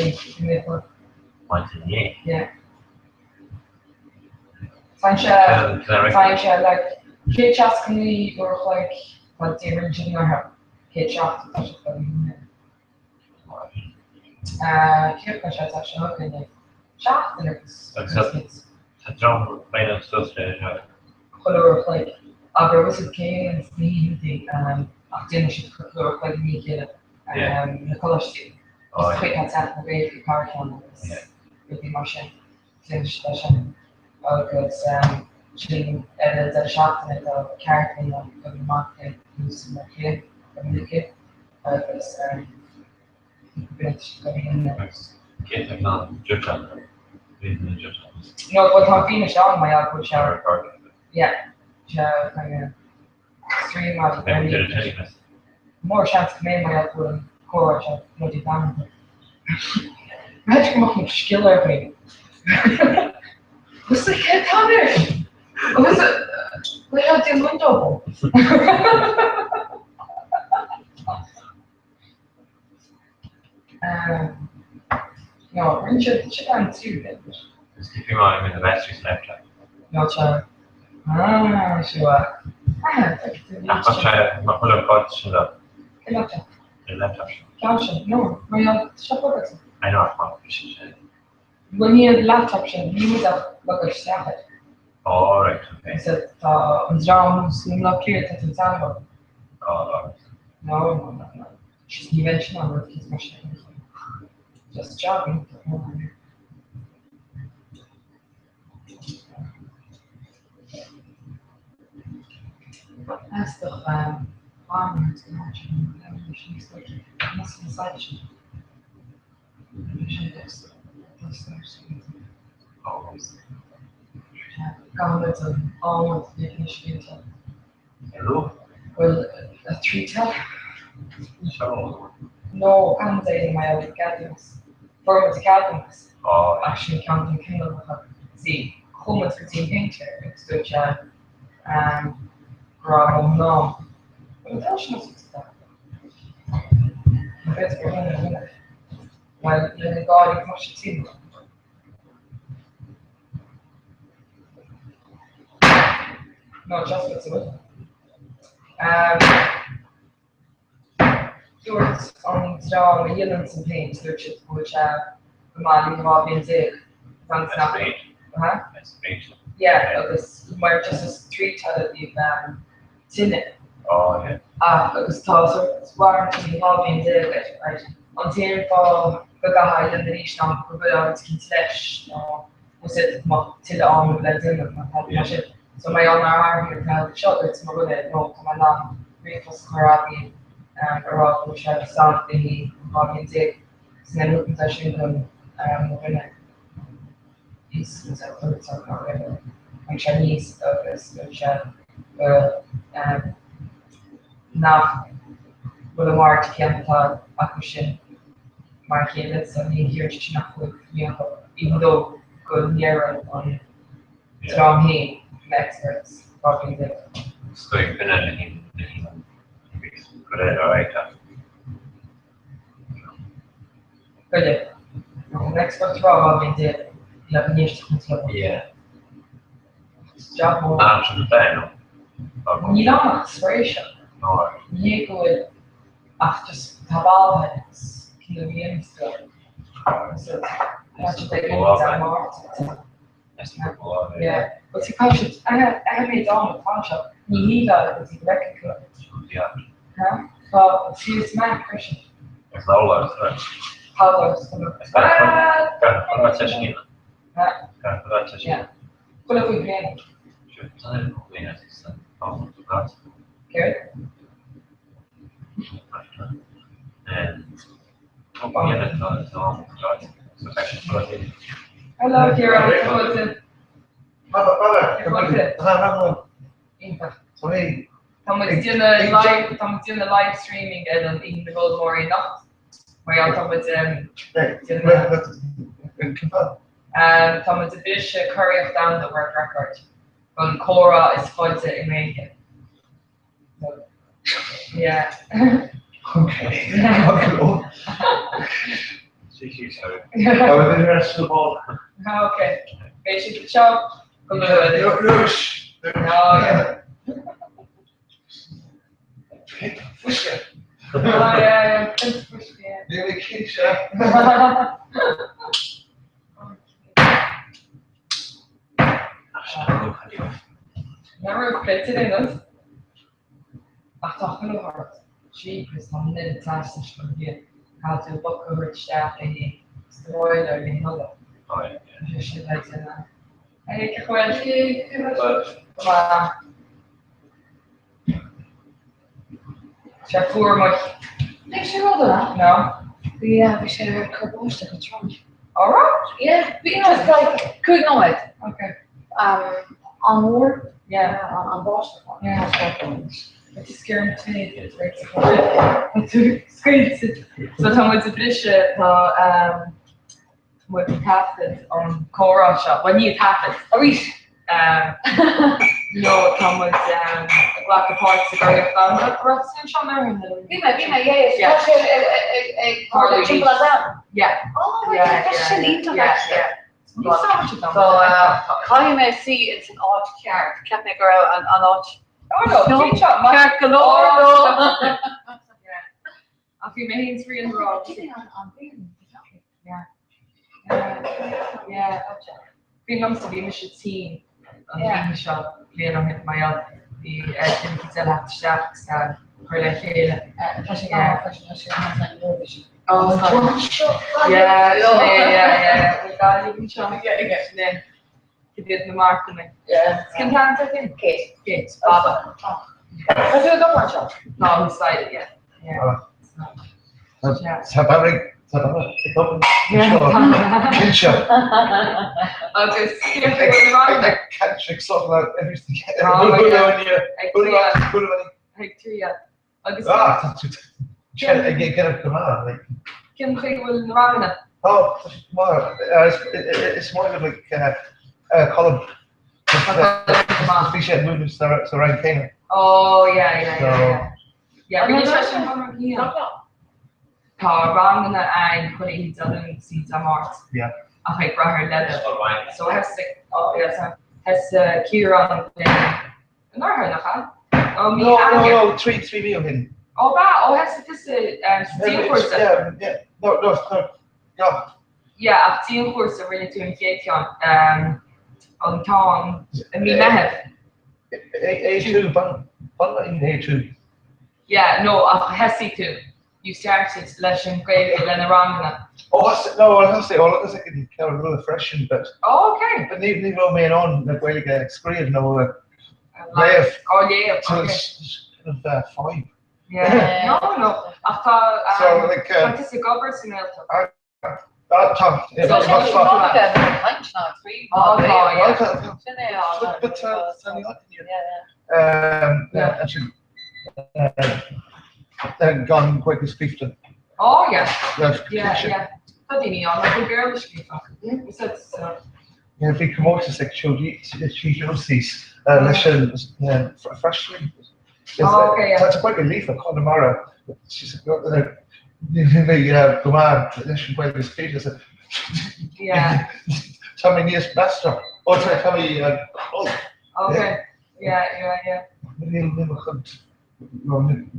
Martin, yeah. Fine, like, Kate Chaskini or like, what the original her. Kate Chask, Kate Chask, actually, okay, Chask, and it's. A drum playing up so straight. Color of like, there was a game and the dinner should color like me get the color scheme. Quick and set the way for car cameras. With the machine. station. Agus she edit a shot in the character of the market using the kid and the kid. Agus bitch coming in there. Kid like non Japan. No, but I'm finished on my output shower. Yeah. Kind of stream out. More chance to make my output and core of bloody family. Imagine what much skill over me. What's the kid coming? What's it? We have the window. No, Richard, she can't do that. Just keep in mind in the battery's left. No child. Ah, sure. Ah, I'll try to put a bunch of the laptop. The laptop. No, my shop. I know I'm When you have laptop, you use a look at Snapchat. All right. Okay. So, John's not clear that it's out. No. She's mentioned on with his machine. Just jogging. That's the farmer to imagine. She's like, must be inside. Always. Government of all the initiatives. Hello? Well, a 310. So. No, I'm saying my own gatherings. For the gatherings. Oh. Actually, counting Kindle. See, home with the team painter. It's good chat. Bravo, no. But that's not that. It's going to well, you're God, you must see. No, just what's it. Yours on John, the Yellow and Paint, which the Mali Robin did. That's not it. That's great. Yeah, this might just a street that you've seen it. Oh, yeah. It was tough, it's warranty Robin did it, right? Until for the guy in the nation, we're going to get no, was it till the arm of the dinner, so my own arm here now, the shot it's more good, no, come along, because Comhrá Iraq, which had stopped the Robin did, so then looking at them, when he's and Chinese of this, which now with a mark capital acquisition market, so he here to not with even though good near on strong he experts probably the so you've been at him good at alright. Good. Next what's wrong with the 11 years to continue. Yeah. Job more. Absolutely, no. You don't have aspiration. No. You could just have all heads, kill me and stuff. So that's what they do that more. Yeah. But you can't, I have made down with Pasha. You need that because you reckon good. Yeah. Huh? So she's my question. It's not a lot of that. How was yeah. What have we been? Good. Hello, Kira. Estamos in the live streaming and in the Gold Morning Nacht. Waar je dan met Thomas a Bish curry of down the world record. When Comhrá is fighting in America. So, yeah. Okay. Sorry. I was the rest of the ball. Okay. Basically, the show. Oh, yeah. Push it. Oh, yeah. Nearly kicked you. Never reflected in it. I thought of her. She was on the class from here. How to book her staff and destroy their another. Oh, yeah. She likes it. Hey, well, Chef voor much. Next year, hold on. No. We should have heard most of it wrong. Alright. Yeah, but you know, it's like, could know it. Okay. On war. Yeah. On Boston. Yeah. It's scary to me. It's crazy. So Tom was a British with the captain on Comhrá shop. When you captain. Oh, we. No, Tom was like the parts that are found at the restaurant shop there. Yeah. Yeah. Oh, Yeah. that's silly. You saw what you done. So, Colin may see it's an odd car. Can't make her out an odd. Oh no, great shot, Car galore. Yeah. A few millions free in the road. Yeah. Being comes to be mission team. Yeah. The shop, Leon on hit my up. The activities that have to shaft stand. For the fail. Oh, yeah. We got even shot. Yeah. You did the marketing. Yeah. Skin cancer, I think. Kate. Baba. I do a good one shot. No, we decided yet. Yeah. Kinship. I'll just skip it around. I can't trick something out everything. Get a command, like. Kim will run. Oh, it's more of like column. Species movements around Kenya. Oh, yeah. Yeah, really interesting. Wrong na ein put it on seeds on Mars. Yeah. I think Rahar led it. So has has Kieran another na oh me no, 3 million. Oh wow, has this team course. Yeah. No. Yeah, I've team course really to engage on Tom and me have A2 A2. Yeah, no, has too. You started lesson grade and then around. Oh, I have to say, all it's like a kind of really fresh, but. Oh, okay. But even me on the way to get experience, no. Yeah. So okay. it's kind of 5. Yeah. No. I thought. So like. Fantastic opportunity. That time. Yeah, So much But gone quite as Clifton. Oh yeah. Yeah. How do you know? I'm a girl. Yeah, big promotions like she knows these lessons freshly. That's quite a relief. I called tomorrow. She's got the command lesson quite as Clifton. Yeah. Tell me nearest master. Or tell me Okay. Yeah. No, Milan,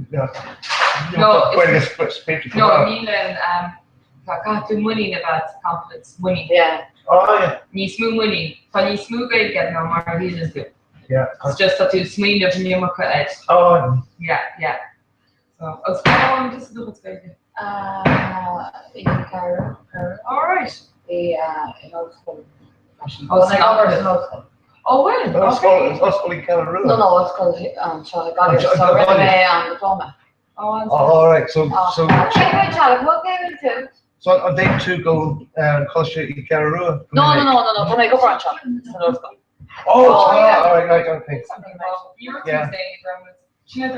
got the money about conflicts, money. Yeah. Oh, yeah. Need smooth money. Funny smooth guy get no more reasons to. Yeah. It's just that you smooth of new market edge. Oh. Yeah. So, I was going to just do what's going In Cairo. All right. In old school. Oh, well. Okay. It's Cairo. No, it's called so I got it. So resume and diploma. Oh, all right. So. So on day 2 go college in Cairo. No. Can I go for a shot? Oh, all right. Okay. You were saying, she had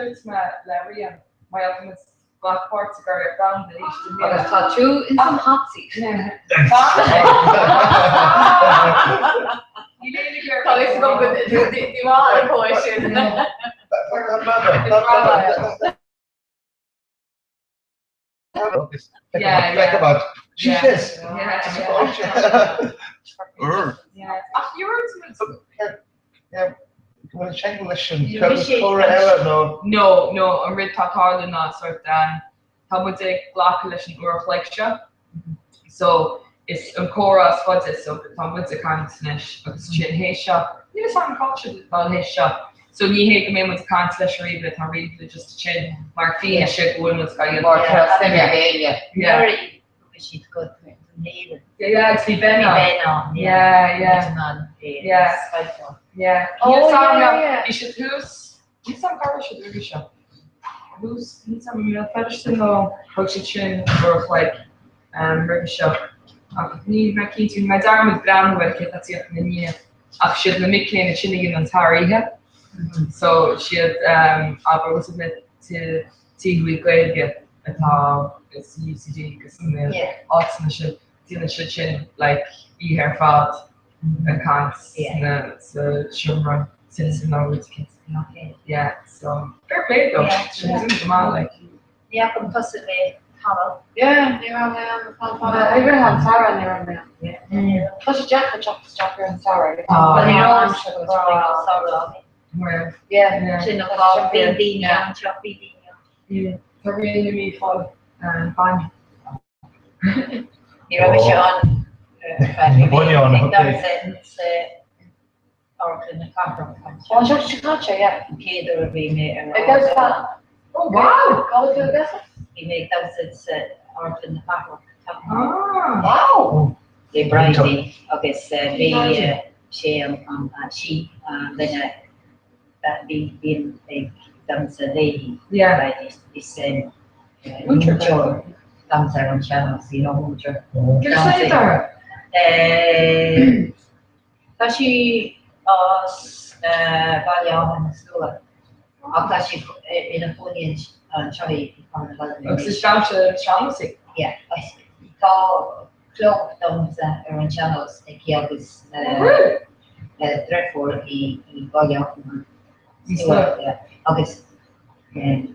Larry and my ultimate black parts are down the east. I got tattoo in some hot seat. Yeah. You need to get the wrong question. Yeah. Jesus. Yeah. Yeah. Well, no, I'm really talking now, sort of how would they block collision or reflection? So it's Comhrá squads, so the Tom would the consnish, but it's chin hay shop. You just haven't culture about his shop. So you hate me with the consnish or even I read just chin Martina shit one was guy. Yeah. She's good. Neil. Yeah, it's Ben. Yeah. Yeah. Oh, yeah. You should who's some car should do show. Who's some fetish no coaching or like show. Ní me cí me darmid granhfuil ce tíoch na ní ach siad na miléin na sinnig an táiríthe. So siad aber was na tíhui gaige atá is UCD gus ána si dína si sin like í ar fád a cans na sa siúmra sin nó kids. Yeah, so fair play though. She's in like. Yeah, come possibly. Yeah, Abraham Sarah near me. Yeah. Plus Jack and Sarah. But you know I'm sure Sarah. Where? Yeah. She knows all BD and Chuck BD. Yeah. Really me fall and fine. You have Sean. Money on Or in the car. Oh, she got you, yeah. Okay, there will be me. Oh, wow. Go to the We make thousands or in the car. Wow. The bride, okay, so we share she then that been a dance a day. Yeah. Right, it's mucho dance on channels, you know, mucho. Give us a guitar. Kashi Ballion school. Kashi in a foliage try on the music. Yeah, I call clock downs around channels. The Kiagus therefore he Ballion. Yeah, August. We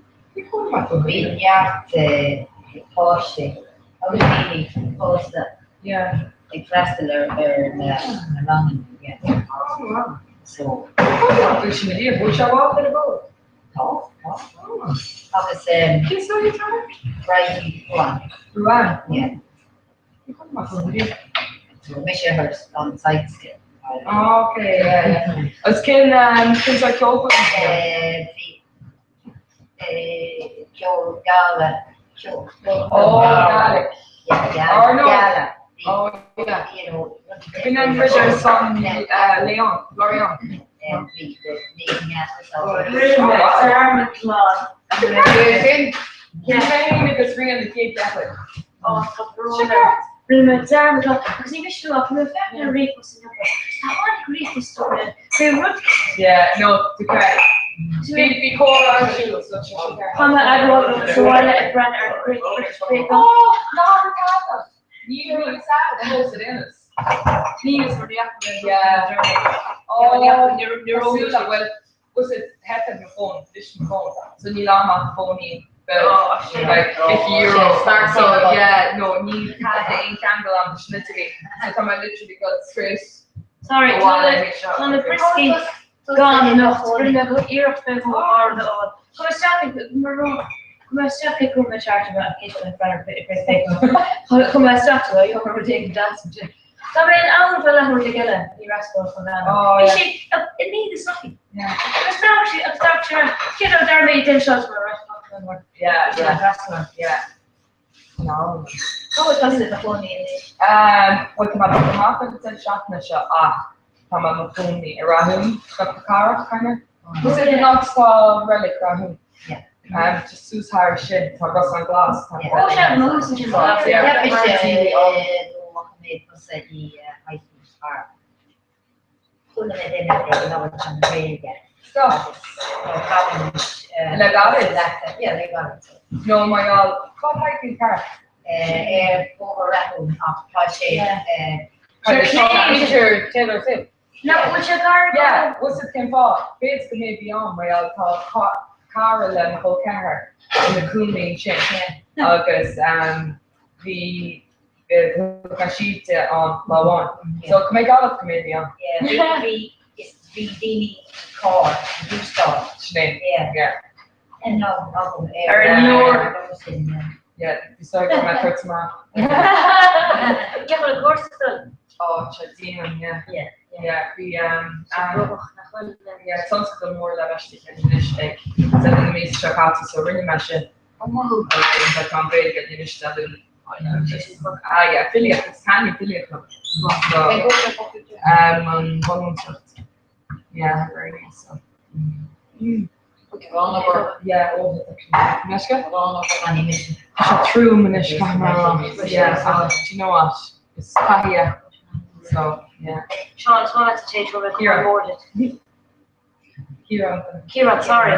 have the post. Only post. Yeah. The Crestler London. Yeah. So. Which media? Which I walk in the boat. Oh. August. Kiss on your time. Friday one. Right. Yeah. So measure her on site scale. Okay. Yeah. As can things like open. Gala. Oh, garlic. Yeah. Or no. Gala. Oh, yeah. You know. Remember there's some L'Oreal. And the because bring in the cake that way. Prima Zarma, così invece no, come fai a ricostruire? I want to reconstruct it. Yeah, no, to correct. Before our shoes, so she should come I wrote so I let it run our great big. Oh, no, you need to close it in us. Please for the afternoon. Yeah. Oh, you're well, was it half of your phone, this phone? So you on the phone in. Like if you start so yeah, no, you had the candle on the schnitty. So come I literally got straight. Sorry, on the frisky gone enough to bring a good ear up to or the old. Come a stop it, Maroon. Come a stop it, come a charge about in front of it. Come a stop to you are taking dance. So then I will allow her together. The rascal from that. Oh, she it needs nothing. Yeah. I'm stop sure. Kid out there made 10 shots for a rascal. Yeah. No. How it does it the phone in what about the happen to shot na shot from a phone Rahim Kakara kind of was it not called relic Rahim? Yeah. Just Sue's hard shit for us on glass. Oh yeah, no, it's just yeah, they got it. No, my all. What hiking car? Over Taylor Swift. No, which a car? Yeah, what's it came for? Bates could maybe on my all called Carol and Car in the Cooney chain. August the sheet on my one. So can I go up maybe on? Yeah, it's the car, new star. Yeah. And no, yeah, so I got my for tomorrow. Yeah, but of course it's done. Oh, Chadine, yeah. Yeah, sounds good more that actually can finish like so the main Chicago so really much it. I can't really get the initiative yeah, affiliate, it's kind of affiliate club. So, yeah, very nice. So. Yeah, all of it actually. Neshka? True, Neshka. Yeah, so, do you know what? It's Kahia. So, yeah. Sean, it's one to change over the Kira, sorry.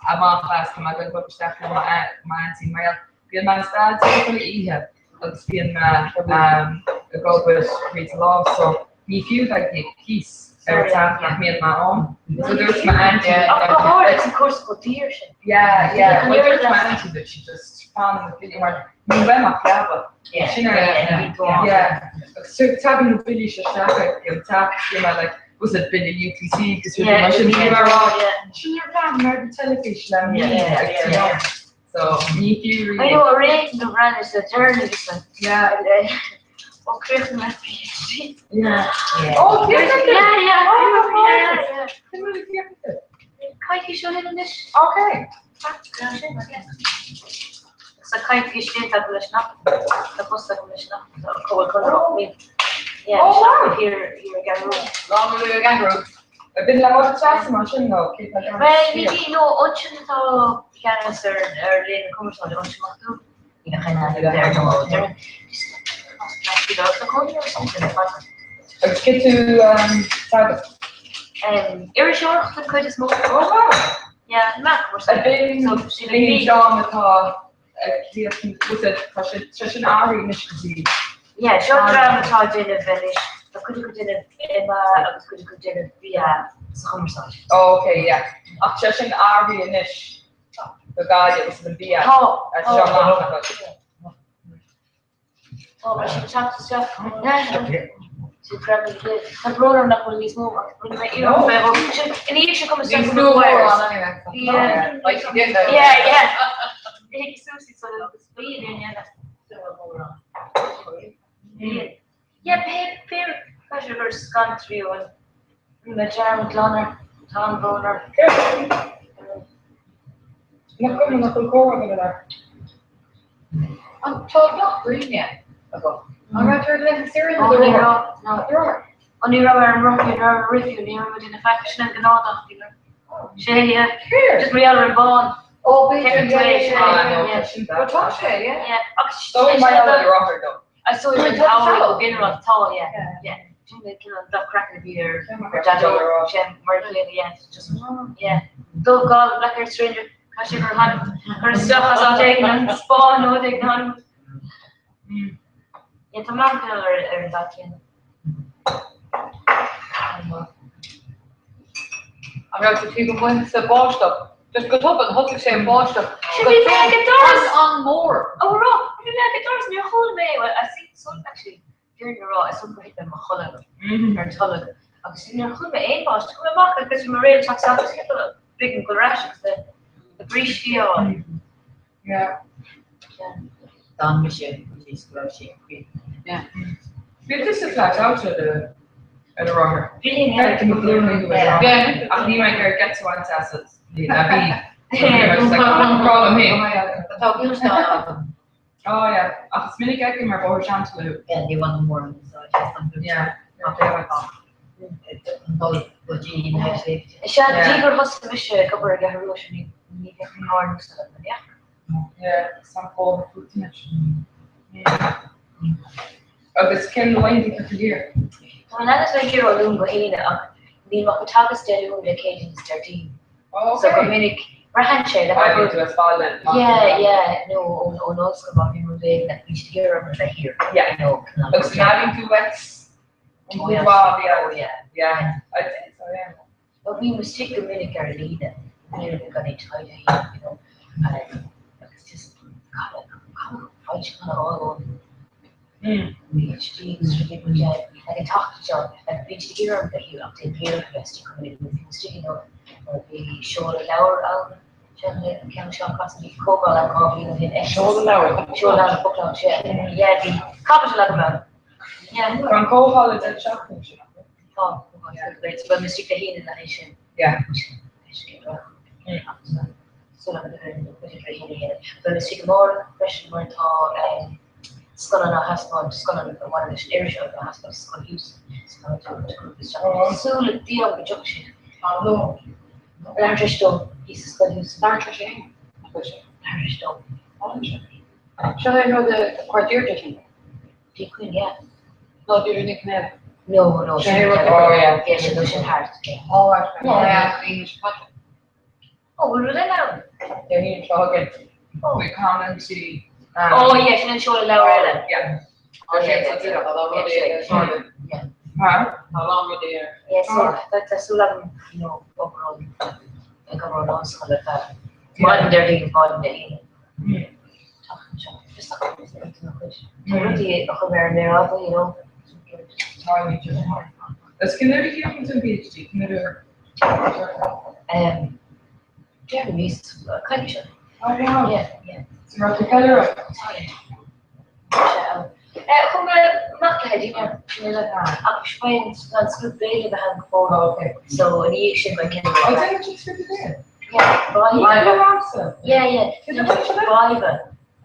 I'm off last time I got to stuff from my auntie Mail. Good man, start to eat here. Let's be in a go with read law. So, me few like the piece. Every time I made my own. So there's my auntie. It's of course good dear. Yeah. Well, there's my auntie that she just found in the video where you went up lava. Yeah. So tapping the Billy Shashaka, you tap, you know, like, was it Billy UPC? Because you're machine, you were wrong. She never found American television. Yeah. So, me few. I know a rating of ran is a journalist. Yeah. Oh, Christmas. Yeah. Oh, yeah. Kite show in this. Okay. So kite fish did that now. The post that now. The color. Yeah. Oh, wow. Here again. Long way again, I've been like, what's that? Machine though. Well, maybe no, Ocean to canister or the commercial Ocean. You know, kind of there no. Let's get to Sabbath. Irishore, the quite a small. Oh wow! Yeah, Mac was I've been John McCaw. Was it Trishan Ari initially? Yeah, John Ramata did a finish. I could have done it. I could have done it via Somerset. Oh, okay, yeah. Trishan Ari initially. The guy that was the via. Oh, John McCaw. Oh, but she chat to stuff. She grabbed the her brother not going to be small. You know, and he should come and start do anyway. Yeah, like she did that. Yeah. He Susie so the speed in Yeah, babe, pressure versus gone through and the German Cloner, Tom Boner. Not coming up with core over there. I'm told not green yet. I'm not sure that serious. No. Only rubber and review near within the faction and all that, you know. She, just real and bone. Oh, big yeah. So my other rubber though. I saw it in Tower, General Tower, yeah. That cracker beer, Dado, Shem, Merklin, just, Dog, God, Black Hair Stranger, Kashir, her hand, her stuff has all taken and spawn, no, they can. Yeah, the market are that in. I'm going to keep going to the ball stuff. Just go up and hook the same ball stuff. Should we make it doors? On more. Oh, raw. Should we make it doors in your whole way? Well, I see some actually during the raw, I saw them hit them a hollow or tullow. I was in your whole way, ain't boss. Come back because we're real talks out. Just get the big and good rashes. The breach deal. Yeah. Don Michelle, please go shake. Yeah. We just flat out to the rubber. Really, yeah. I need my hair get to one assets. Oh yeah. Ach, it's minnig ek maar voor chance loop. Yeah, they want more. So yeah. Shan Tiger must have a couple of Russian. Yeah, some cold food. Yeah. Oh, the skin line to the year. Well, that is like you're a lungo in the Makatakas Delu occasions 13. Oh, so Dominic Rahanche. I need to a spot. Yeah, no, no, it's about him moving that we should hear over here. Yeah, no. It's having 2 weeks. Yeah, I think so, yeah. But we must take Dominic our leader. We're going to try to, you know, it's just fight all on. We actually I can talk to John, and we should hear him that you up to here best to come in with him sticking up or the shoulder lower album. Can shop constantly cover like coffee with him. Shoulder lower book launch, yeah, the capital of about. Yeah, from Comhrá at shopping. Oh, great. So when we stick the heat in that issue. Yeah. so I'm going to but it's even more question more tall skull on a hospital, skull on one of the areas of the hospital, skull use. So the deal with junction. No. Larger stone, he's skull use. Larger stone. Larger stone. Shall I know the quartier division? The Queen, yeah. No, do you need to No. Oh, yeah. Yeah, she knows hard. Oh, right. Yeah. English pattern. Oh, we're really now. They need to talk it. Oh, we come and see. Oh, yeah, she didn't show it lower. Yeah. Oh, yeah. Yeah. Huh? How long were they here? Yeah, so that's so long, you know, overall. Like overall, also like that. One, they're doing one day. Just like really a cover there, you know. Let's continue here from some PhD. Yeah, we used culture. Oh, wow. Yeah. So, we're together. Not heading up. I'm trying to scoop the hand forward. Okay. So, an action by Kenny. I think it's good today. Yeah, yeah. Bible.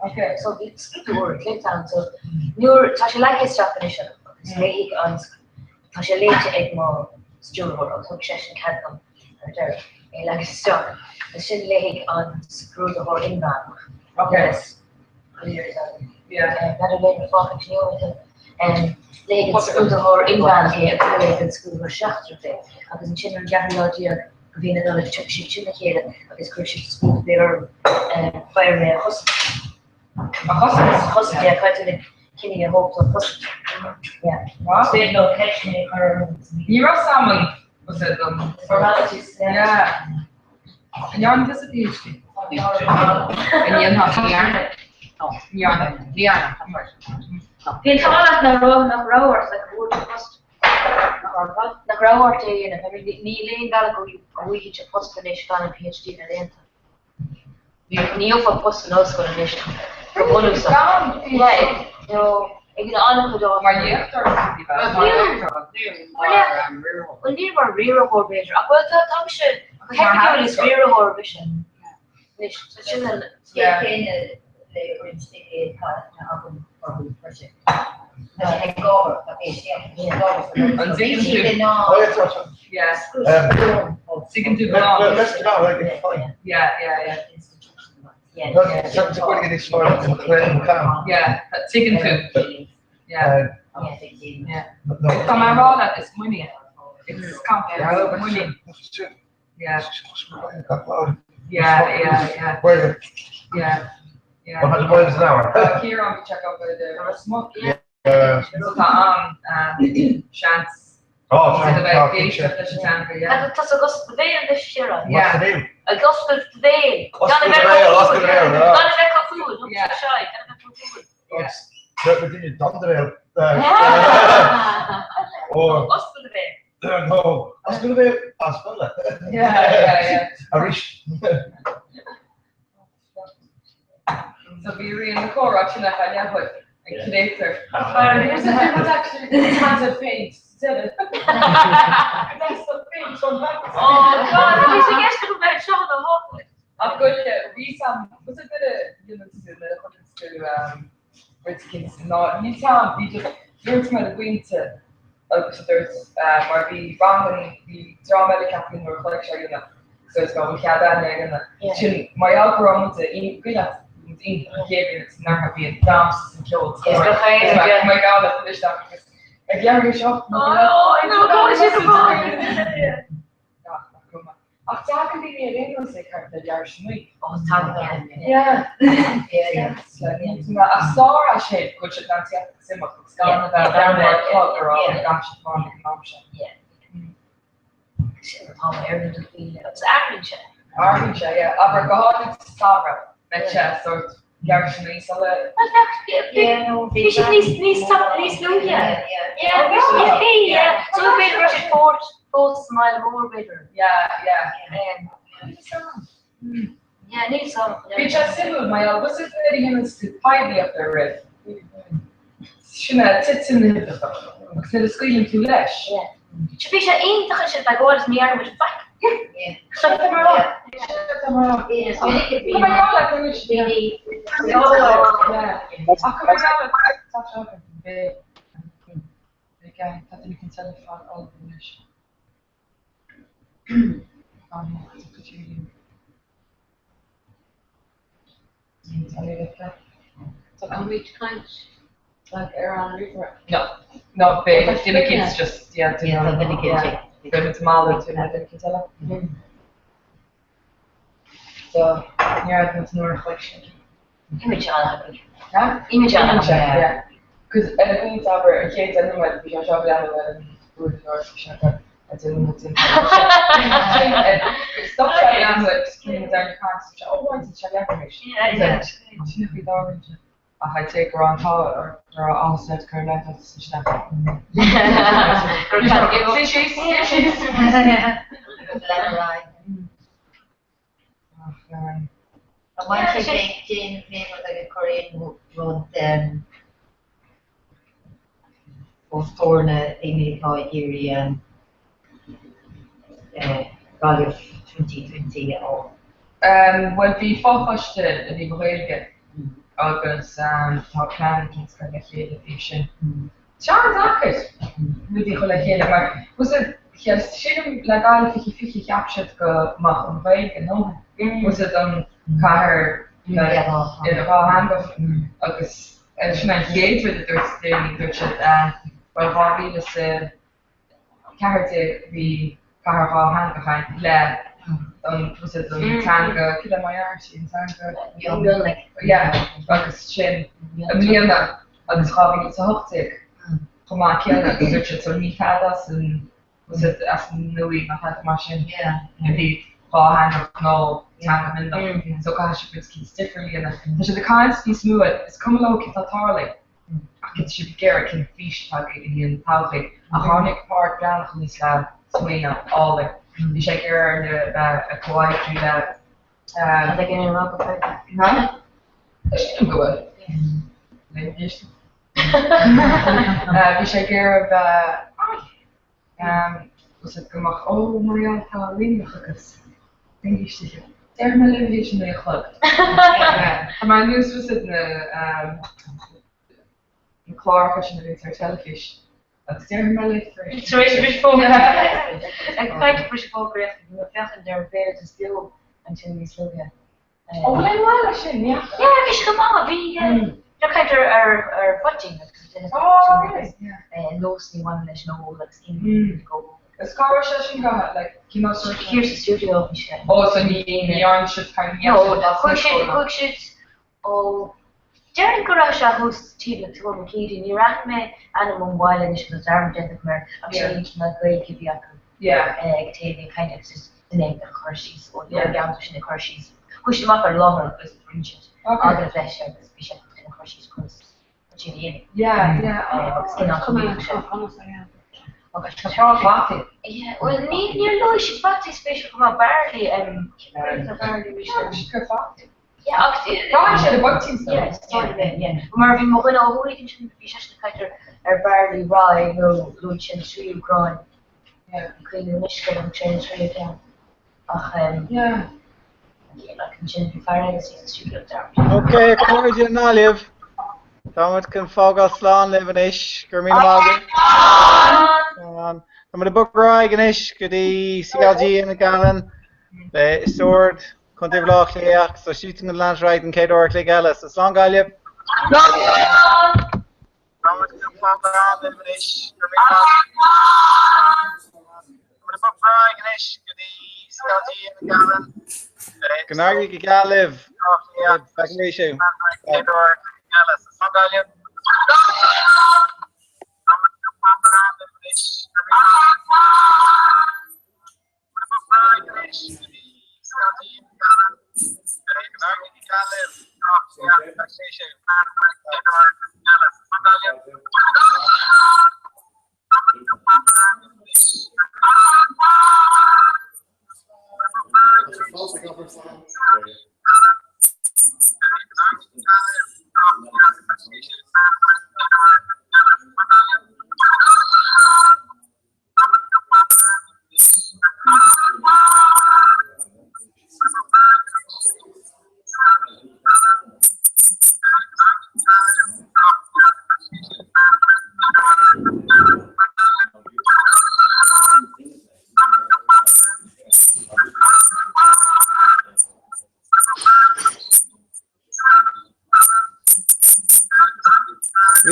Okay. So, the scoop the word, click down. So, your Tashalakis definition. Slay on Tashalate Egmo, Stuart World, Succession Cadcom, and there. Like a star. The shin leg on screw the whole inbound. Okay. Yeah. That way the fucking continue and leg and screw the whole inbound here, leg and screw the shaft of it. Because in children getting out here, being another chip shit here, because crucial screw their fire mail hustle. A hustle, yeah, quite a killing a hope of hustle. Yeah. Wow. So no catching or You're salmon. Was it formalities? Yeah. And you're on this PhD. And you're not Liana. No, Liana. Pin talat na growers like wood first. Na grower te na ni lein dal go we hit a post finish kan PhD na dentro. Ni of post no school finish. Yeah, ik ben aan gedaan. Maar je hebt er wel niet maar real hoor beter. Ik wil dat ook zo. Ik heb het is real hoor beter. Dus dat is een de steken kan op een project. Dat je het over, dat is And yes. Second to Let's get out, like, fine. Yeah. Yeah, something's going to get expired in the car. Yeah, second to. Yeah. No. Comhrá is money. It's complex money. Yeah. Where? Yeah. 100 miles an hour. Here on the check out the smoke. Yeah. Chance. Oh, Yeah. Dat is August de Weel this year. What's the name? August de Weel. Oscar de Weel. Yeah. Thundervale. Or Oscar de Weel. no, Oscar de Weel. Oscar. Yeah. Irish. So be in the core watching that I have a creator. There's actually tons of paint. That's the paint from back. Oh God, we should get to the show the whole. I'm going to read some. Was it to British kids? No, you tell me just learn from the green to. So there's where we wrong when we draw medical in the reflection, you know. So it's going we can't and then my algorithm to in good at in behavior it's not being dumps and kills. Oh my God, I finished that because if you ever get shot. Oh, I know, she's a boy. Ach, da can be a radio sicker the Yarshmi. Oh, talking. Yeah. I saw a shape which is not yet similar. It's gone about down there club or all the gosh on the option. Yeah. Tom Aaron to be it's Arvinsha. Arvinsha, yeah. Abraham Sabra. That's sort of Yarshmi so that you should please know yeah. So we Russian Ford both smile more better. Yeah. Yeah, need some. Which is simple, my was it very humans to tightly up their red. Shouldn't tits in the squealing too less. Should be in the shit like what is near with back. Yeah. Shut them up. Yes, we could be. Come on, like we should be. Yeah. Come on, stop talking. Again, that we can tell if all the English. So can we kind like around river? No, big. The kids just Yeah, the kids. Go to Malta to the kids. So yeah, there's no reflection. Image on happy. Huh? Image on happy. Yeah. Because anything it's over, a kid's in the way we can shop down the way and food or shop. I didn't know Stop shutting down with cleaning down your car. Oh, why is it shut down for me? Yeah. I take her on top or all set to her left. That's such that. I want to make Jane make like a Korean run both Torna, Amy Kawahiri and Rally of 2020 or Well, we focused in the Belgian August top plan against the fiction. Charles Ackert, with the Collegiale, maar was it yes, she like all 50 captured go mach on Belgian, no? Was it car in the whole hand of August and she meant engage with the Dutch well, Bobby was car to be car whole hand behind left. Was it Tanga, Kilomayarshi in Tanga? Yeah, because Shin, a million that I was having it's a hot tick. Come on, kill that search it so me had us and was it as Nui, I had the machine. Yeah, and the ball hand of no Tanga in them. So, gosh, it's differently in it. So, the kinds be smooth, it's come along, it's not tarly. I can should be Garrett can fish talking in Tauke, a harnick part down from this swing up all the. You shake her and a quiet do that. Are they getting wrong about that? Huh? She can go with. Maybe just. You shake her of was it gemacht? Oh, Maria, how lean gelukkig. Denk je zich. Zeg maar leven is meer gelukkig. Maar nu was het een klaar als je het weer televisie. Dat zeg maar leven. Zo is het besproken. Ik kijk het besproken echt. Ik ben echt in de wereld te stil en toen is het weer. Oh, alleen maar als je ja. Ja, is gewoon wie. Dan kijk er watching. Oh, right. En los die one is no like skin go. Is car session got like kino search. Here's the studio Michelle. Oh, so the yarn should kind of quick shoot. Oh, Darren Garasha hosts TV to one kid in Iraq me animal wild initiatives are gentlemen. I'm saying not great give you a Octavian kind of just the name of Hershey's or the organization of Hershey's. Push them up a lot of friendships. Organization is Bishop and Hershey's course. Yeah. Skin on Yeah, well, near Lois, she's back to special from a barley Yeah, Marvin Moreno, who we can be just the kind of barley rye, no lunch and sweet grind. Yeah, clean Michigan and change for you down. Yeah, I can change the fire and see the studio there. Okay, Corey and Olive. Thomas can fog slán levanis, Gurmina Magan. I'm the book Raiganish, Goody, CLG and the Gallon, the sword, Country Block, so shooting the land right and Kate Orkley Gallus. So long, Gallia. Thomas can fog levanis, Gurmina Magan. I'm the book Raiganish, Goody, CLG and the Gallon. Canary Galiv, back in ratio. Kate Orkley. Gallia.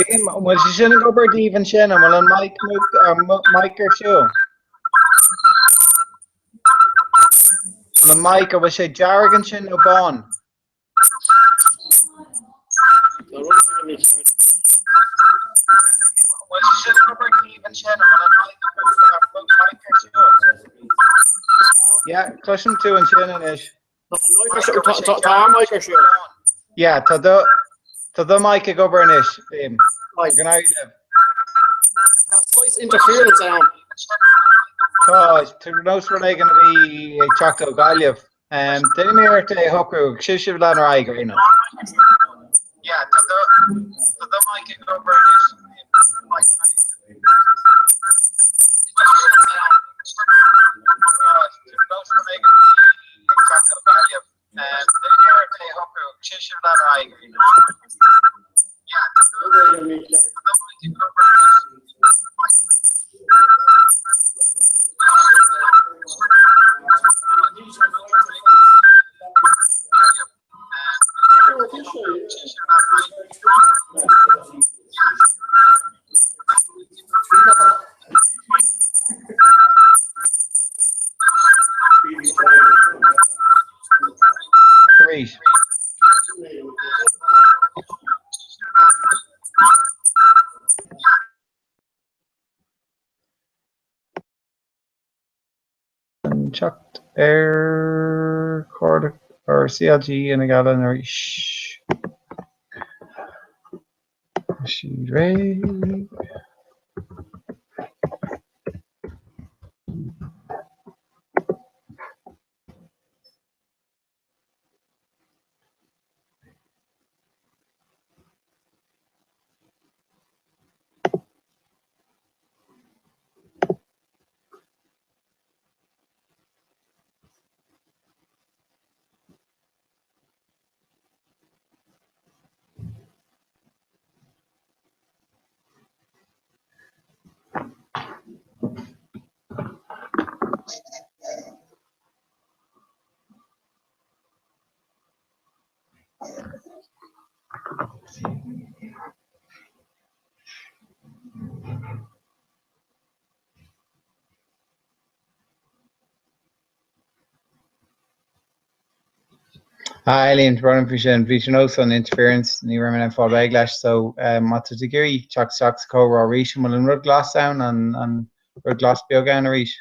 Liam, well, she shouldn't go for even Shannon. Well, on Mike or show. Well, on Mike, or was she Jarrigan Shannon Bon? Well, she shouldn't go for even Shannon. Well, on Mike or show. Yeah, close him to and Shannon ish. Mike or show. Yeah, to the Mike go for an ish. Right. Good night. That's interference down. So, to know where they're going to be Chocolate Gallev. Then we are to Hokru, Shishiv Lanai, you know. Yeah, to the Mike go for an ish. Great. Chucked air cord or CLG in a gallon or shh. She ready? Eileen, running vision also an interference ní ramin an fá beglash, so mat to giri chuck socks cobra reach mal an rud glass down and rud glass biogan reach.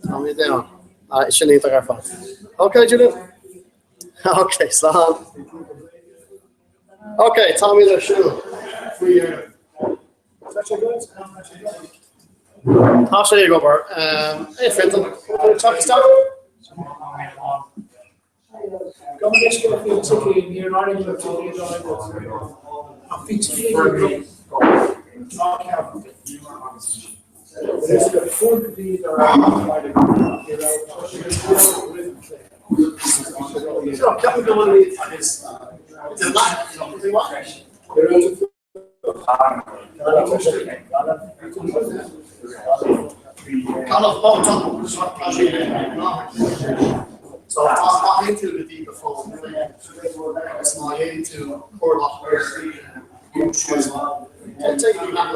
Calm you down. It shouldn't eat like our phone. Okay, Julian. Okay, Slam. Okay, Tommy the shoe. How should you go, Bart? Hey, Fenton. Chuck stuff. Come this go for ticket, you're not able to take it on it. There's the food these are So, come go on it's a lot. What so I'm into the deep before. It's my into poor luck. I'll take you back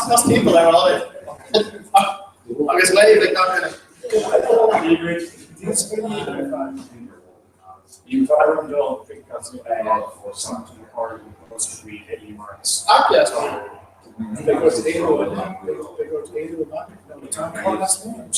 That's people there, all right. I guess wave like that. You probably don't think that's for something or supposed to be any marks. Yes. They go to Ado and that. They go to Ado and that. No, the time card, that's one.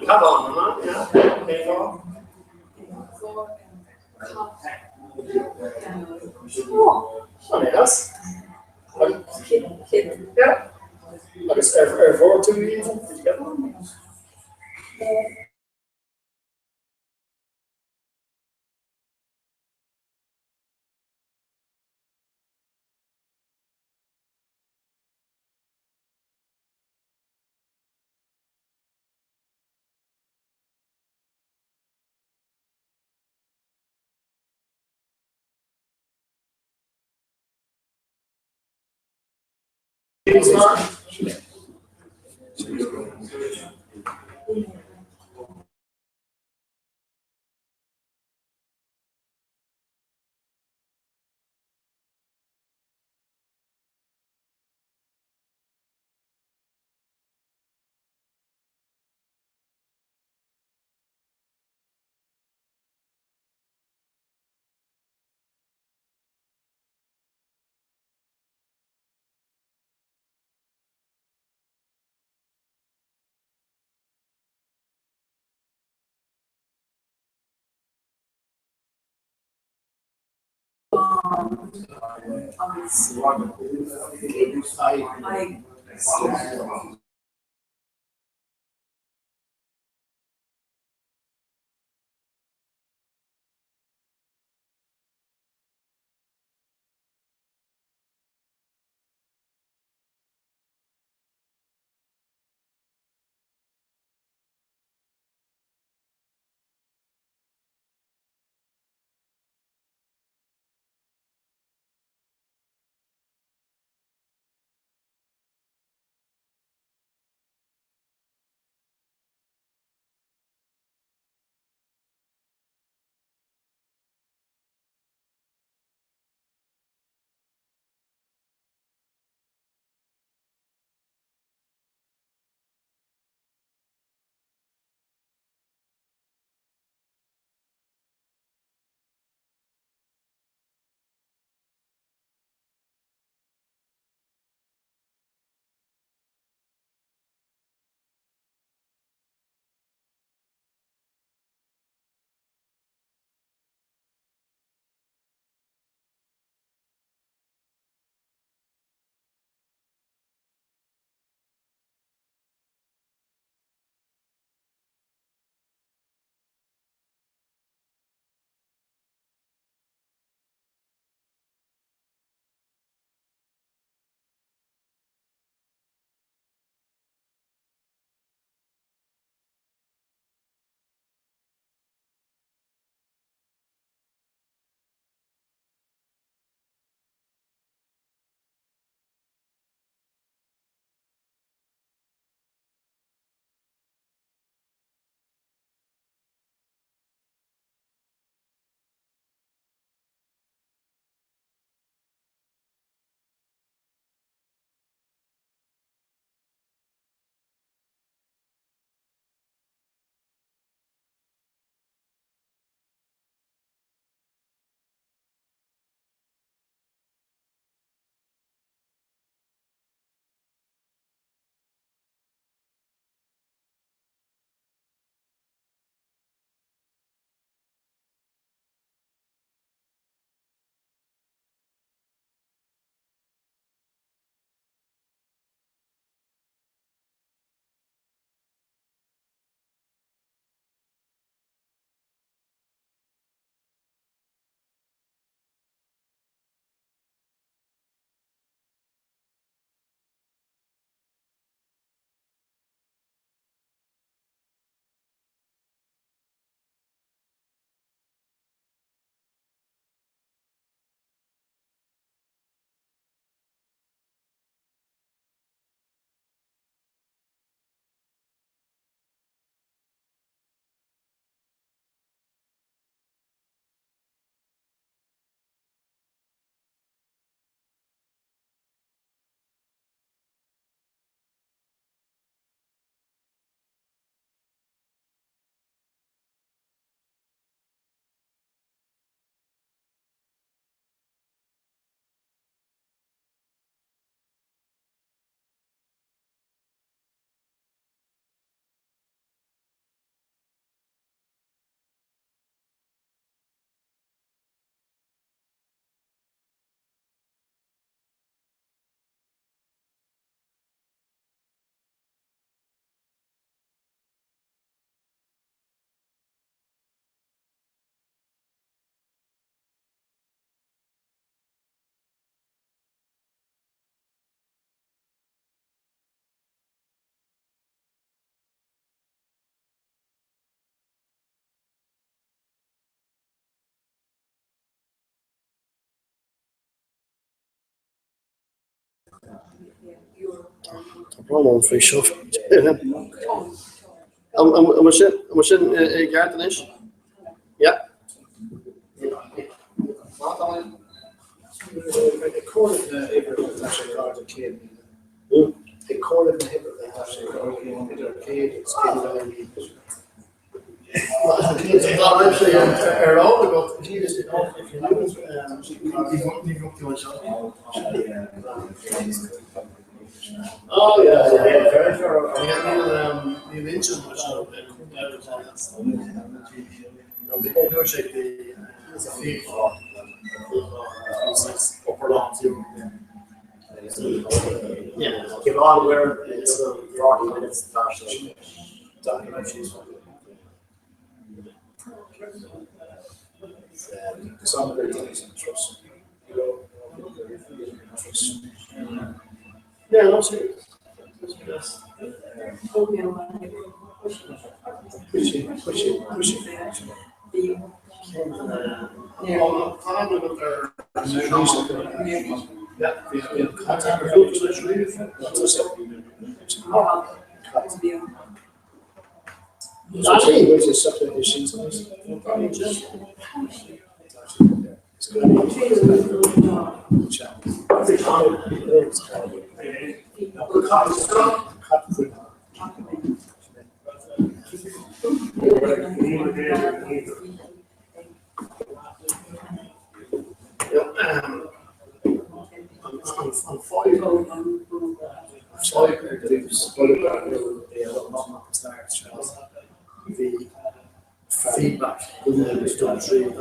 Come on, yeah. Okay, go. Something else. Yeah. Like it's forward to me. Did you get one? I Probably free shot. And we're sitting garden ish. Yeah. The core of the April is actually called a kid. The core of the April is actually called a kid. It's actually are all about the is if you look to yourself. Oh yeah, very sure. I got new inches which are they negotiate the fee for upper long too. Yeah, give on where it's 40 minutes documentaries. Some of the things in trust. Yeah, no serious. The feedback is done through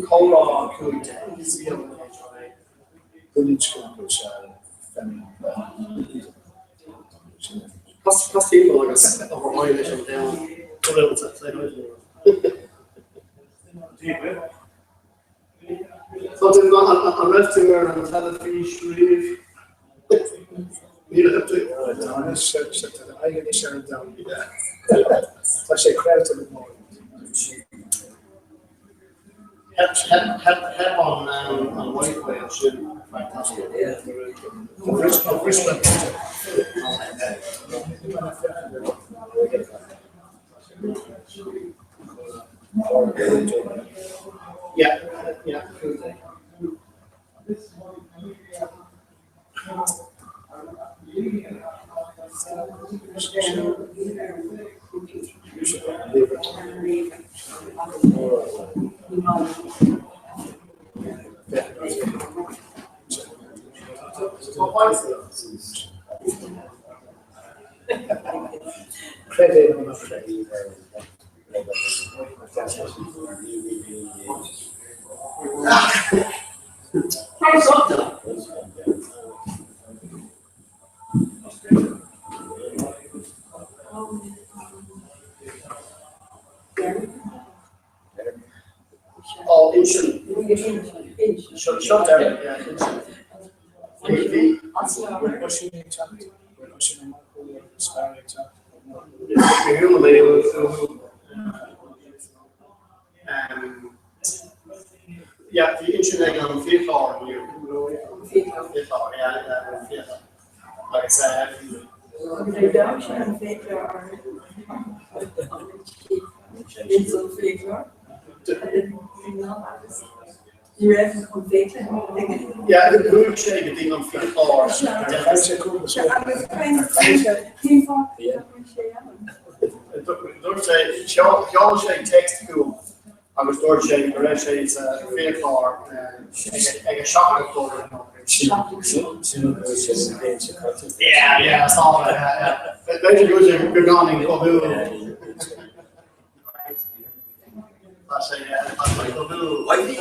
Comhrá plus people like us over Irish and down. So I'm left to where I'm telling fish leave. You have to. I get share it down. Yeah. I say credit to the more. Head on white way, I should. Fantastic. Yeah. Yeah. Oh, inch. Shut down. Yeah, inch. We're pushing each other. We're pushing them up. We're inspiring each other. Yeah, the internet on vehicle vehicle, yeah. Like I said, ja, de broodje ding om veel oors. Door ze, jou zei tekst toe. I was door saying, but I say it's a fair car, like a shopping store. Yeah, it's all that. Later goes in good on in Comhrá. I say, that's like Comhrá. I think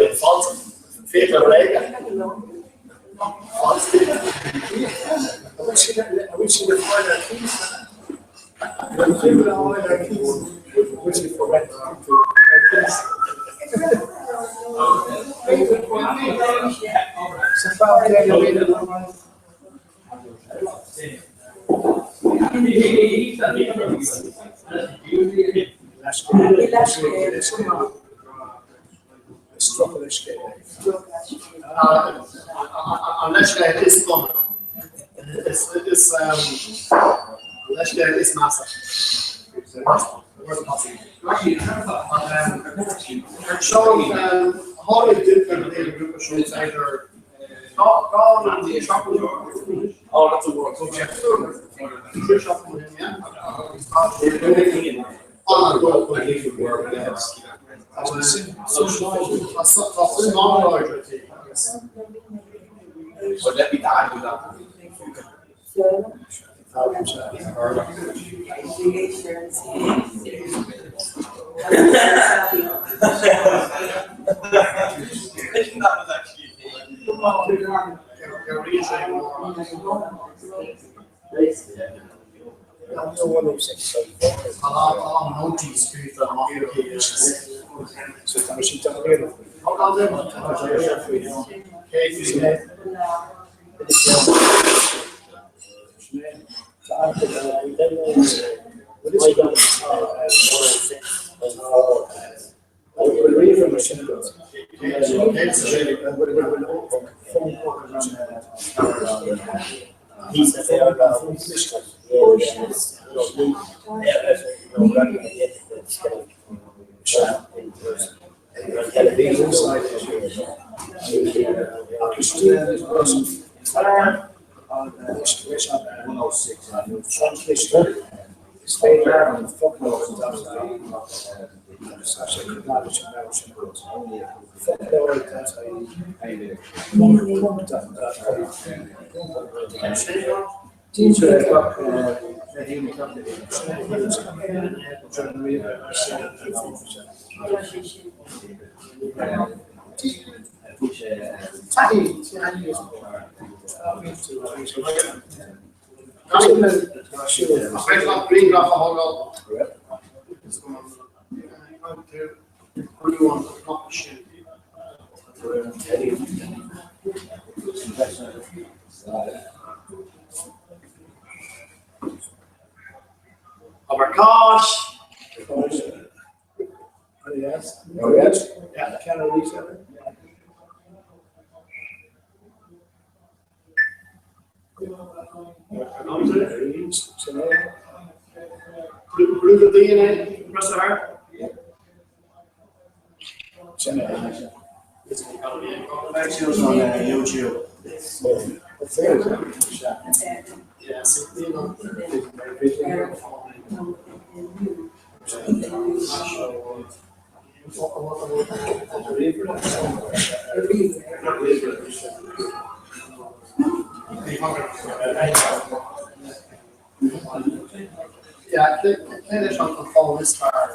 it's false. Vehicle rijden. False. I wish you would find our keys. Which we forgot. It's massive. Sean, how did different group of shows either gone on the shop? Oh, that's a work. Yeah. Shop with him, yeah. But let me die with that. Oh my gosh! Yes. Oh yes. Yeah, can I release that? Prove the DNA, press the heart. Videos on YouTube. Yes, yeah, finish on the phone this part.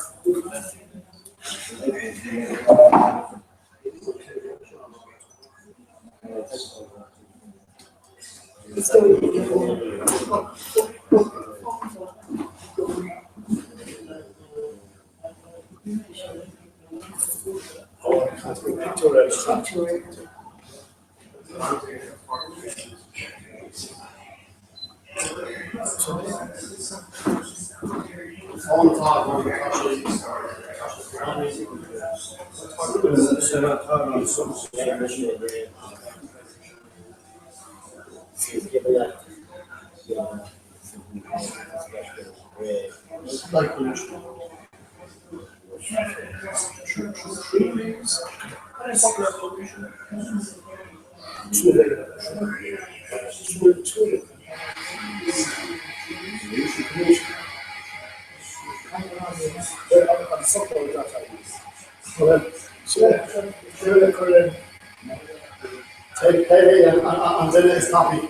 And then it's happy.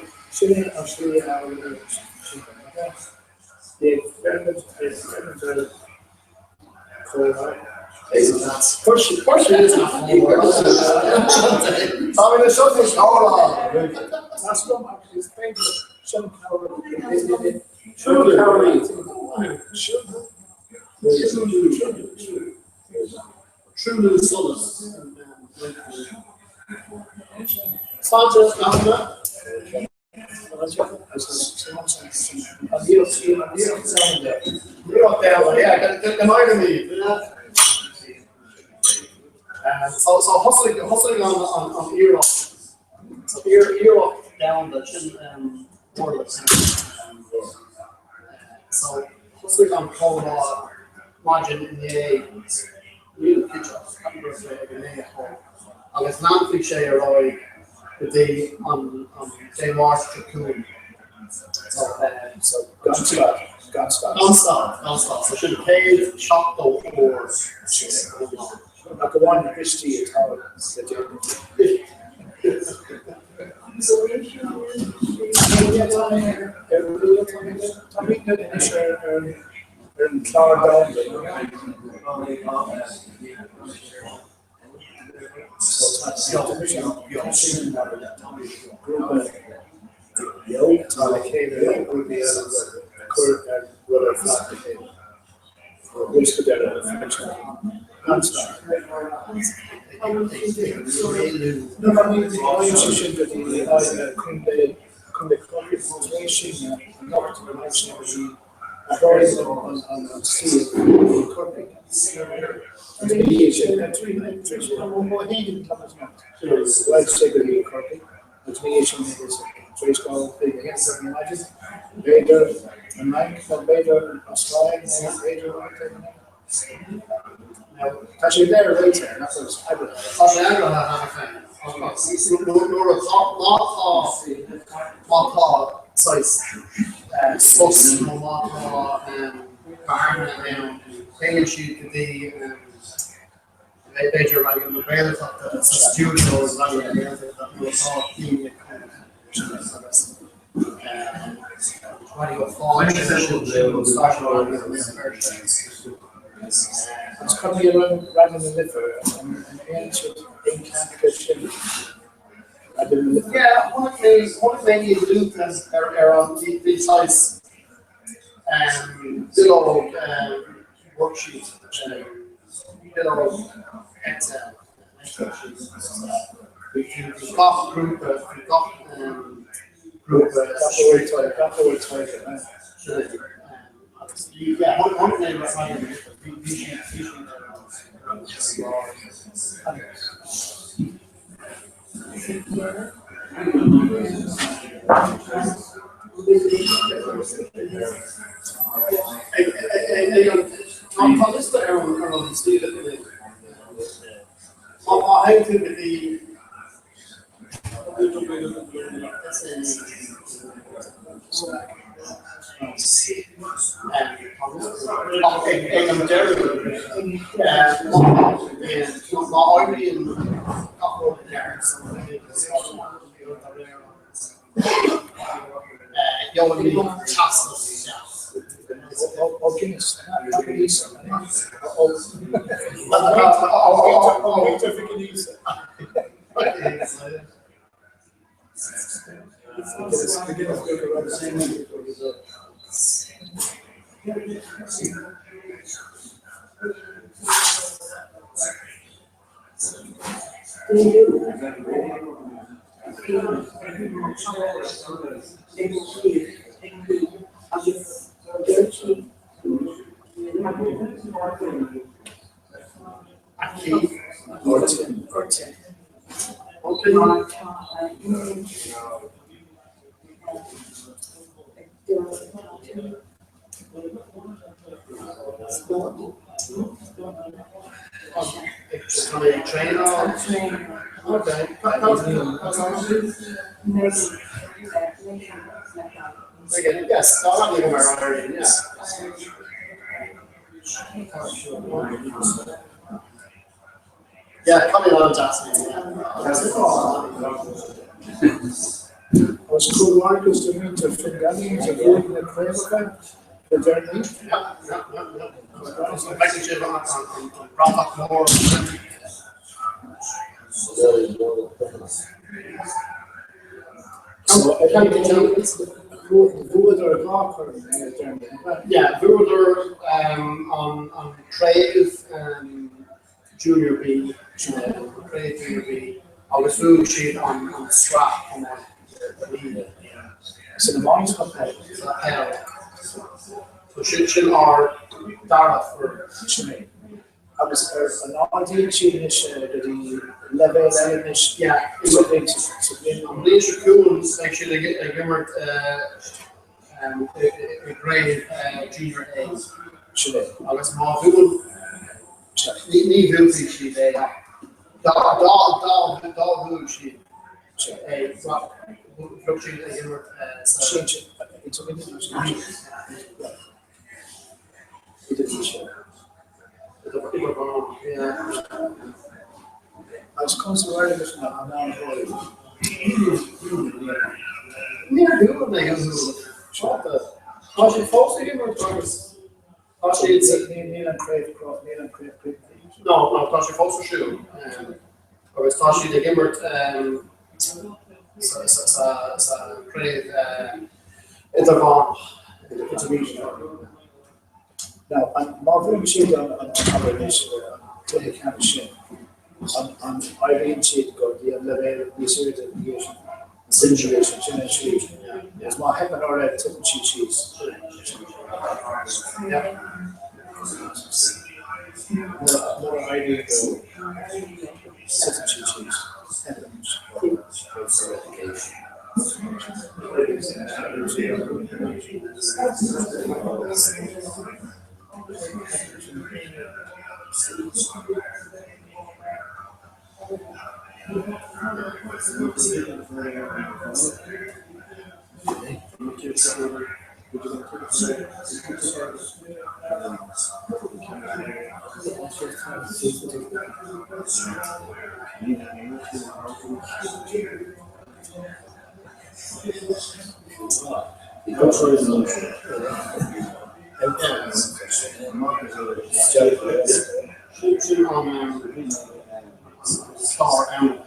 Of course it is not. I mean, there's something all on. That's not actually his favorite. Some calories. True to the solace. sponsors, you're up there, yeah, the minor league. So hustling on Europe. So Europe down the chin border. So hustling on Comhrá, margin in the real picture. I guess non-cliche or the on J March to Coon. So non-stop. So should pay shop though or like the one in Christie is how actually there later, that's what size sauce, Taylor shoot the major like in the trailer of the studios it's coming around rather than liver and ancient incantation. Yeah, one of the Lutherans are on the size below worksheet, below Excel. We've got group, we've got group, yeah, one thing that's not in I think that the yes, yeah, coming on Jackson. I was cool Marcus to meet to Fingali to go in the Kramer for Germany. Yeah, Vuder on Creative Junior B, Creative Junior B, agus food sheet on the strap on the lead. So the morning's got pay. So she'll are dara for Shimei. I was an idea sheet is the level is yeah, it's a big I'm least cool like she'll get a gimmer a grade junior A. Shimei. I was more food. Need food sheet there. Dog food sheet. A rock. Fluctuate again with change it. It's a bit of yeah. I was constantly this now. I'm down for it. Near doing they have shot the. Was it false again or was it's Neil and Craig cross Neil and Craig. No, was it false shoe. Or was Tashi the Gimmert så Craig interval intervention. Now, I'm not very sure on other issues, Craig kind of shit. On Irene sheet, got the level, the series of negation, situation, situation. There's more heaven or red, two cheese. Yeah. More idea go. Seven cheese. Star out.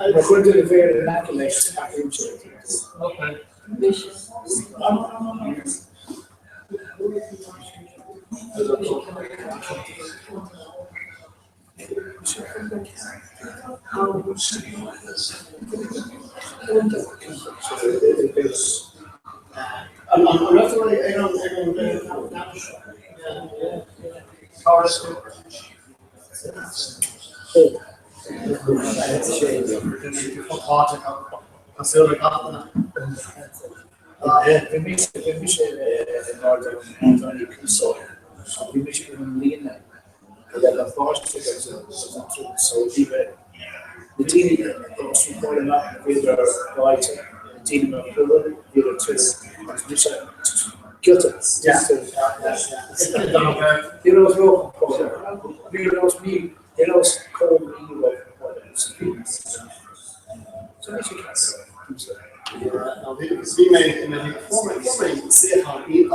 I'm going to the very back next package. Okay. I'm definitely, I don't the team was supporting up with their lighter, the team of the other two, guilty. Yeah. You know, you know, me, you know, called me so I should now, we may see how he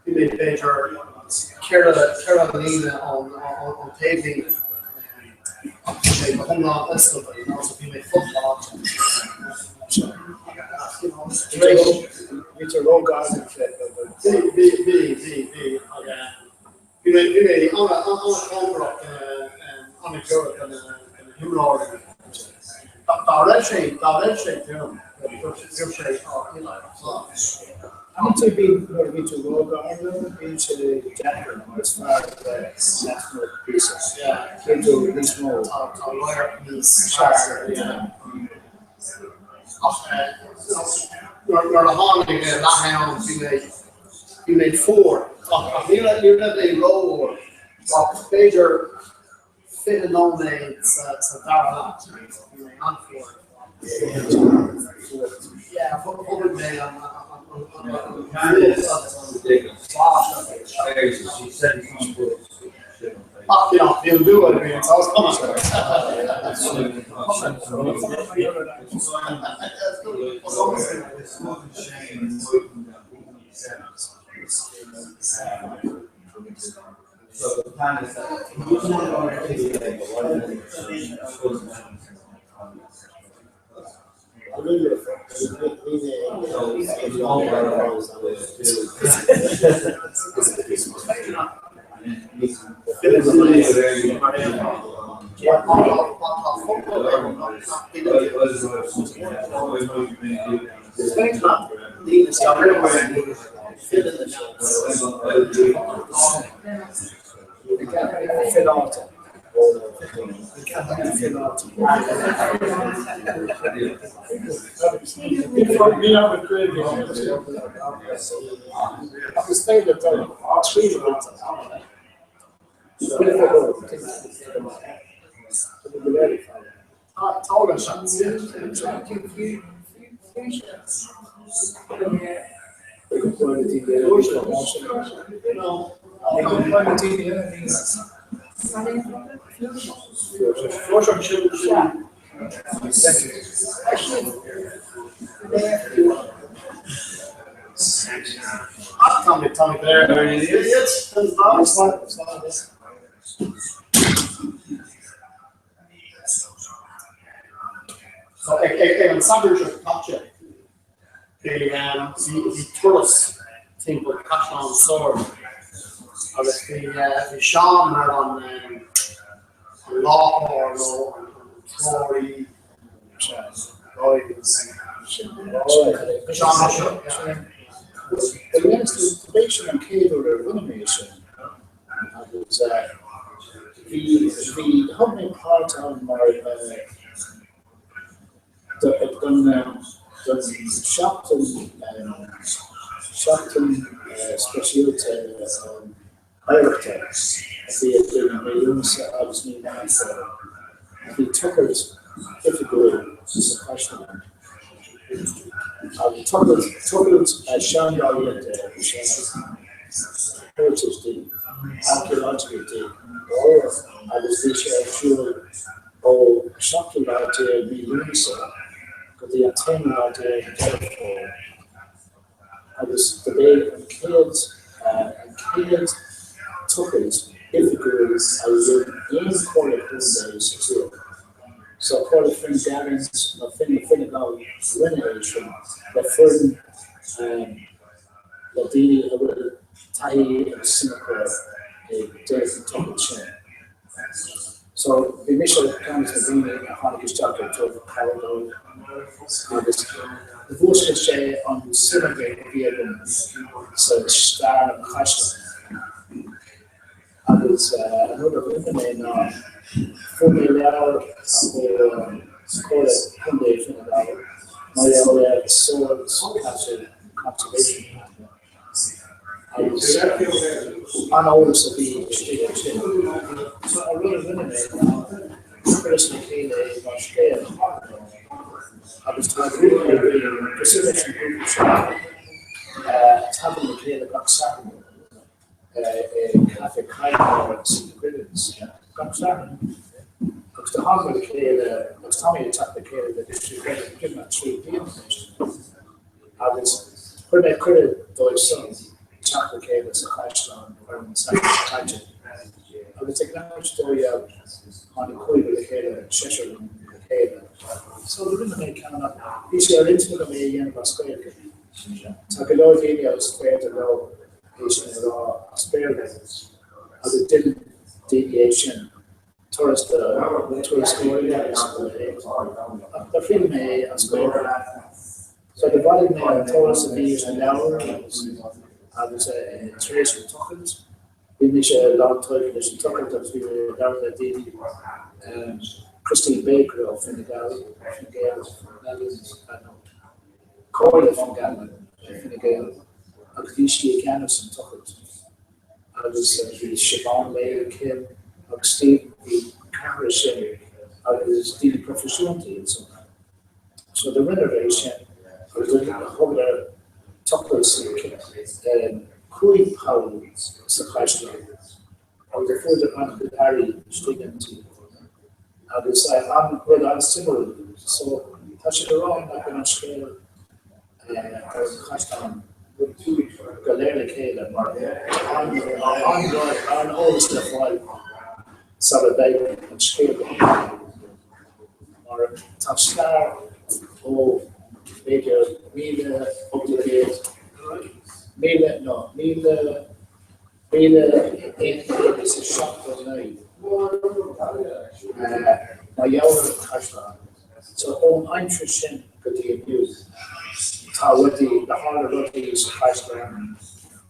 we may measure Carolina on paving. I'm not, that's not, you know. also be made football. It's a road garden fit. You know, on a camera, on a Europe and a Humor. Direct shape, you know. I'm to be to road garden, into Jacker, as far as the national pieces. Yeah, into this small, you're a holiday there, that hound, you made 4. You let a roll, major fitting on it's a dark, you made on 4. Yeah, 100 million. You know, you'll do it, man. So it's So the plan is that Tommy Bear, idiots. So, en Sabber's gotcha. The tourist thing with catch on sword. Or the Sean were on Law or Troy. The installation and cable illumination was the homing part on my Shopton specialty director. The Tucker's difficult is a question. Tucker's shown heritage deed, archaeological deed, or I was sure, or Shopton idea be Lunasa, but the antenna idea therefore. I was the day and kids took it if it was I was in quarter days too. So quarter friend Darren's nothing about renovation, but further the deal of Thai and Singapore a different topic chain. So the initial comments were being upon his chapter to Paragon. The voice can say on the celebrate via so star and question. I was another woman in 40 hours or call it 100 hours. My swords conservation. I was always to be so I wrote a woman personally came a scale. I was talking to Pacific group having the clear got seven Catholic kindness credits got seven. Because the hard with the clear was Tommy attacked the clear that district given that true information. I was when I credit those sons attacked the clear as a question on second tangent. I was taking that story out on the coin with the clear Cheshire the clear So the rinne mé kann is er into the mé yen was square. So below the square to go is a spare levels. As a deviation towards the film a square. So the volume towards the beach and hour was a trace of tokens. Initial long time is tokens that we were down the Christine Baker of Finnegal, Corey from Galway, Finnegal, and Clichy Canis and Tuckett. I was Siobhan May, Kim, and Steve, the camera share, I was the professionality and so on. So the renovation, I was looking at the Tuckers, Cui Powell's, the question. I was a further on the Harry, Stigan to. I was I'm similar, so touch it around like on scale. Cost on Galera Kale on all the stuff like Saturday and scale or touch star or major Mila obligate Mila is a shot for night. My younger Kashlan. So I'm interested in the abuse. How the harder rugby is Kashlan.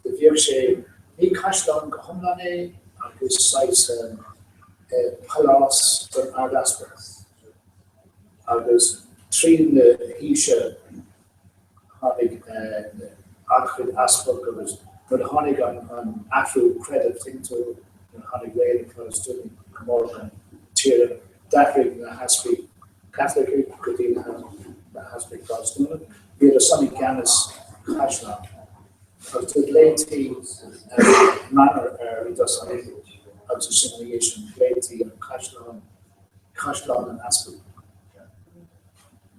The Virche, he Kashlan, Homlane, and his sites, Palas, and Ardasper. I was treating the Hisha, Honig, Alfred Asperger, but Honig on Afro credit thing to Honig Whale, I was doing more than Tira, that rig has to be Catholic, could even have that has to be Protestant. We had a Sonny Gannis Kashlan. But the late manner does I was a simulation late and Kashlan and Aspen.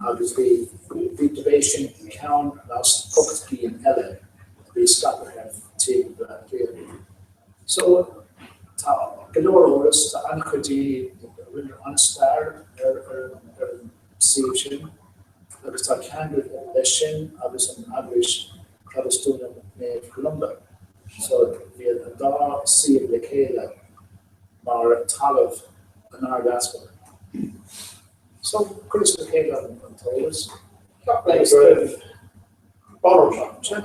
Obviously, the debation count last Pokski and Ella, the Scotland have taken that clear. So, Galore Oris, the Anquity, on star, station, because I can't do election, I was an average Protestant in Columbia. So, we had a Dar, Sea of Lekela, Mar Talav, and Ardasper. So, Chris Lekela and Taurus. Bottom shot.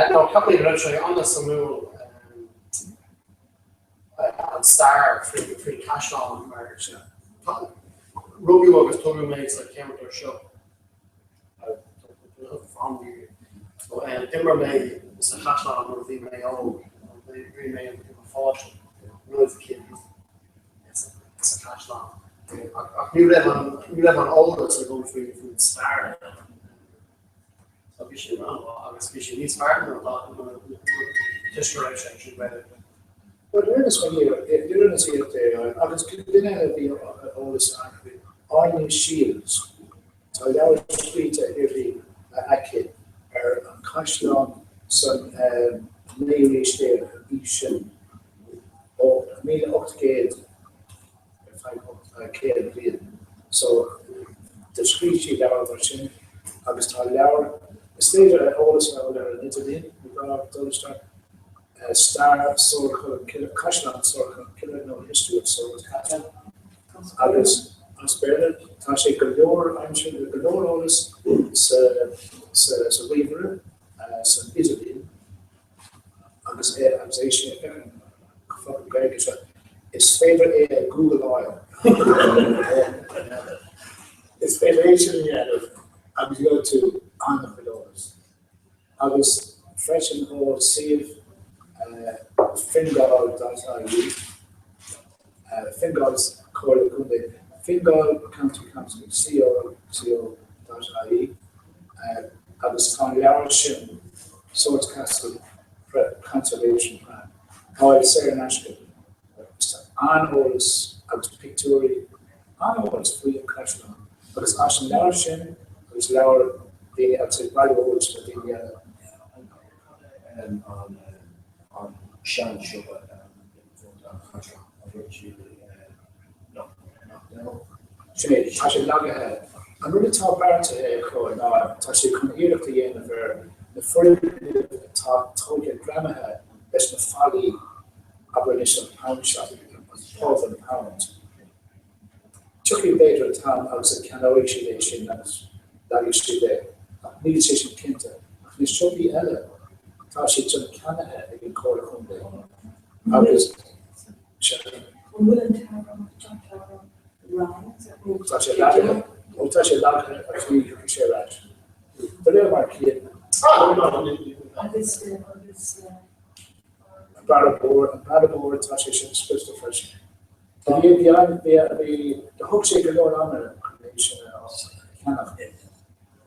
No, a couple of minutes on the Samuel and Star free cash on marriage. Ruby was told makes a counter show. From you. So, Timber May is a cash on of the May own. They remain a fortune. No, it's a kid. It's a cash on. You live on all of us are going through Star. So, we should run. I was speaking these partner a lot. Just direction better. But you're in this one here, you're in this here there, I was going to be all this iron shields. So that was free to every kid, or Kashlan, some Mary Stair, Ishan, or Mila Octagade, if I kid, so the screen sheet hour version, I was telling hour, the stage at all this hour there in Italy, we got off the other start. Star Circle, Killer Kashlan Circle, Killer no history of Circle Kashlan. I was spared. Tashi Galore, I'm sure the Galore all this is a weaver, some Italy. I was Asian, fucking Greg is his favorite Google oil. His favorite Asian, I was going to honor for those. I was fresh and old, safe. Fingal.ie. Fingal's called Fingal County Council, co.ie. I was on the Irish Swords Castle Conservation Plan. How I say in Ashton. On was, I was Pictorial, on was free and Kashlan. But it's Ashton Larshin, it was Laura, I'd say, by the words, but on Shan Sugar, no. Shane, I should log ahead. I'm really top bar to code now. I should come here to the end of the full top total grammar head. That's the folly abolition pound shop, £1,000. Chucky later town out of Canary Station that used to be there. Neil Station Kinta. And Chucky Ella. Tashi John Canada in Coracunde. I was I'm willing to have wrong. Tashi Lager. Oh, Tashi Lager. Actually, you can share that. The little market. Barabor, Tashi Spitz the first. The hook shaker Lord Honor combination of Canada.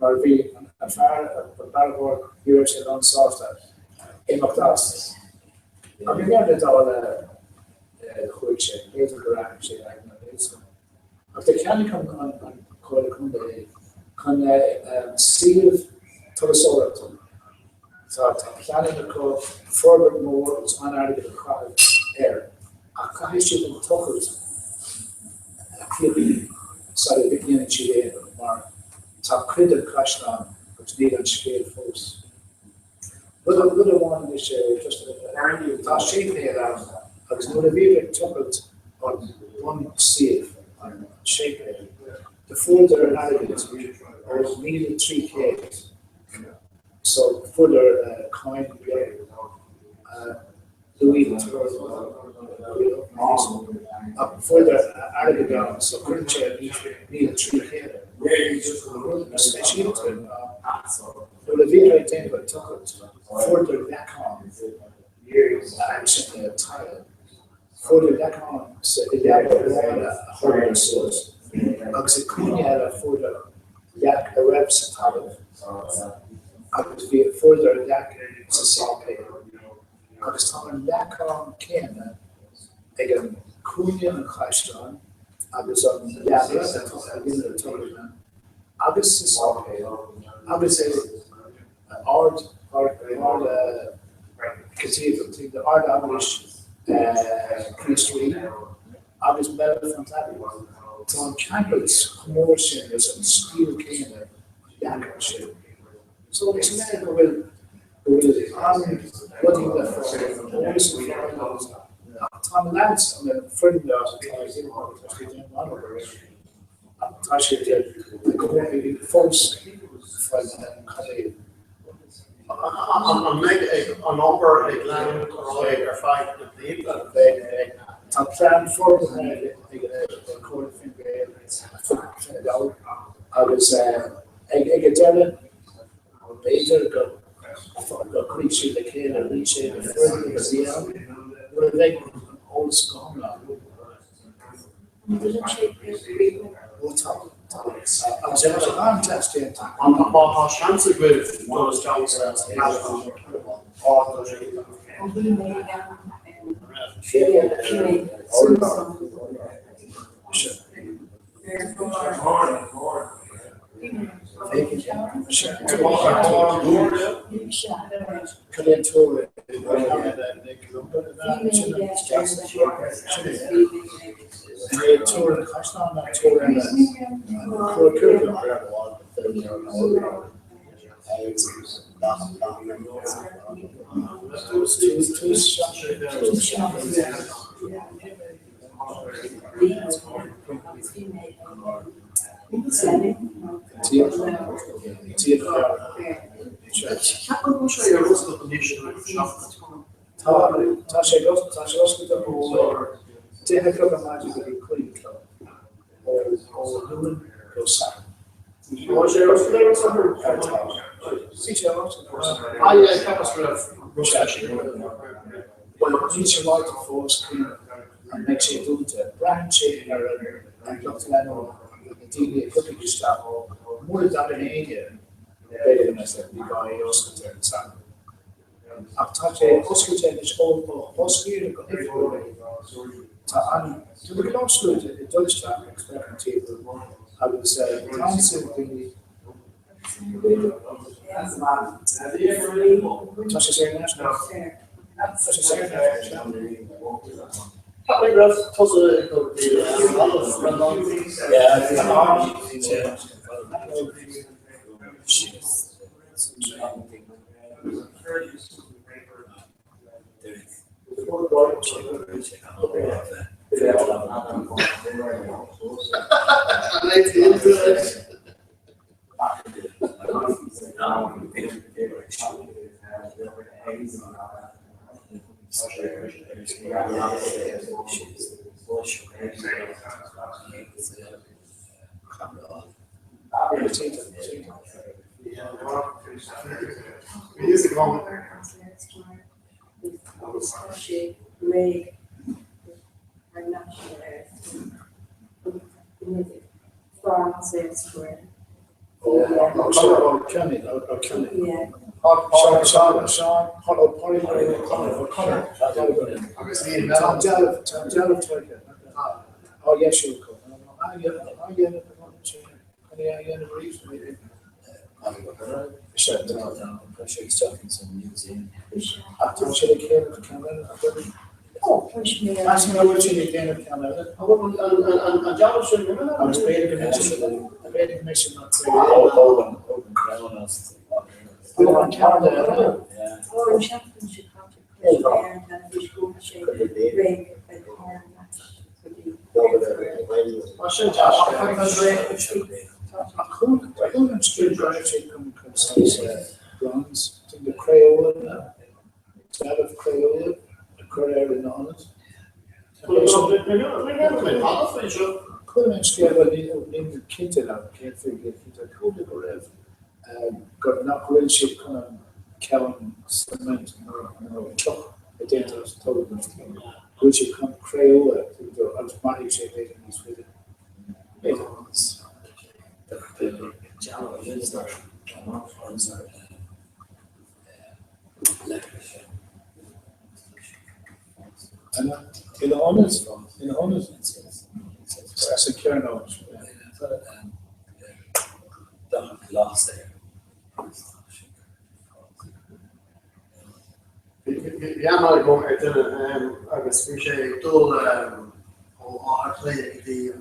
Or be a far Barabor, years on soft. In McDonald's. I mean, it's all quick shit, it's a garage shit, I know it's. If they can come on Coracunde, can seal to the solar. So, planning to go furthermore, it's on out of the crowd air. I can't shoot in Tuckers. Clearly, sorry, beginning to Chile, or top credit cash on, which need on scale force. Another one is just a shape here. I was going to be on one save on shape here. The folder analysis was needed 3K. So folder coin Louis further added down. So current chair needed 3K. The video identical took it further back on action the tile. Further back on, so the hardware source. Oxycunia further back a reps tile. I would be further back to same pay. I was talking back on Canada. Again, Cunia and Christian. I was on August is okay. I would say art cathedral thing, the art Irish priestry, I was better from that one. So on campus, commotion, there's some steel cane and that shit. So it's like will what you left for always Tom Lance and then friend I should get false I'm making a number of land or five people. I'm planning for I was I get down later go creature the kid and reach in the further the sea what they old school now. I was able to learn test it. On the bottom, chance of with those jobs. Tour the Kashtan, not tour and Take a club of magic with a clean club. Or Lumen goes south. What's your well, teach you how to force clean and make sure you do the branching and look to the TV cooking stuff. More than an area, better than I said, the guy Oscar and son. I've touched Oscar is all Oscar. To the close school, it does time expecting people. I would say, dancing the Probably rough, tussle, it could be a lot of Oh, yes, you'll come. Oh, that's no which in again of Canada. And John should remember that. I was made a commission. I made a commission not to. Open Crown us. Oh, in Canada. Yeah. Oh, in Sheffield, should have to prepare and we should go to shake break and I should Josh. I couldn't street drive to come bronze. I think the Crayola. Instead of Crayola. Could have been honest. Could have scared by the kid out, can't figure it. Could have got not really ship kind of Kellen cement or chuck. I didn't have told them. Which you come Crayola to the automatic shape in this with it. It was the Java is not and in honest, that's a care knowledge. Lost there. Ja, maar gewoon uit agus fi sé dul á lé die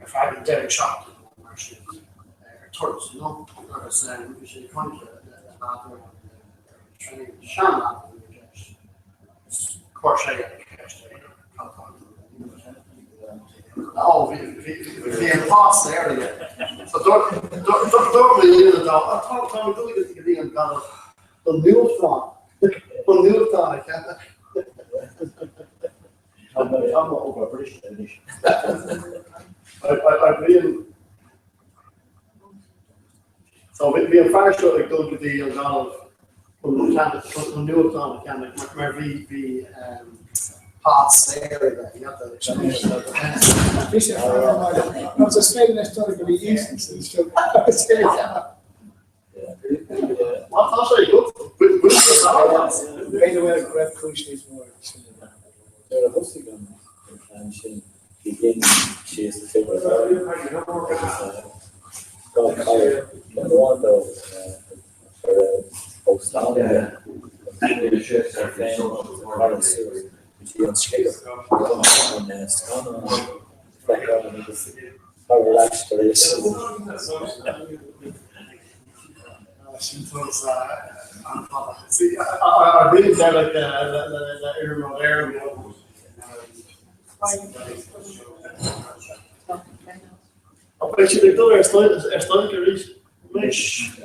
Friday Derek shop towards agus sé con Shanna oh, vi en pass area. So don't really the dog. I thought we do get to be in kind of the new thought. The new thought, I can't. I'm not over British edition. I really. So we are far short like don't get the kind of the new thought, kind of where we parts area. You have to change. I was a state next door to be easy, so What else are you good? By the way, Greg Kushner is more. They're a hosting on and she is the favorite. Got tired. The one though, for post down there. She on scale on Stone background how relaxed it is. See, I really felt like the area there. Op weet je, ik doe er stond er iets. Mesh.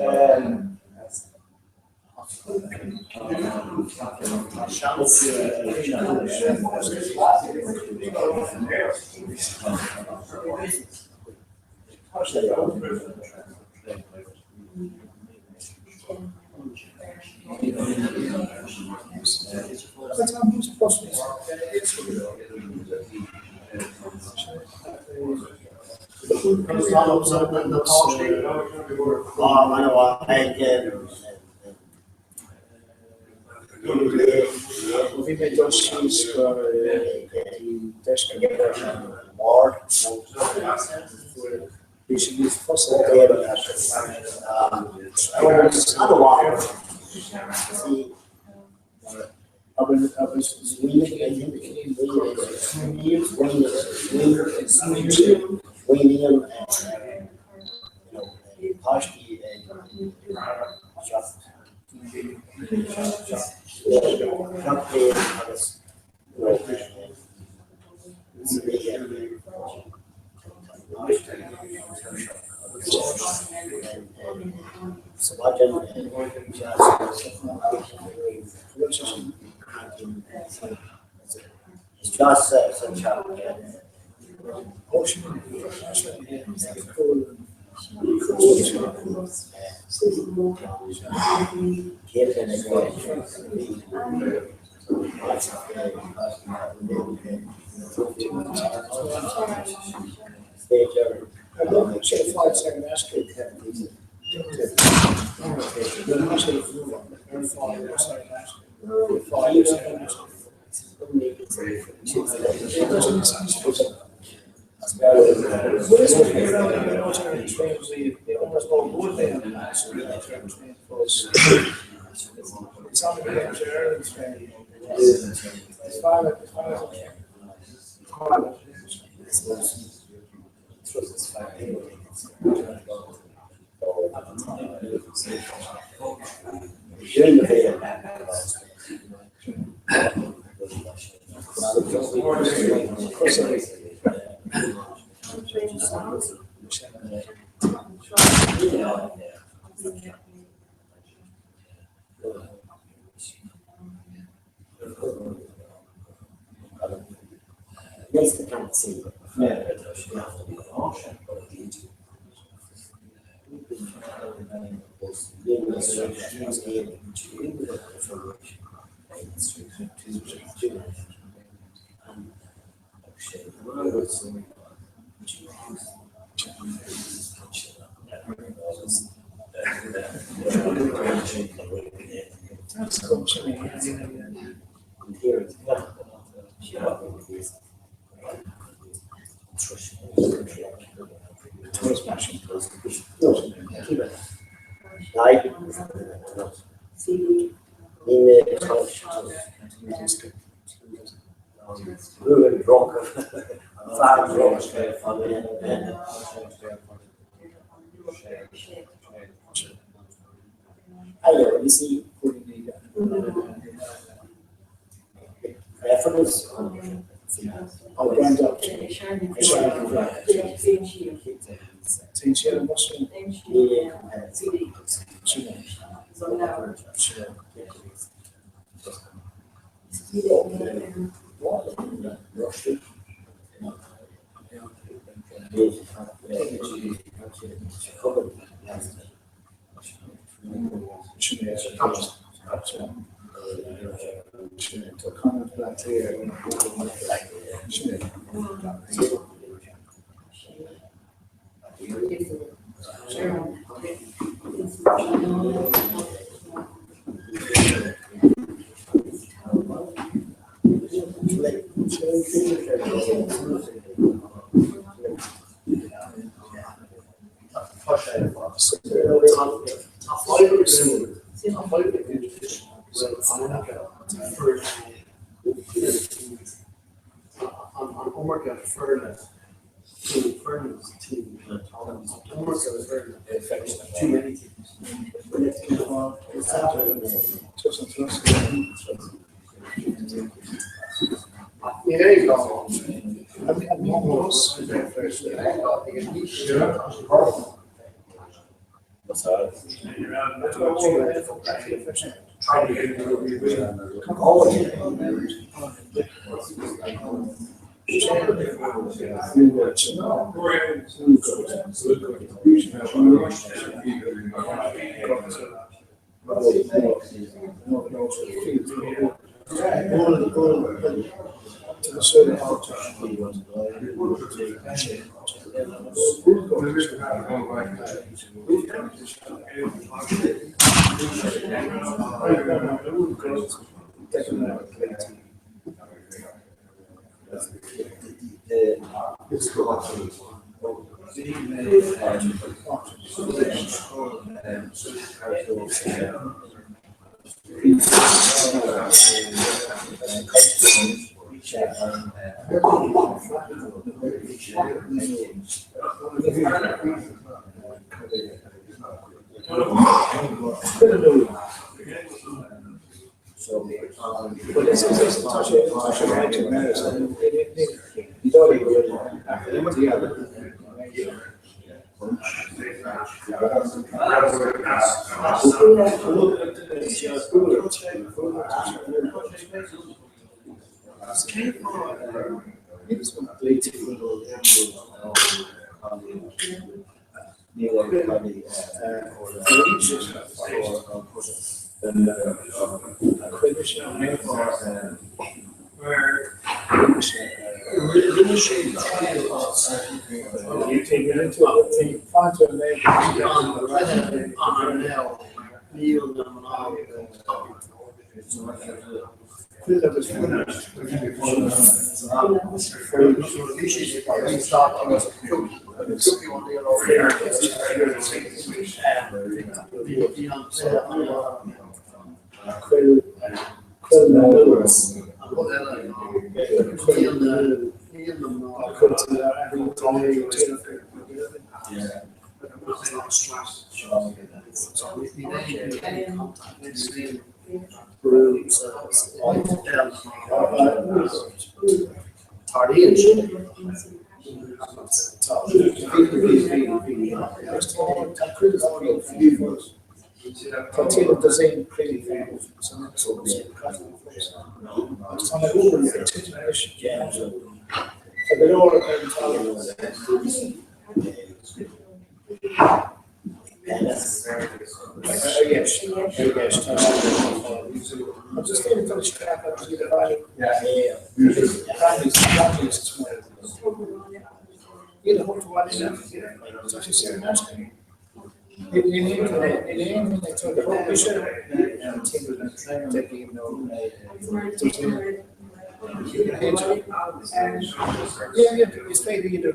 We made those shoes for the desk board. We should use fossil data. So, but this is touch right to matters. You don't even really you take it into a find to make on now. Neil Continue design pretty things. I'm just going to finish track up to the body. You know what is that? It's actually very much. You need to the whole picture. Yeah, it's maybe either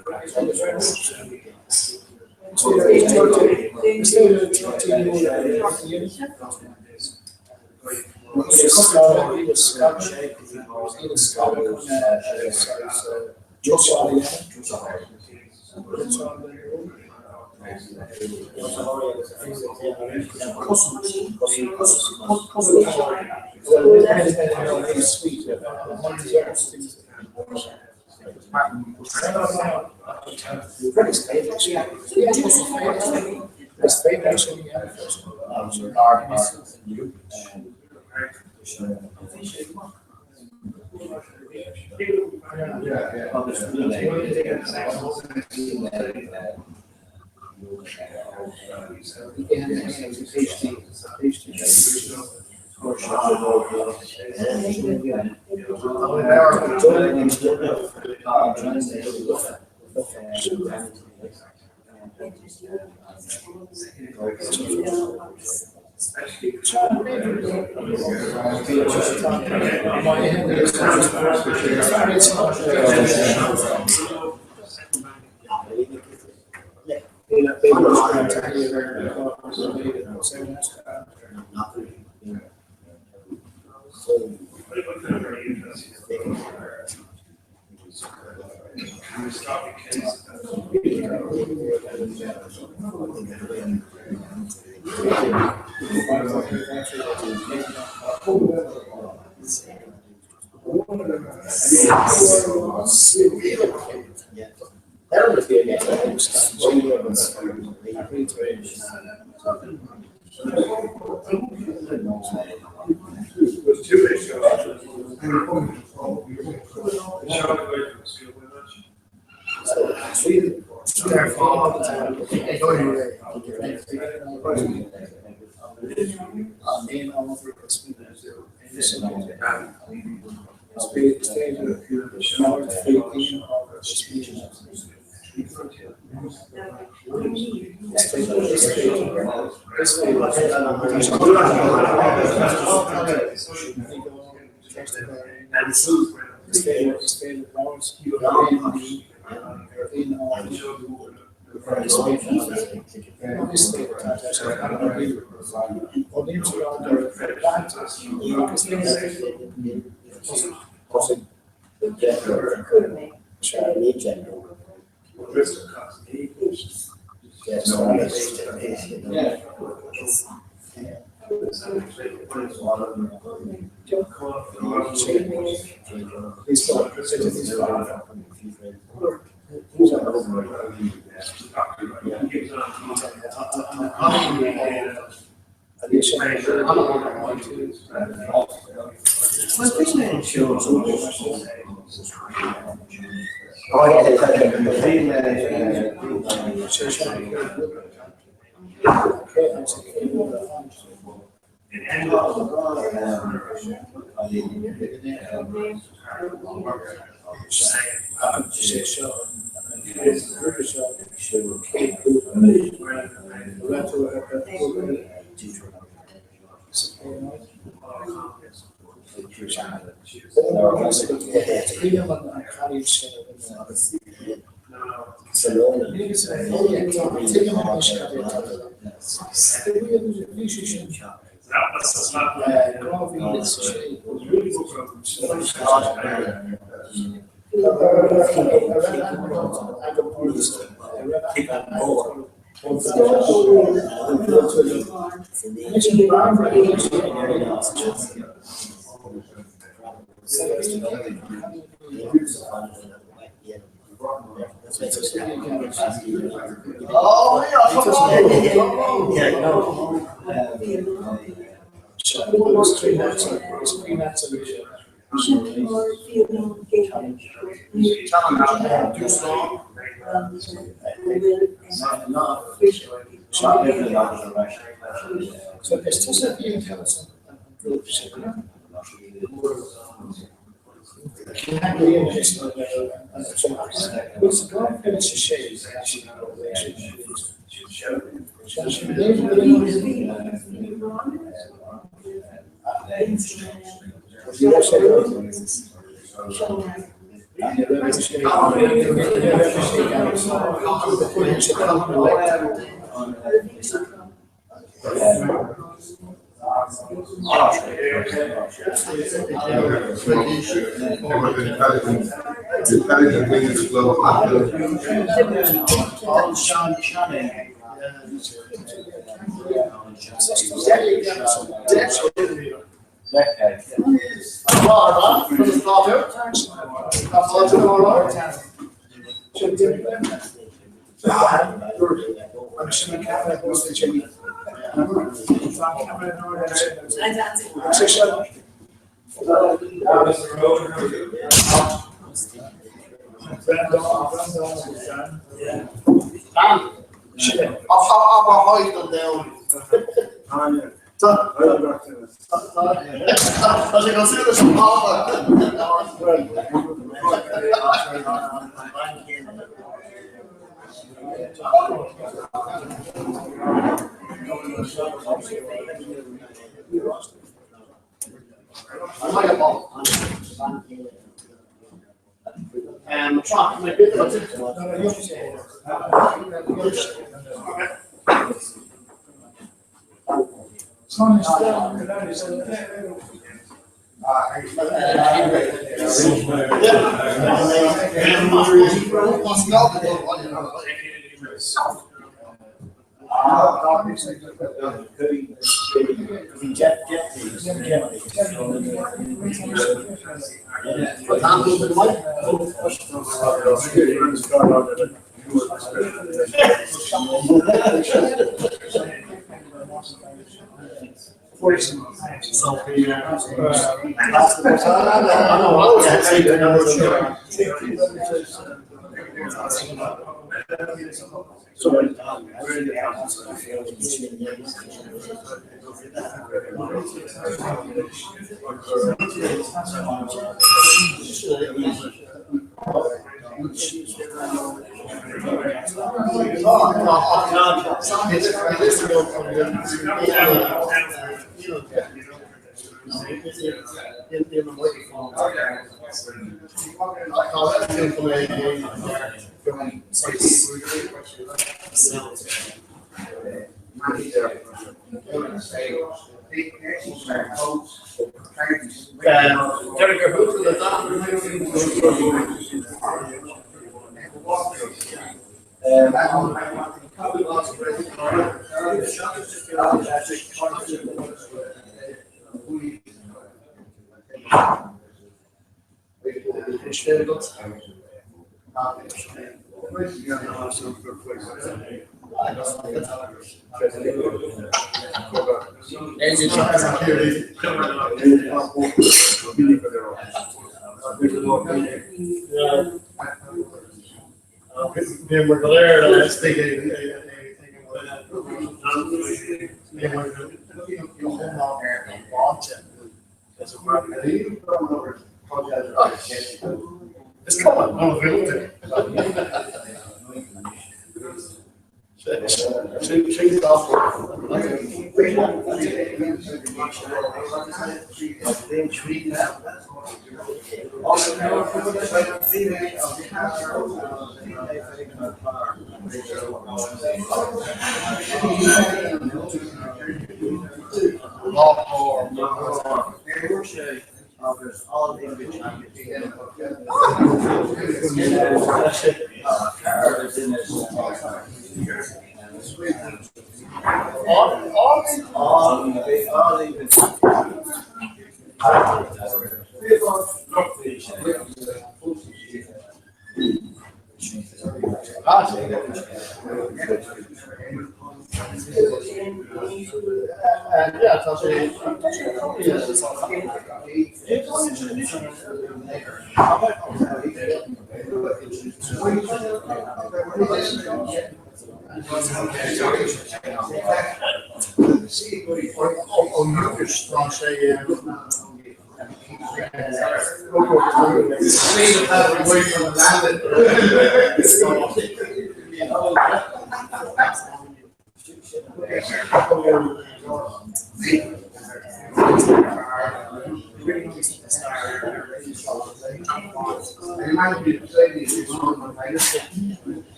We're there, let's take it's coming, I'm available. Shake off. Yeah, it's also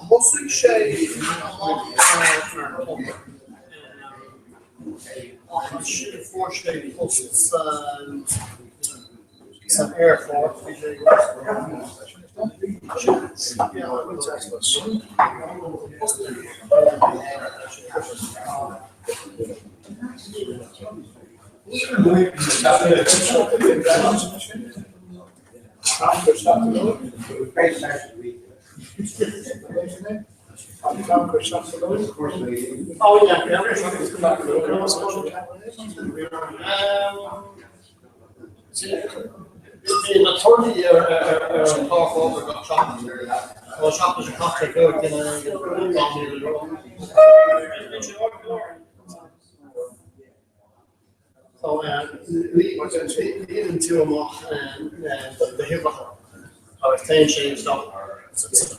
mostly shade. Four shade plus some air for oh yeah, in a 30-year half over got chopped. Well, chopped as a contract out so even to them off the hip I was changing stuff. It's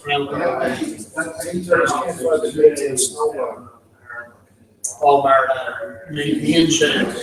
all about the insurance.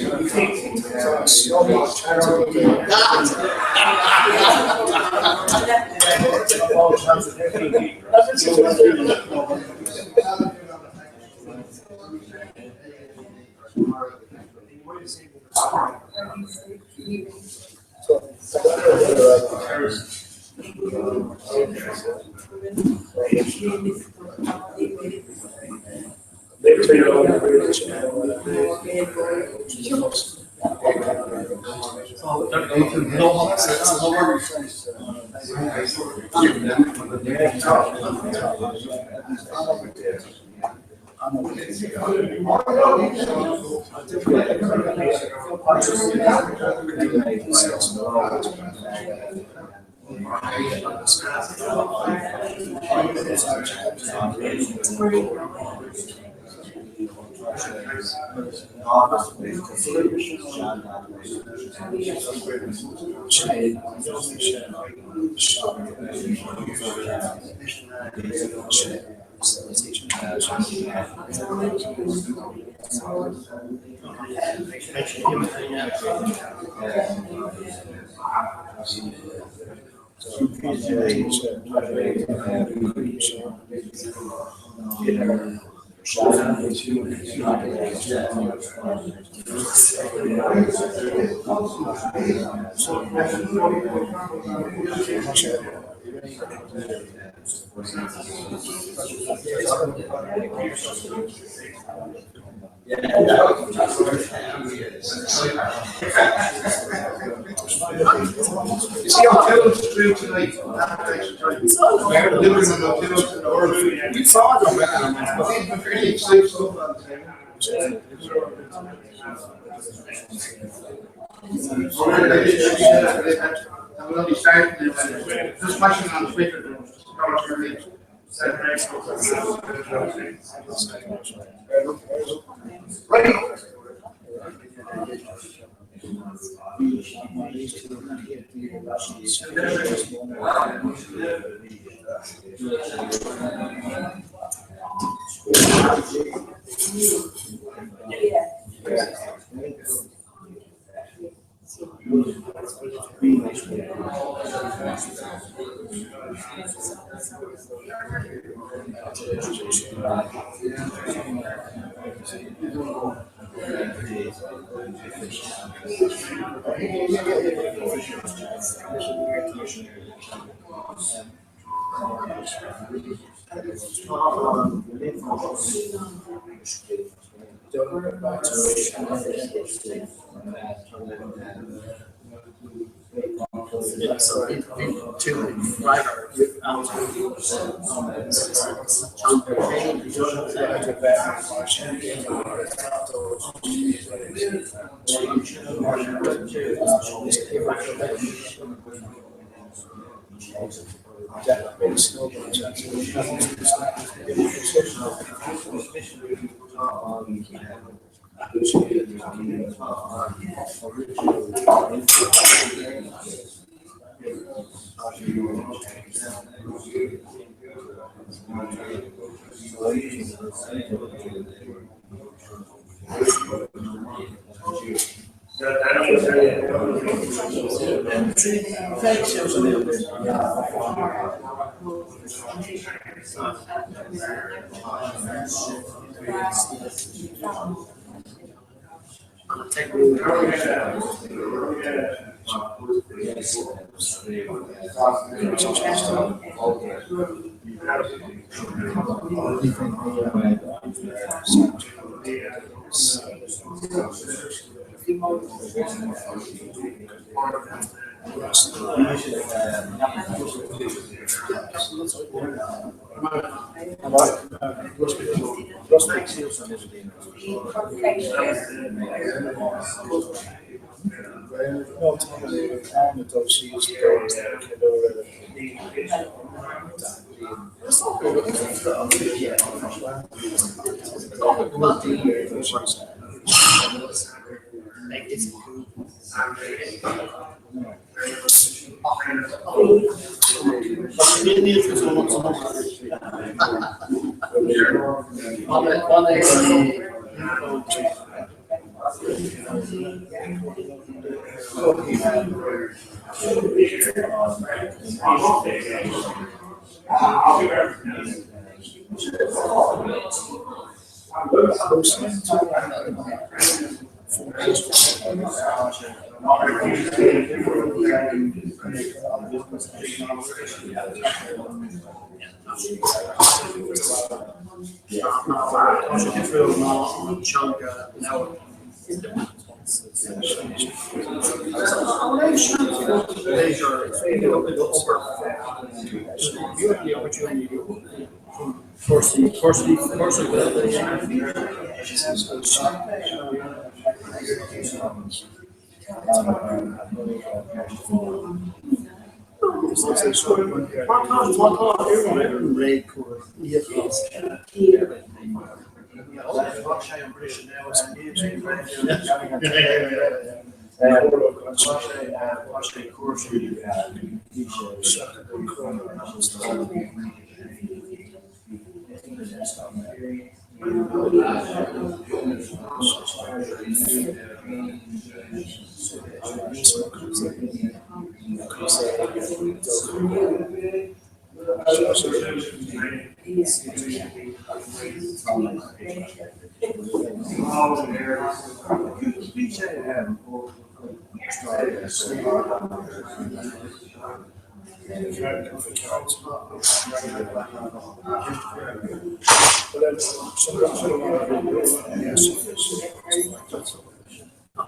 See how Phil's through tonight. We saw them. But fairly safe so far. I'm going to be starting just watching on Twitter. Right.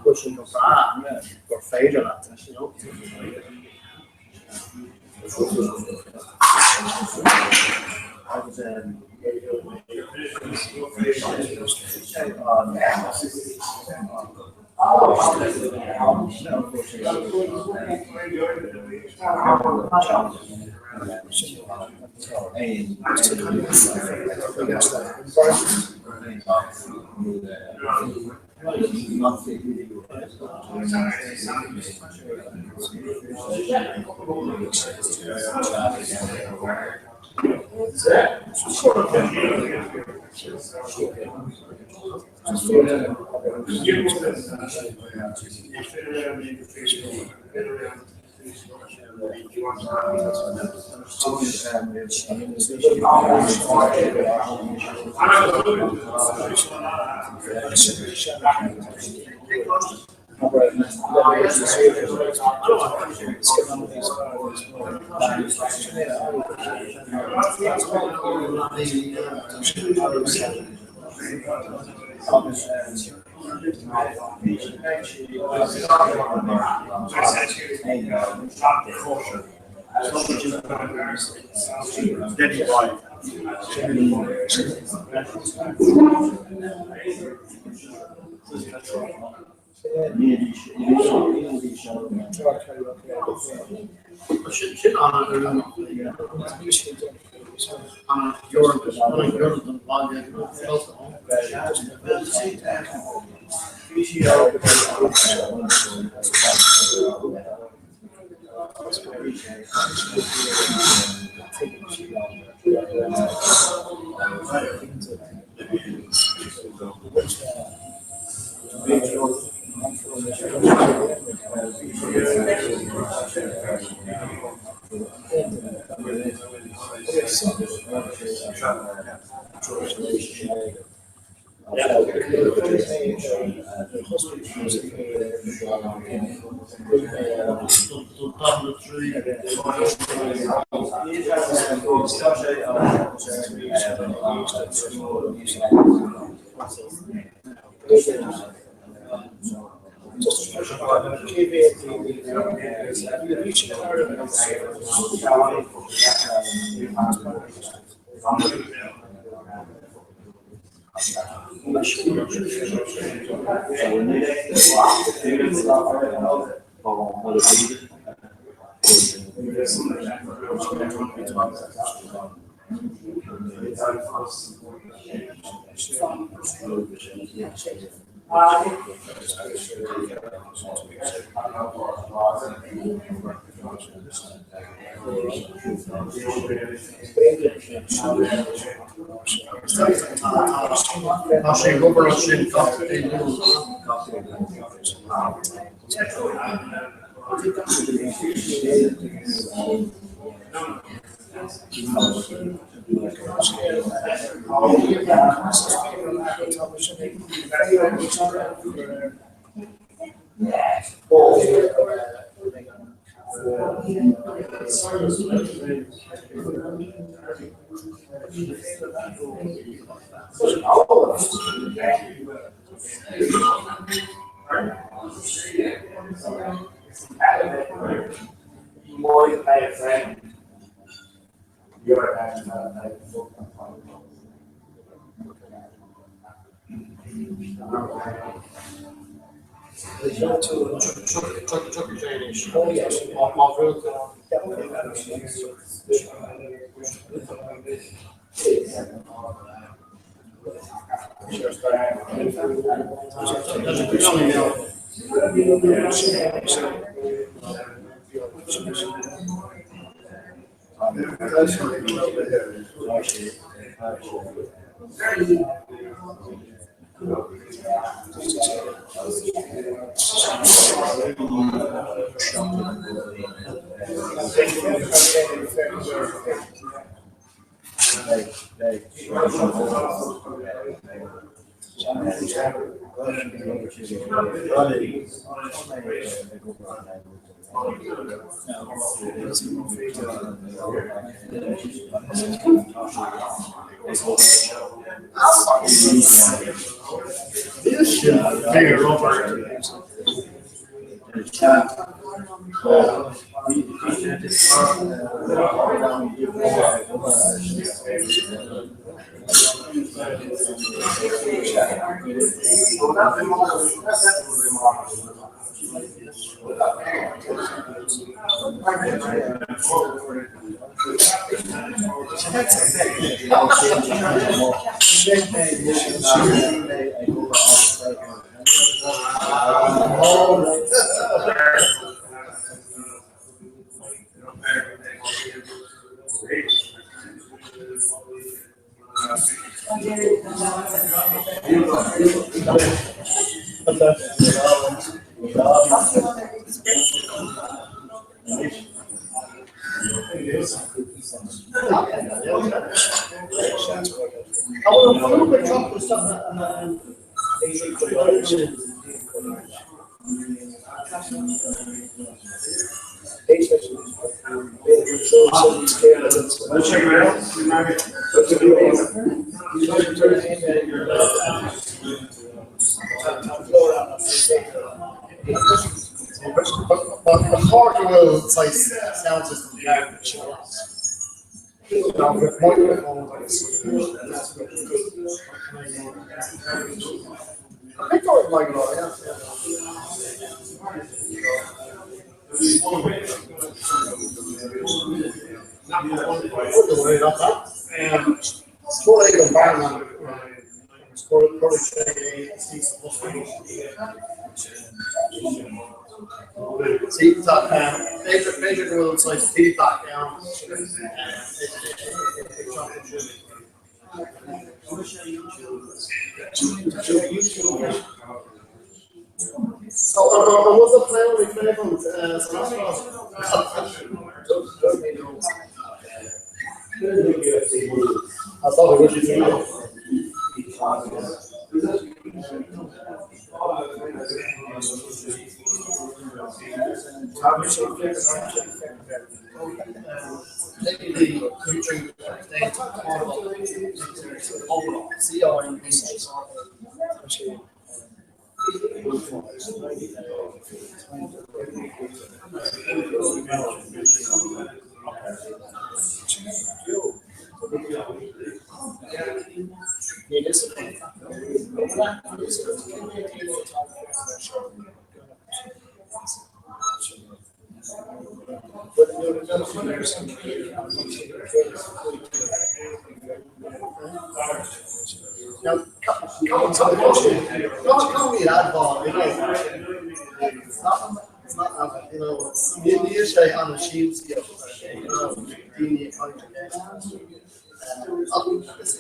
Pushing Comhrá, or failure at it, you know. Major growth like feedback down. So, what's the plan with I thought it was Now, come me that ball, it's not, maybe you say on the shield skill, it's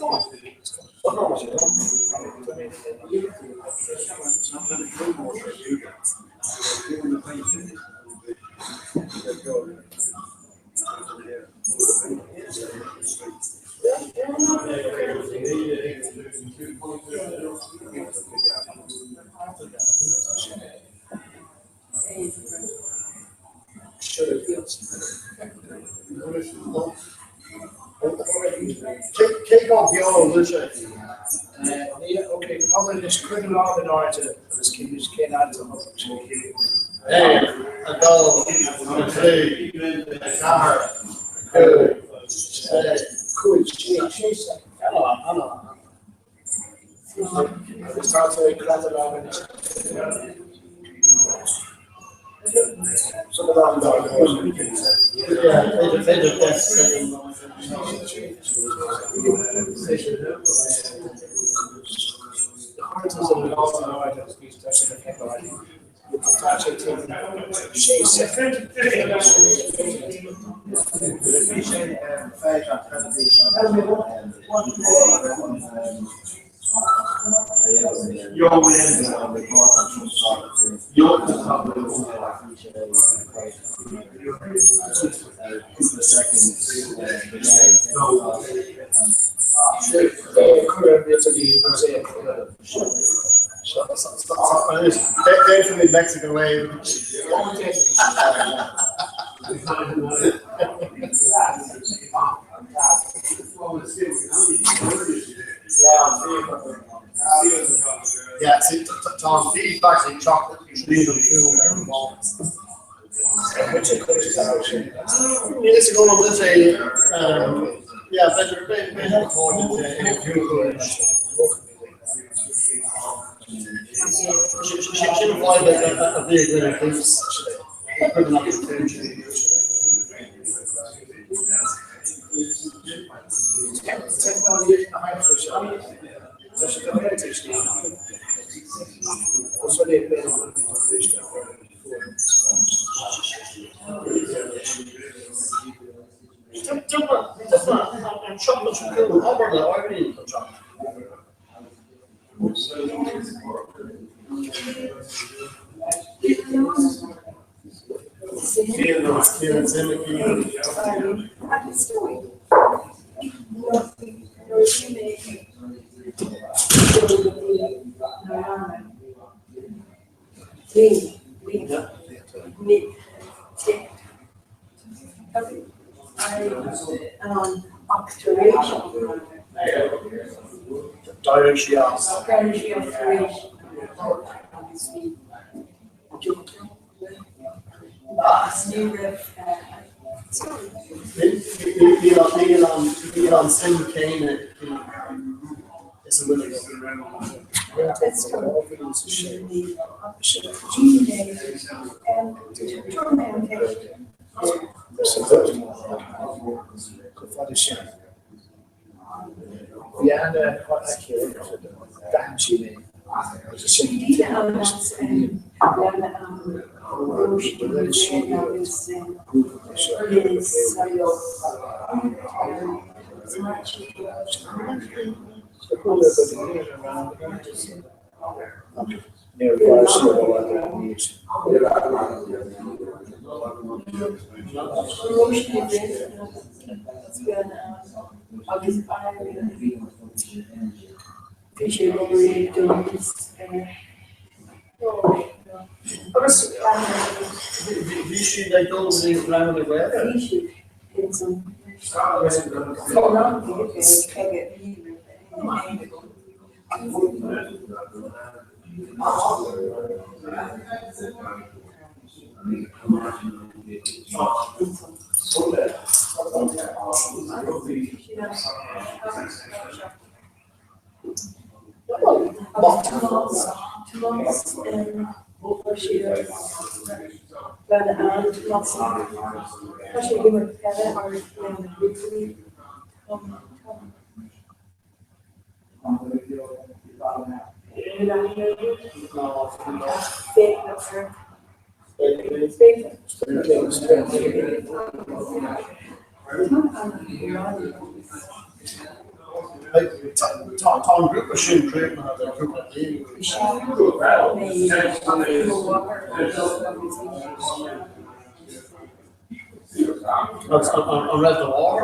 Take off the old, listen. Okay, probably just quick and all in order to just can't add to hey, a dog, a tree, a car, good, cool, chase, I know. Start to class it out and some of them they just Artes and laws and items, these touching the paper, I think. Touching to shade second. Definitely Mexican way. Yeah, see, Tom, feedback and chocolate, leave them film every moment. Years ago, let's say, yeah, better recorded in a few she implied that a big winner thinks putting up attention. Technology behind social. That's the heritage now. Also, they've been on different chocolate from cool. How about that? I really need chocolate. Elon Sim Kane is a really good around. Yeah, and quite accurate. Damn, she made. Vichy, like those things around the weather. Tom group of shooting creating the group of on red the water.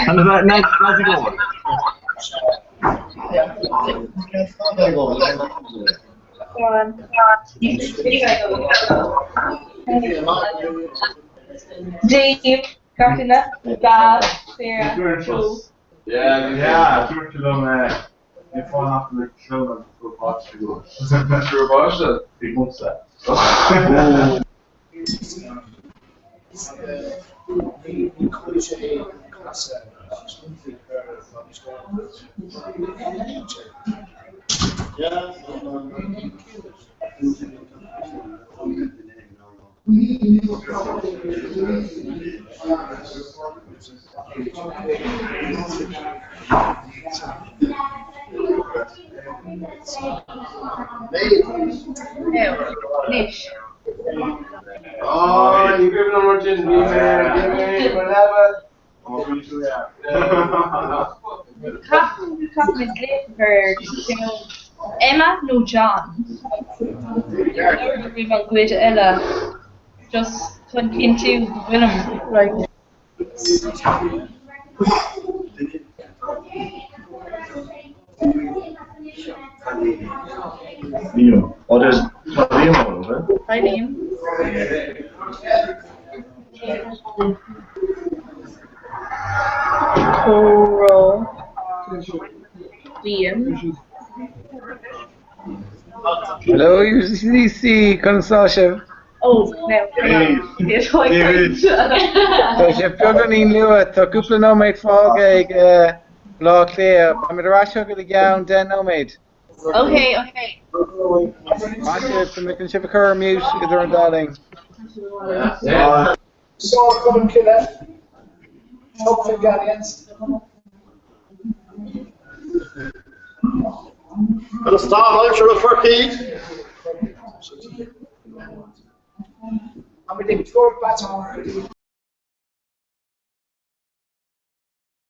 And about next, how's it going? Dave, Cartina, Gab, Sarah, Joe. Ja, terug dan in vanaf de show voor wat te doen. Voor wat? Ik moet zeggen. Nish. Oh, you give them what you need, man. Give me whatever. Captain is late for Emma, no John. We've got Gwyd Ella. Just 22 Willem, right? Liam. Oh, there's Liam over there. Hi, Liam. Coro. Liam. Hello, UCC Consortium. Oh, no. So je hebt niet nieuwe, toch koepelen nou met volgende blog clear. Maar met de rest ook de gown den nou met. Okay. Als je met een chip occur mute, is er een darling. So come and kill it. Help the Guardians. Er staan al zo verkeerd. En we denken, 4 plaatsen.